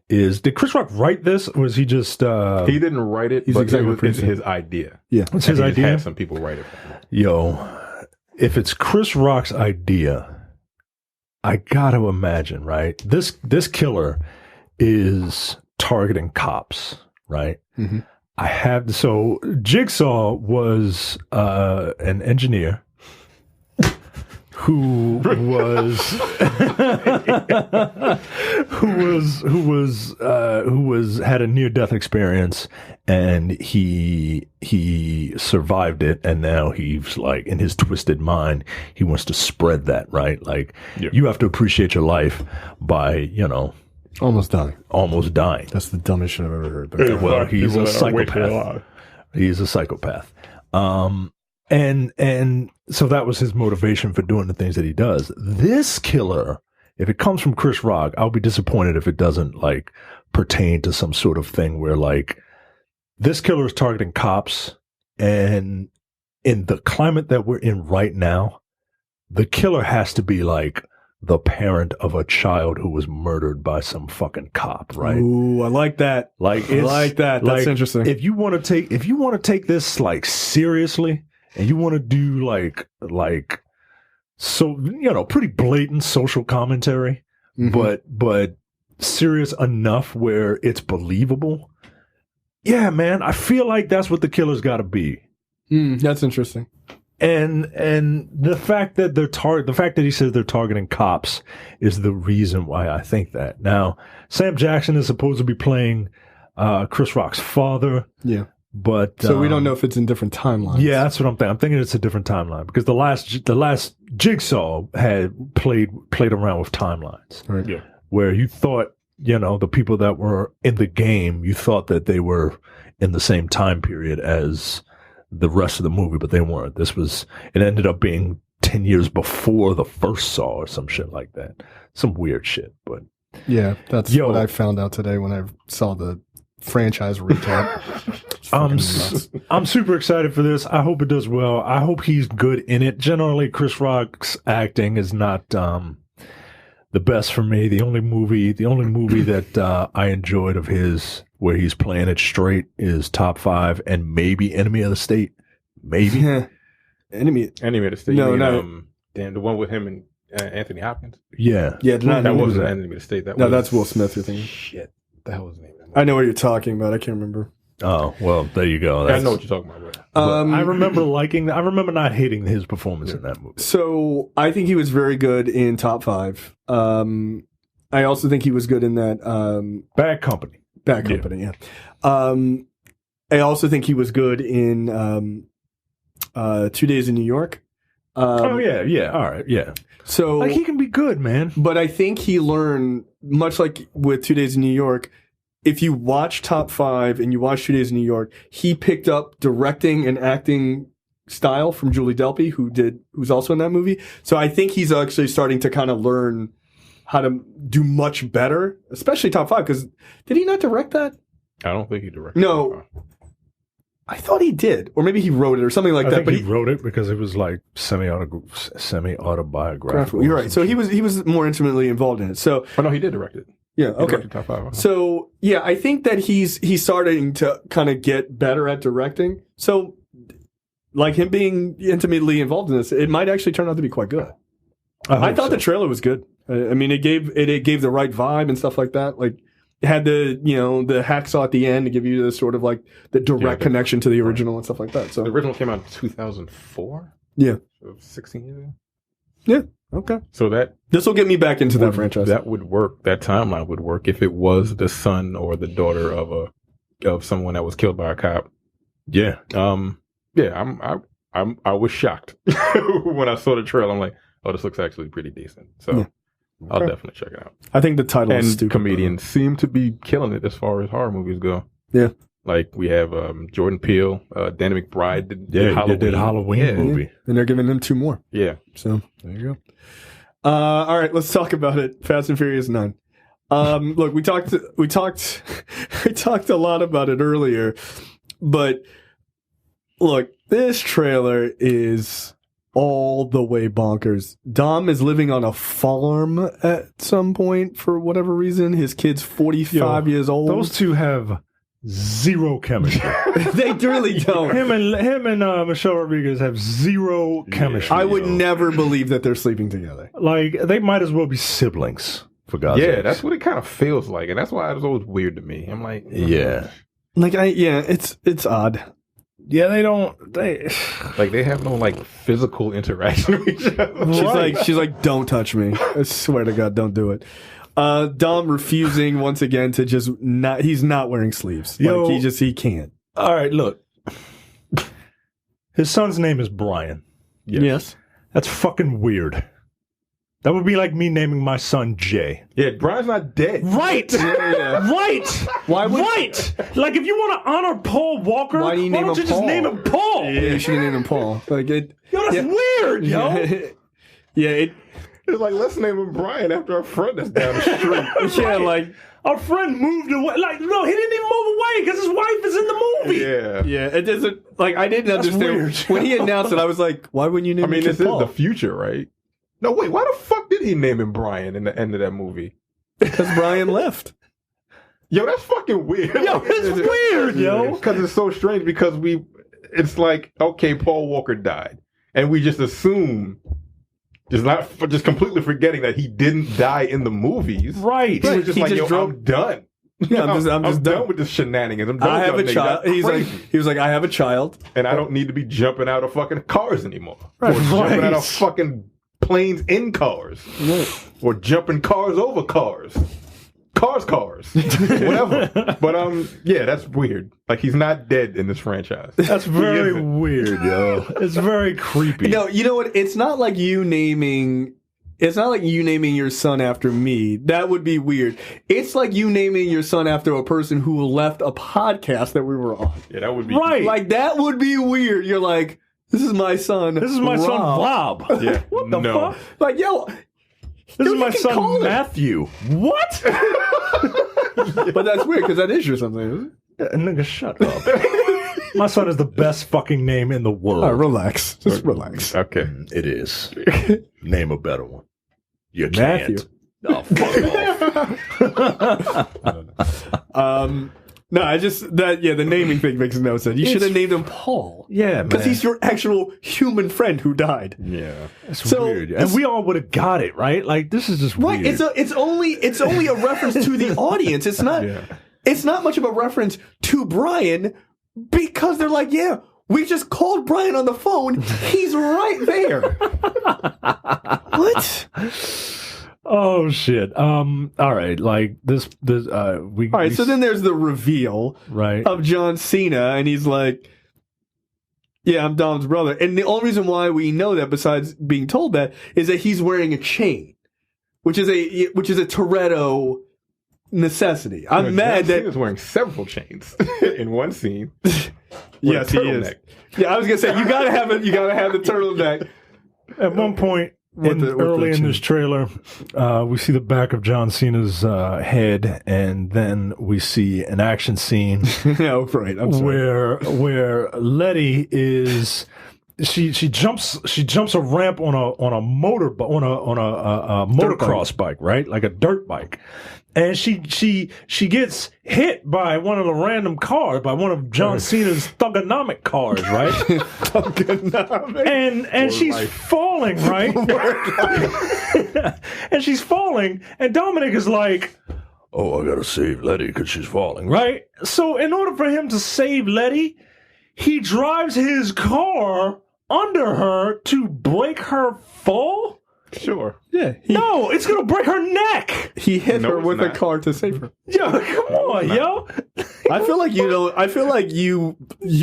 did Chris Rock write this, or was he just... he didn't write it, but it's his idea. Yeah. It's his idea? Had some people write it for him. Yo, if it's Chris Rock's idea, I gotta imagine, right? This killer is targeting cops, right? Mm-hmm. So Jigsaw was an engineer who had a near death experience, and he survived it, and now he's like, in his twisted mind, he wants to spread that, right? Like, you have to appreciate your life by almost dying. That's the dumbest shit I've ever heard. Well, he's a psychopath. He's a psychopath. And so that was his motivation for doing the things that he does. This killer, if it comes from Chris Rock, I'll be disappointed if it doesn't like pertain to some sort of thing where like this killer is targeting cops, and in the climate that we're in right now, the killer has to be like the parent of a child who was murdered by some fucking cop, right? Ooh, I like that. I like that. That's interesting. If you want to take this like seriously, and you want to do like so pretty blatant social commentary, but serious enough where it's believable. Yeah, man, I feel like that's what the killer's got to be. That's interesting. And the fact that he says they're targeting cops is the reason why I think that. Now, Sam Jackson is supposed to be playing Chris Rock's father. Yeah. But so we don't know if it's in different timelines. Yeah, that's what I'm thinking. I'm thinking it's a different timeline because the last Jigsaw had played around with timelines, right? Yeah, where you thought the people that were in the game, you thought that they were in the same time period as the rest of the movie, but they weren't. It ended up being 10 years before the first Saw or some shit like that. Some weird shit, but yeah, that's what I found out today when I saw the franchise recap. I'm super excited for this. I hope it does well. I hope he's good in it. Generally, Chris Rock's acting is not the best for me. The only movie that I enjoyed of his where he's playing it straight is Top 5 and maybe Enemy of the State. Maybe Enemy of the State. No, no. Damn, the one with him and Anthony Hopkins. Yeah. Yeah, That was wasn't that. Anthony State. That No, was, that's Will Smith, you're thinking. Shit. The hell was his name? I know what you're talking about. I can't remember. Oh, well, there you go. I know what you're talking about. I remember I remember not hating his performance in that movie. So I think he was very good in Top 5. I also think he was good in that Bad Company. Bad Company. Yeah. I also think he was good in 2 Days in New York. Oh yeah, all right, yeah. So Like he can be good, man. but I think he learned, much like with 2 Days in New York, if you watch Top 5 and you watch 2 Days in New York, he picked up directing and acting style from Julie Delpy, who's also in that movie. So I think he's actually starting to kind of learn how to do much better, especially Top 5. Because did he not direct that? I don't think he directed. No, I thought he did, or maybe he wrote it or something like I that. think But he wrote it because it was like semi-autobiographical. You're right. So he was more intimately involved in it. So Oh no, he did direct it. yeah, He okay. directed Top 5. So yeah, I think that he's starting to kind of get better at directing. So like him being intimately involved in this, it might actually turn out to be quite good. I thought the trailer was good. I mean, it gave the right vibe and stuff like that. Like it had the hacksaw at the end to give you the sort of like the direct connection to the original and stuff like that. So The original came out in 2004. yeah, So 16 years ago. yeah, okay. So This will get me back into that franchise. that would work. That timeline would work if it was the son or the daughter of someone that was killed by a cop. Yeah. Yeah, I was shocked when I saw the trailer. I'm like, oh, this looks actually pretty decent. So Yeah. I'll Okay. definitely check it out. I think the title is And stupid. comedians seem to be killing it as far as horror movies go. Yeah. Like we have Jordan Peele, Danny McBride did They did Halloween Yeah. movie. And they're giving him 2 more. Yeah. So there you go. All right, let's talk about it. Fast and Furious 9. Look, we talked a lot about it earlier, but look, this trailer is all the way bonkers. Dom is living on a farm at some point for whatever reason. His kid's 45 years old. Those two have zero chemistry. They really don't. him and Michelle Rodriguez have zero chemistry. I would never believe that they're sleeping together. Like they might as well be siblings. For God's Yeah, sakes. that's what it kind of feels like, and that's why it was always weird to me. I'm like, Yeah. Like it's odd. Yeah, they like they have no like physical interaction with each other. She's like, don't touch me. I swear to God, don't do it. Dom refusing once again to just not. He's not wearing sleeves. Yo. Like he can't. All right, look. His son's name is Brian. Yes. That's fucking weird. That would be like me naming my son Jay. Yeah, Brian's not dead. Right. Right. Why would- Right. Like if you want to honor Paul Walker, Why do you name don't him you just Paul? name him Paul? Yeah, you should name him Paul. Like it. Yo, that's weird, yo. Yeah. It. It's like, let's name him Brian after our friend that's down the street. Yeah. Like. Our friend moved away. Like, no, he didn't even move away because his wife is in the movie. Yeah. Yeah. It doesn't. Like I didn't understand weird. when he announced it. I was like, why wouldn't you name? I mean, the this kid is Paul? the future, right? No, wait, why the fuck did he name him Brian in the end of that movie? Because Brian left. Yo, that's fucking weird. Yo, it's weird, yo. Because it's so strange because it's like, okay, Paul Walker died. And we just assume, just completely forgetting that he didn't die in the movies. Right. He was just He like, just yo, drove- I'm done. Yeah, I'm just done done. with this shenanigans. I'm done I with have a y'all niggas. child. That's He crazy. was like, I have a child. And I don't need to be jumping out of fucking cars anymore. Right. Or jumping out of Right. fucking planes in cars. Or jumping cars over cars. Cars. Whatever. But yeah, that's weird. Like he's not dead in this franchise. That's very isn't. weird, yo. It's very creepy. No, you know what? It's not like you naming your son after me. That would be weird. It's like you naming your son after a person who left a podcast that we were on. Yeah, that would be Right. Like that would be weird. You're like, this is my son. This is my son, Rob. Yeah. What the No. fuck? Like, yo, This Yo, is my you can call son, him. Matthew. What? but that's weird because that is your son. Isn't it? Nigga, shut up. My son is the best fucking name in the world. All right, relax. Just relax. Okay. It is. Name a better one. You Matthew. can't. Oh, fuck off. No, I just the naming thing makes no sense. You should have named him Paul. Yeah, because he's your actual human friend who died. Yeah, it's weird, and we all would have got it right. Like this is just right. Weird. It's only a reference to the audience. It's not. Yeah. It's not much of a reference to Brian because they're like, yeah, we just called Brian on the phone. He's right there. What? Oh shit. All right. Like this. All right. So then there's the reveal, right, of John Cena, and he's like, "Yeah, I'm Dom's brother." And the only reason why we know that, besides being told that, is that he's wearing a chain, which is a Toretto necessity. I'm mad that he's wearing several chains in one scene. Yes, he is. Yeah, I was gonna say you gotta have the turtleneck. At one point early in this trailer, we see the back of John Cena's head, and then we see an action scene. Oh, right. I'm sorry. Where Letty is. She jumps a ramp on a motocross bike, right? Like a dirt bike. And she gets hit by one of the random cars, by one of John Cena's thugonomic cars, right? Thugonomic. And she's falling, right? And she's falling, and Dominic is like, "Oh, I gotta save Letty because she's falling," right? So in order for him to save Letty, he drives his car under her to break her fall? Sure. Yeah. No, it's gonna break her neck. He hit her with a car to save her. Yo, come on, yo. I feel like you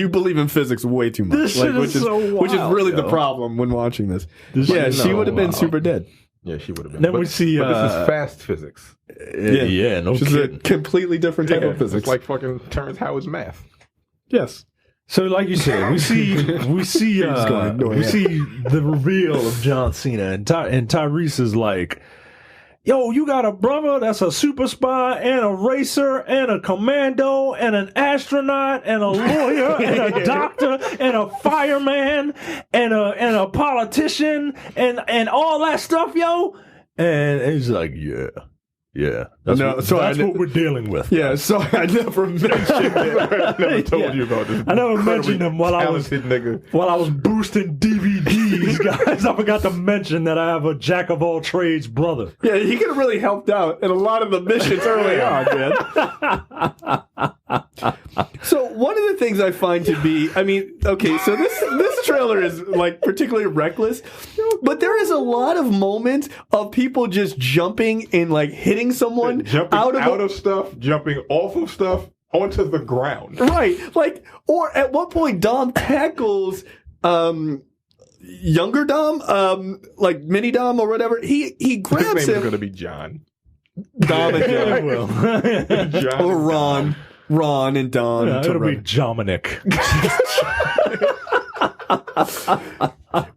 believe in physics way too much. This shit is so wild, which is really yo. the problem when watching this. She would have been super dead. Yeah, she would have been. Then we see. But this is fast physics. Yeah, no Which kidding. is a completely different type of physics. It's like fucking Terrence Howard's math. Yes. So, like you said, we see the reveal of John Cena, and Tyrese is like, "Yo, you got a brother that's a super spy and a racer and a commando and an astronaut and a lawyer and a doctor and a fireman and a politician and all that stuff, yo." And he's like, "Yeah. That's what we're dealing with." Yeah, sorry, I never mentioned it. I never told you about this. I never mentioned him while I was boosting DVDs, guys. I forgot to mention that I have a jack of all trades brother. Yeah, he could have really helped out in a lot of the missions early on, man. So one of the things I find to be, okay, so this trailer is like particularly reckless, but there is a lot of moments of people just jumping and like hitting someone jumping out of stuff, jumping off of stuff onto the ground. Right. Like, or at one point Dom tackles younger Dom, like mini Dom or whatever. He grabs His name him. is going to be John. Dom and John. Will. John Or Ron and Don. Yeah, it'll be Dominic.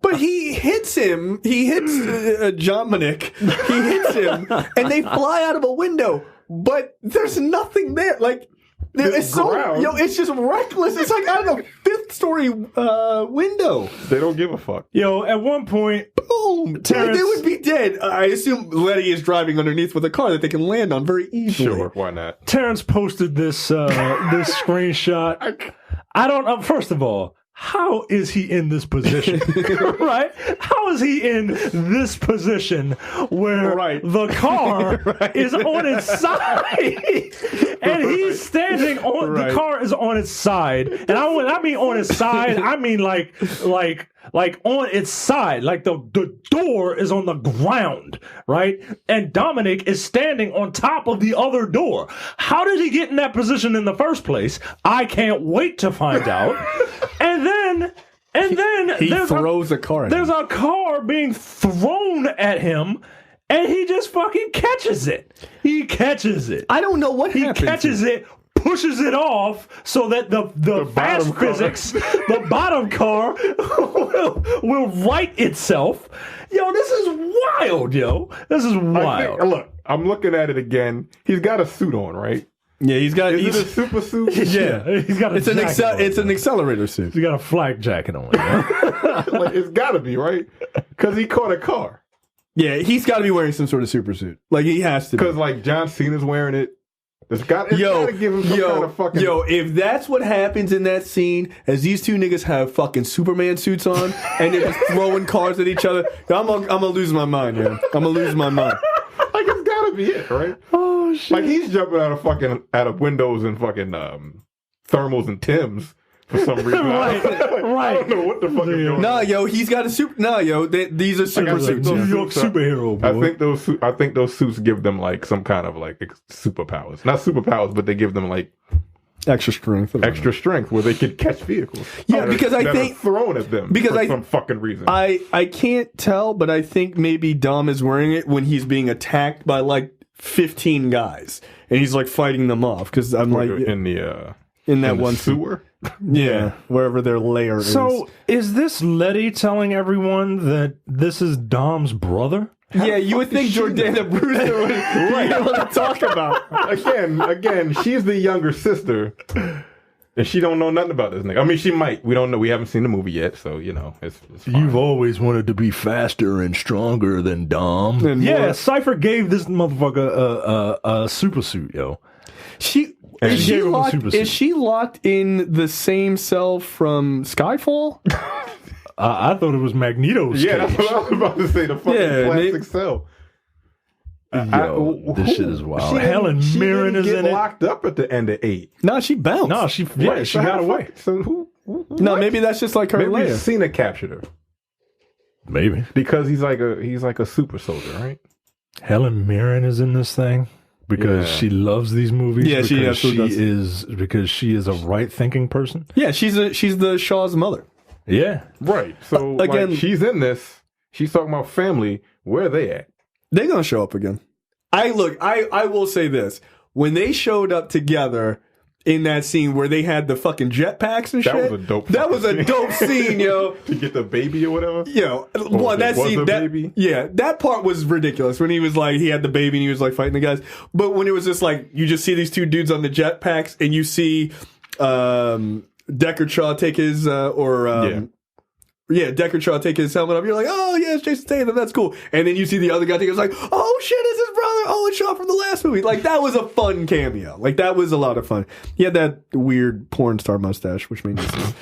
But he hits him. He hits Dominic. He hits him, and they fly out of a window. But there's nothing there. Like it's it's just reckless. It's like I don't know, 5th story window. They don't give a fuck. Yo, at one point, boom, Terrence, they would be dead. I assume Letty is driving underneath with a car that they can land on very easily. Sure, why not? Terrence posted this this screenshot. I don't know. First of all, how is he in this position? Right? How is he in this position where the car is on its side and he's standing on the car is on its side, and when I mean on its side, I mean like on its side, like the door is on the ground, right? And Dominic is standing on top of the other door. How did he get in that position in the first place? I can't wait to find out. And then he throws a car at him. There's a car being thrown at him, and he just fucking catches it. He catches it. I don't know what he happens. Catches it, pushes it off so that the fast physics, the bottom car will right itself. Yo, this is wild, yo. This is wild. Look, I'm looking at it again. He's got a suit on, right? Yeah, he's got. Is it a super suit? Yeah, he's got. It's an accelerator suit. He's got a flak jacket on. Like, it's got to be right because he caught a car. Yeah, he's got to be wearing some sort of super suit. Like he has to. Because like John Cena's wearing it. It's gotta give him some kind of fucking... if that's what happens in that scene, as these two niggas have fucking Superman suits on and they're just throwing cars at each other, I'm gonna lose my mind, man. I'm gonna lose my mind. Like, it's gotta be it, right? Oh, shit. Like, he's jumping out of windows and fucking thermals and Timbs for some reason. Right. I don't know what the fuck is going on. He's got a super... these are super suits. New York superhero, boy. I think those suits give them, like, some kind of, like, superpowers. Not superpowers, but they give them, like... Extra strength where they can catch vehicles. Yeah, because I think... thrown at them for some fucking reason. I can't tell, but I think maybe Dom is wearing it when he's being attacked by, like, 15 guys. And he's, like, fighting them off. Because I'm like... In that one sewer? Yeah, wherever their lair is. So, is this Letty telling everyone that this is Dom's brother? Yeah, you would think Jordana Brewster would be able to talk about. Again, she's the younger sister, and she don't know nothing about this nigga. I mean, she might. We don't know. We haven't seen the movie yet, so, you know, it's fine. You've always wanted to be faster and stronger than Dom. And yeah, Cypher gave this motherfucker a super suit, yo. Is she locked in the same cell from Skyfall? I thought it was Magneto's cage. That's what I was about to say. The fucking plastic cell. This shit is wild. Helen Mirren is in it. Locked up at the end of 8. No, she bounced. No, she got away. So who? No, maybe that's just like her. Maybe Cena captured her Maybe. because he's like a super soldier, right? Helen Mirren is in this thing because she loves these movies. Yeah, she absolutely does. Because she is a right thinking person. Yeah, she's the Shaw's mother. Yeah, right. So again, she's in this. She's talking about family. Where are they at? They're gonna show up again. I will say this: when they showed up together in that scene where they had the fucking jetpacks and shit, that was a dope scene, yo. To get the baby or whatever. That part was ridiculous when he was like, he had the baby and he was like fighting the guys. But when it was just like, you just see these two dudes on the jetpacks and you see Deckard Shaw take his Deckard Shaw take his helmet off. You're like, oh yeah, it's Jason Statham. That's cool. And then you see the other guy take it. It's like, oh shit, it's his brother. Oh, it's Shaw from the last movie. Like, that was a fun cameo. Like, that was a lot of fun. He had that weird porn star mustache, which made no sense.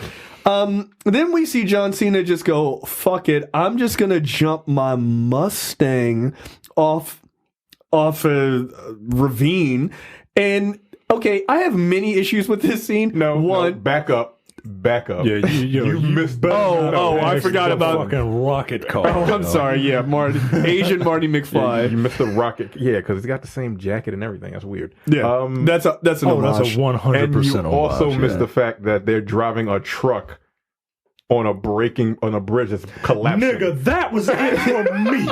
Then we see John Cena just go, fuck it, I'm just gonna jump my Mustang off a ravine. And okay, I have many issues with this scene. No, back up. Yeah, you missed. I forgot about fucking rocket car. Oh, I'm sorry. Yeah, Asian Marty McFly. Yeah, you missed the rocket. Yeah, because he's got the same jacket and everything. That's weird. Yeah, that's an homage. That's a 100%. And you also missed the fact that they're driving a truck on a bridge that's collapsing. Nigga, that was it for me.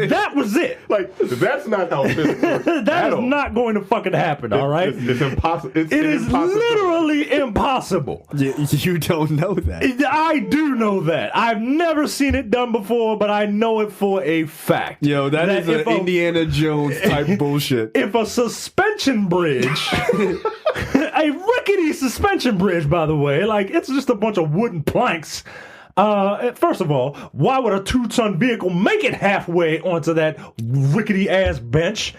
That was it. Like, that's not how physics works. That is not going to fucking happen, all right? It's impossible. It is literally impossible. You don't know that. I do know that. I've never seen it done before, but I know it for a fact. Yo, that is an Indiana Jones type bullshit. If a suspension bridge, a rickety suspension bridge, by the way, like, it's just a bunch of wooden planks. First of all, why would a 2-ton vehicle make it halfway onto that rickety ass bridge?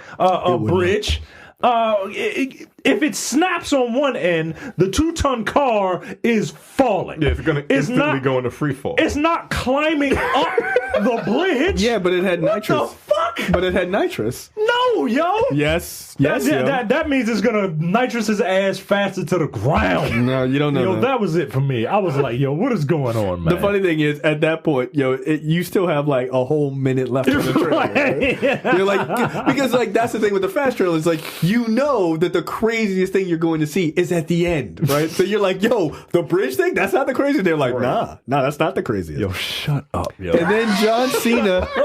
If it snaps on one end, the 2-ton car is falling. Yeah, it's going to instantly go into free fall. It's not climbing up the bridge. Yeah, but it had nitrous. What the fuck? But it had nitrous. No, yo. Yes. That means it's going to nitrous his ass faster to the ground. No, you don't know that was it for me. I was like, yo, what is going on, man? The funny thing is, at that point, you still have like a whole minute left in the trailer. Right? Yeah. You're like, because like that's the thing with the fast trailer is like, you know that the craziest thing you're going to see is at the end, right? So you're like, yo, the bridge thing, that's not the craziest. They're like, nah, that's not the craziest. Yo, shut up, yo. And then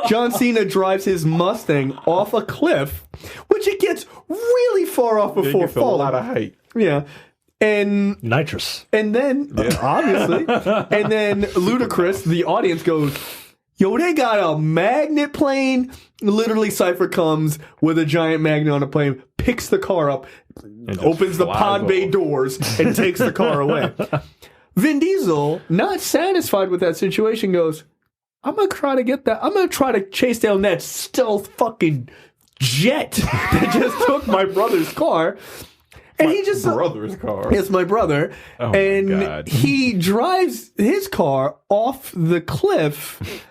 John Cena drives his Mustang off a cliff, which it gets really far off before falling. A lot of height. Yeah. And nitrous. And then, obviously, and then Ludacris, the audience goes, yo, they got a magnet plane. Literally, Cypher comes with a giant magnet on a plane, picks the car up, opens the pod bay doors, and takes the car away. Vin Diesel, not satisfied with that situation, goes, I'm going to try to get that. I'm going to try to chase down that stealth fucking jet that just took my brother's car. And he just brother's car. It's my brother, Oh my and God. he drives his car off the cliff,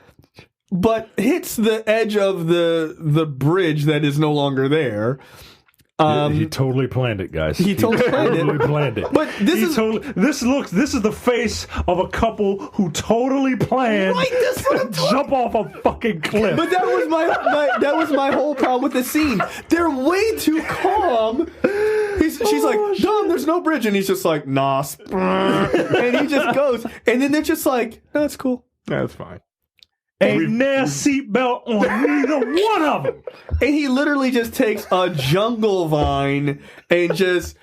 but hits the edge of the bridge that is no longer there. He totally planned it, guys. He totally planned it. Totally planned it. But this is the face of a couple who totally planned Right, that's what I'm to jump off a fucking cliff. But that was my whole problem with the scene. They're way too calm. She's like, Dom, there's no bridge, and he's just like, nah, and he just goes, and then they're just like, no, it's cool. That's fine. Ain't no seatbelt on neither one of them. And he literally just takes a jungle vine and just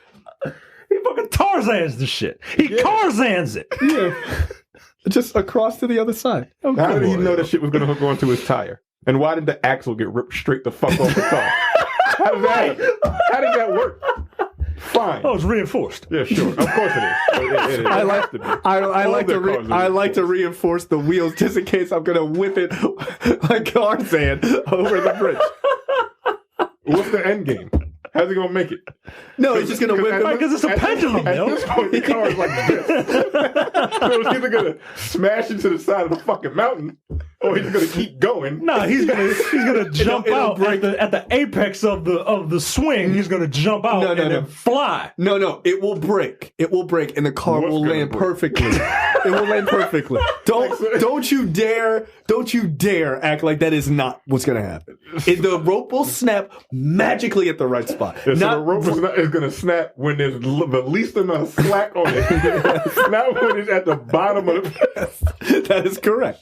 He fucking Tarzan's the shit. He Tarzan's it. just across to the other side. How did he know that shit was going to hook onto his tire? And why did the axle get ripped straight the fuck off the car? How does that work? Fine. Oh, it's reinforced. Yeah, sure. Of course it is. It I like has to be. I like their to cars are like to reinforce the wheels just in case I'm gonna whip it like Tarzan over the bridge. What's the end game? How's he gonna make it? No, he's just gonna whip it. Because it's a pendulum, At yo. this point, the car is like this. So it's either gonna smash into the side of the fucking mountain, or he's gonna keep going. No, he's gonna jump it'll out break. at the apex of the swing. He's gonna jump out No, and then fly. No, it will break. It will break, and the car What's will gonna land break? perfectly. It will land perfectly. Don't you dare act like that is not what's gonna happen. The rope will snap magically at the right spot. So the rope is going to snap when there's the least amount of slack on it. Not when it's at the bottom of the... That is correct.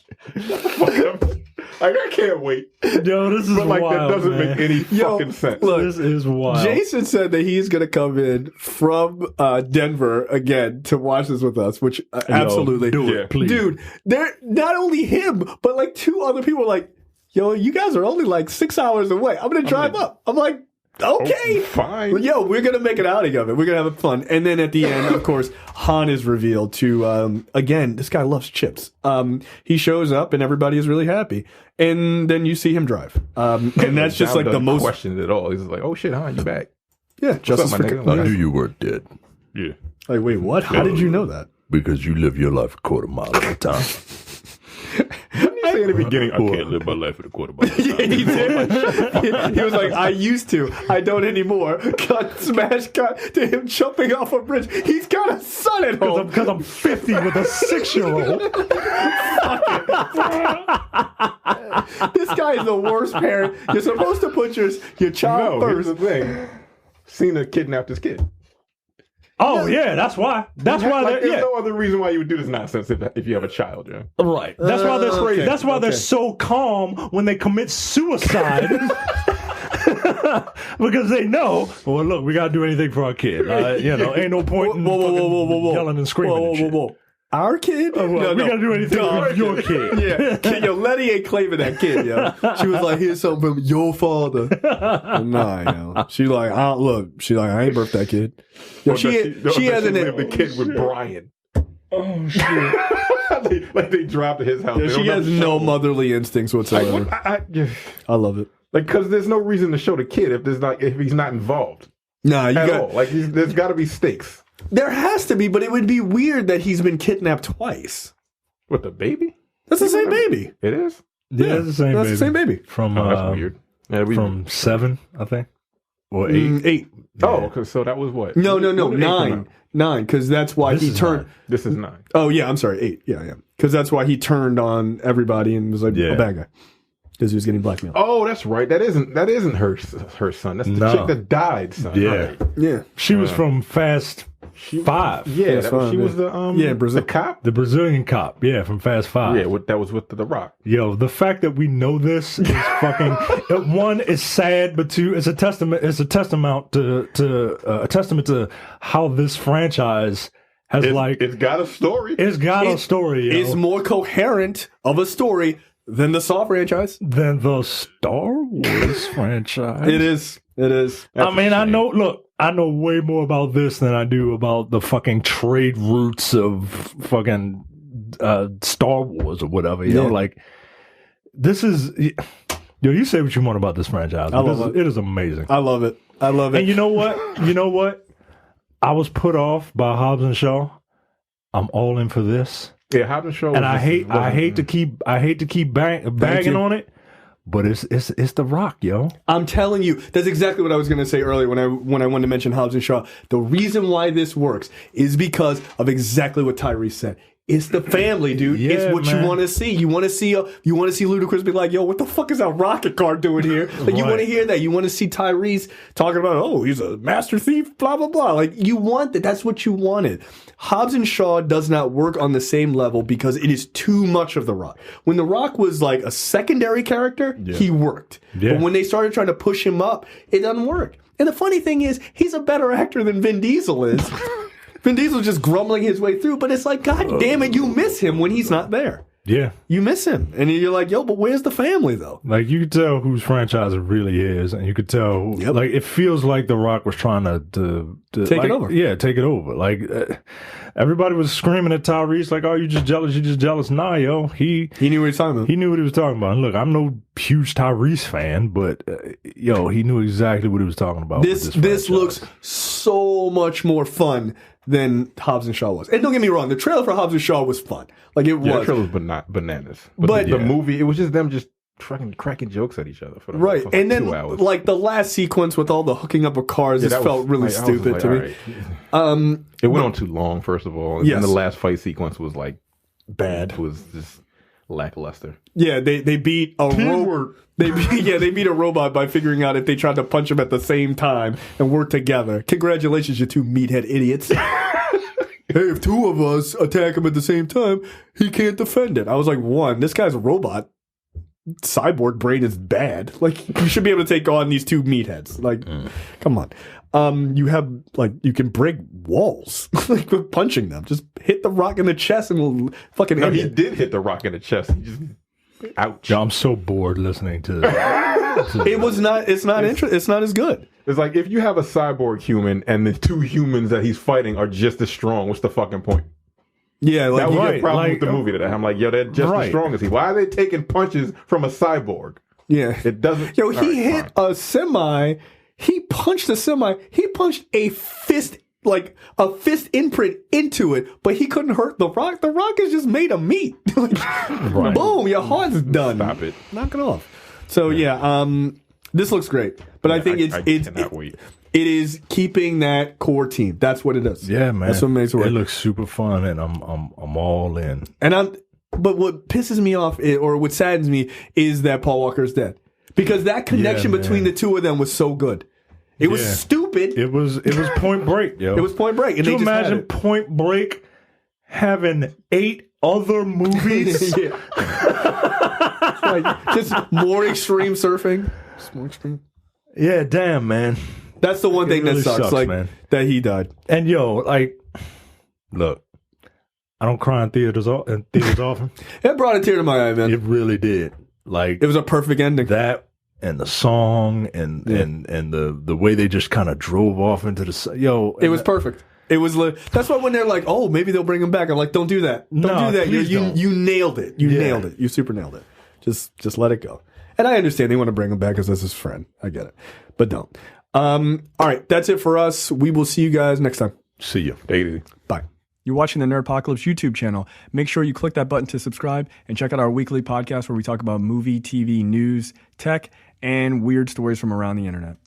Like, I can't wait. Yo, this is But, like, wild, that doesn't man. make any fucking sense. Look, This is wild. Jason said that he's going to come in from Denver again to watch this with us, which absolutely. do it, Yeah. please. Dude, they're not only him, but like two other people are like, yo, you guys are only like 6 hours away. I'm going to drive up. I'm like, okay. Fine. Yo, we're going to make an outing of it. We're going to have fun. And then at the end, of course, Han is revealed to, again, this guy loves chips. He shows up and everybody is really happy. And then you see him drive. And that's just Dom like the doesn't most. question it at all. He's like, oh shit, Han, you back? Yeah, justice up, for. my nigga? I knew you weren't dead Yeah. Like, wait, what? How did you know that? because you live your life a quarter mile at a time. You say in the beginning, I can't live my life at a quarter mile. Yeah, he did. He was like, I used to. I don't anymore. Cut to him jumping off a bridge. He's got a son at home. Because I'm 50 with a 6-year-old. This guy is the worst parent. You're supposed to put your child No, here's first. the thing. Cena kidnapped his kid. Oh yeah, that's why. That's why. Like, They're, there's yeah, no other reason why you would do this nonsense if you have a child, yeah. right. That's why they're okay, That's why they're okay. so calm when they commit suicide. Because they know, well, look, we gotta do anything for our kid. Ain't no point in fucking yelling and screaming. and shit. Our kid? We gotta do anything Dog. with your kid. Yeah. Yo, Letty ain't claiming that kid, yo. She was like, here's something from your father. Nah, yo. She like, she's like, I ain't birthed that kid. Yo, she hasn't. the kid with Brian. Oh shit! they drive to his house. Yo, They she don't has have to no show- motherly instincts whatsoever. Like, I love it. because there's no reason to show the kid if he's not involved Nah, you at got. all. Like there's got to be stakes. There has to be, but it would be weird that he's been kidnapped twice. With the baby? That's the same baby. It is. Yeah, it's the same That's baby. the same baby. From Oh, that's weird. Yeah, from 7, I think, or 8. 8. Oh, cause so that was what? No, When did 8 come 9. out? 9, because that's why This he is turned. 9. This is 9. Oh yeah, I'm sorry, 8. Yeah. Because that's why he turned on everybody and was like Yeah. a bad guy because he was getting blackmailed. Oh, that's right. That isn't her son. That's the No. chick that died, son. Yeah. Right. Yeah, She was from Fast 5. Yeah, That's fine, she yeah. was the Brazil. the cop. The Brazilian cop, from Fast 5. Yeah, that was with the Rock. Yo, the fact that we know this is fucking. One is sad, but two, it's a testament. It's a testament to how this franchise has It's got a story. it's got a story. Yo, It's more coherent of a story than the Saw franchise. than the Star Wars franchise. It is. It is. I mean, I know. Look, I know way more about this than I do about the fucking trade routes of fucking Star Wars or whatever. You know, Yeah. like this is. Yo, you say what you want about this franchise. I love it. It is amazing. I love it. I love it. And you know what? You know what? I was put off by Hobbs and Shaw. I'm all in for this. Yeah, Hobbs and Shaw. And I hate to keep bagging on it, but it's The Rock, yo. I'm telling you, that's exactly what I was going to say earlier when I wanted to mention Hobbs and Shaw. The reason why this works is because of exactly what Tyrese said. It's the family, dude. Yeah, it's what man. you want to see. You want to see Ludacris be like, "Yo, what the fuck is that rocket car doing here?" Like, you want to hear that. You want to see Tyrese talking about, "Oh, he's a master thief," blah blah blah. Like, you want that. That's what you wanted. Hobbs and Shaw does not work on the same level because it is too much of The Rock. When The Rock was like a secondary character, he worked. Yeah. But when they started trying to push him up, it doesn't work. And the funny thing is, he's a better actor than Vin Diesel is. Vin Diesel's just grumbling his way through, but it's like, God damn it, you miss him when he's not there. Yeah. You miss him. And you're like, yo, but where's the family, though? Like, you could tell whose franchise it really is, and you could tell, like, it feels like The Rock was trying to Take it over. Yeah, take it over. Like, everybody was screaming at Tyrese, like, "Oh, you just jealous? You just jealous?" Nah, yo, he knew what he was talking about. He knew what he was talking about. And look, I'm no huge Tyrese fan, but yo, he knew exactly what he was talking about. This looks so much more fun than Hobbs and Shaw was. And don't get me wrong, the trailer for Hobbs and Shaw was fun. Like, it was. The trailer was bananas. But the movie, it was just them just fucking cracking jokes at each other for right. for And then, 2 hours. like, the last sequence with all the hooking up of cars just felt really stupid to me. It went on too long, first of all. And then the last fight sequence was, like, bad. It was just lackluster. Yeah, they beat a robot. They beat a robot by figuring out if they tried to punch him at the same time and work together. Congratulations, you two meathead idiots. Hey, if two of us attack him at the same time, he can't defend it. I was like, one, this guy's a robot. Cyborg brain is bad. Like, you should be able to take on these two meatheads. Like, come on. You have, like, you can break walls, like, with punching them. Just hit the Rock in the chest and we'll fucking No, end he it. did hit the Rock in the chest. He just, ouch. Yo, I'm so bored listening to It's not as good. It's like, if you have a cyborg human and the two humans that he's fighting are just as strong, what's the fucking point? Yeah, like, That was right, the problem like, with the movie today. I'm like, yo, they're just as strong as he. Why are they taking punches from a cyborg? yeah. It doesn't. Yo, he hit a semi. He punched a semi. He punched a fist, like a fist imprint into it, but he couldn't hurt the Rock. The Rock is just made of meat. Like, boom, your heart's done. Stop it. Knock it off. So this looks great, but I think I cannot wait. It is keeping that core team. That's what it does. Yeah, man. That's what makes it work. It looks super fun, and I'm all in. But what pisses me off, or what saddens me, is that Paul Walker's dead. Because that connection between the two of them was so good. It was stupid. It was Point Break, yo. It was Point Break. And Can you they just had imagine it. Point Break having 8 other movies? Like, just more extreme surfing. Just more extreme. Yeah, damn, man. That's the one thing really that sucks, like, man. that he died. And yo, like, look, I don't cry in theaters often. It brought a tear to my eye, man. It really did. Like, It was a perfect ending. that and the song and the way they just kind of drove off into the It was perfect. It was. That's why when they're like, "Oh, maybe they'll bring him back," I'm like, "Don't do that. Don't No, do that. please don't. You nailed it. You nailed it. You super nailed it. Just let it go." And I understand they want to bring him back because that's his friend. I get it, but don't. All right, that's it for us. We will see you guys next time. See you. Take it easy. Bye. You're watching the Nerdpocalypse YouTube channel. Make sure you click that button to subscribe and check out our weekly podcast where we talk about movie, TV, news, tech, and weird stories from around the internet.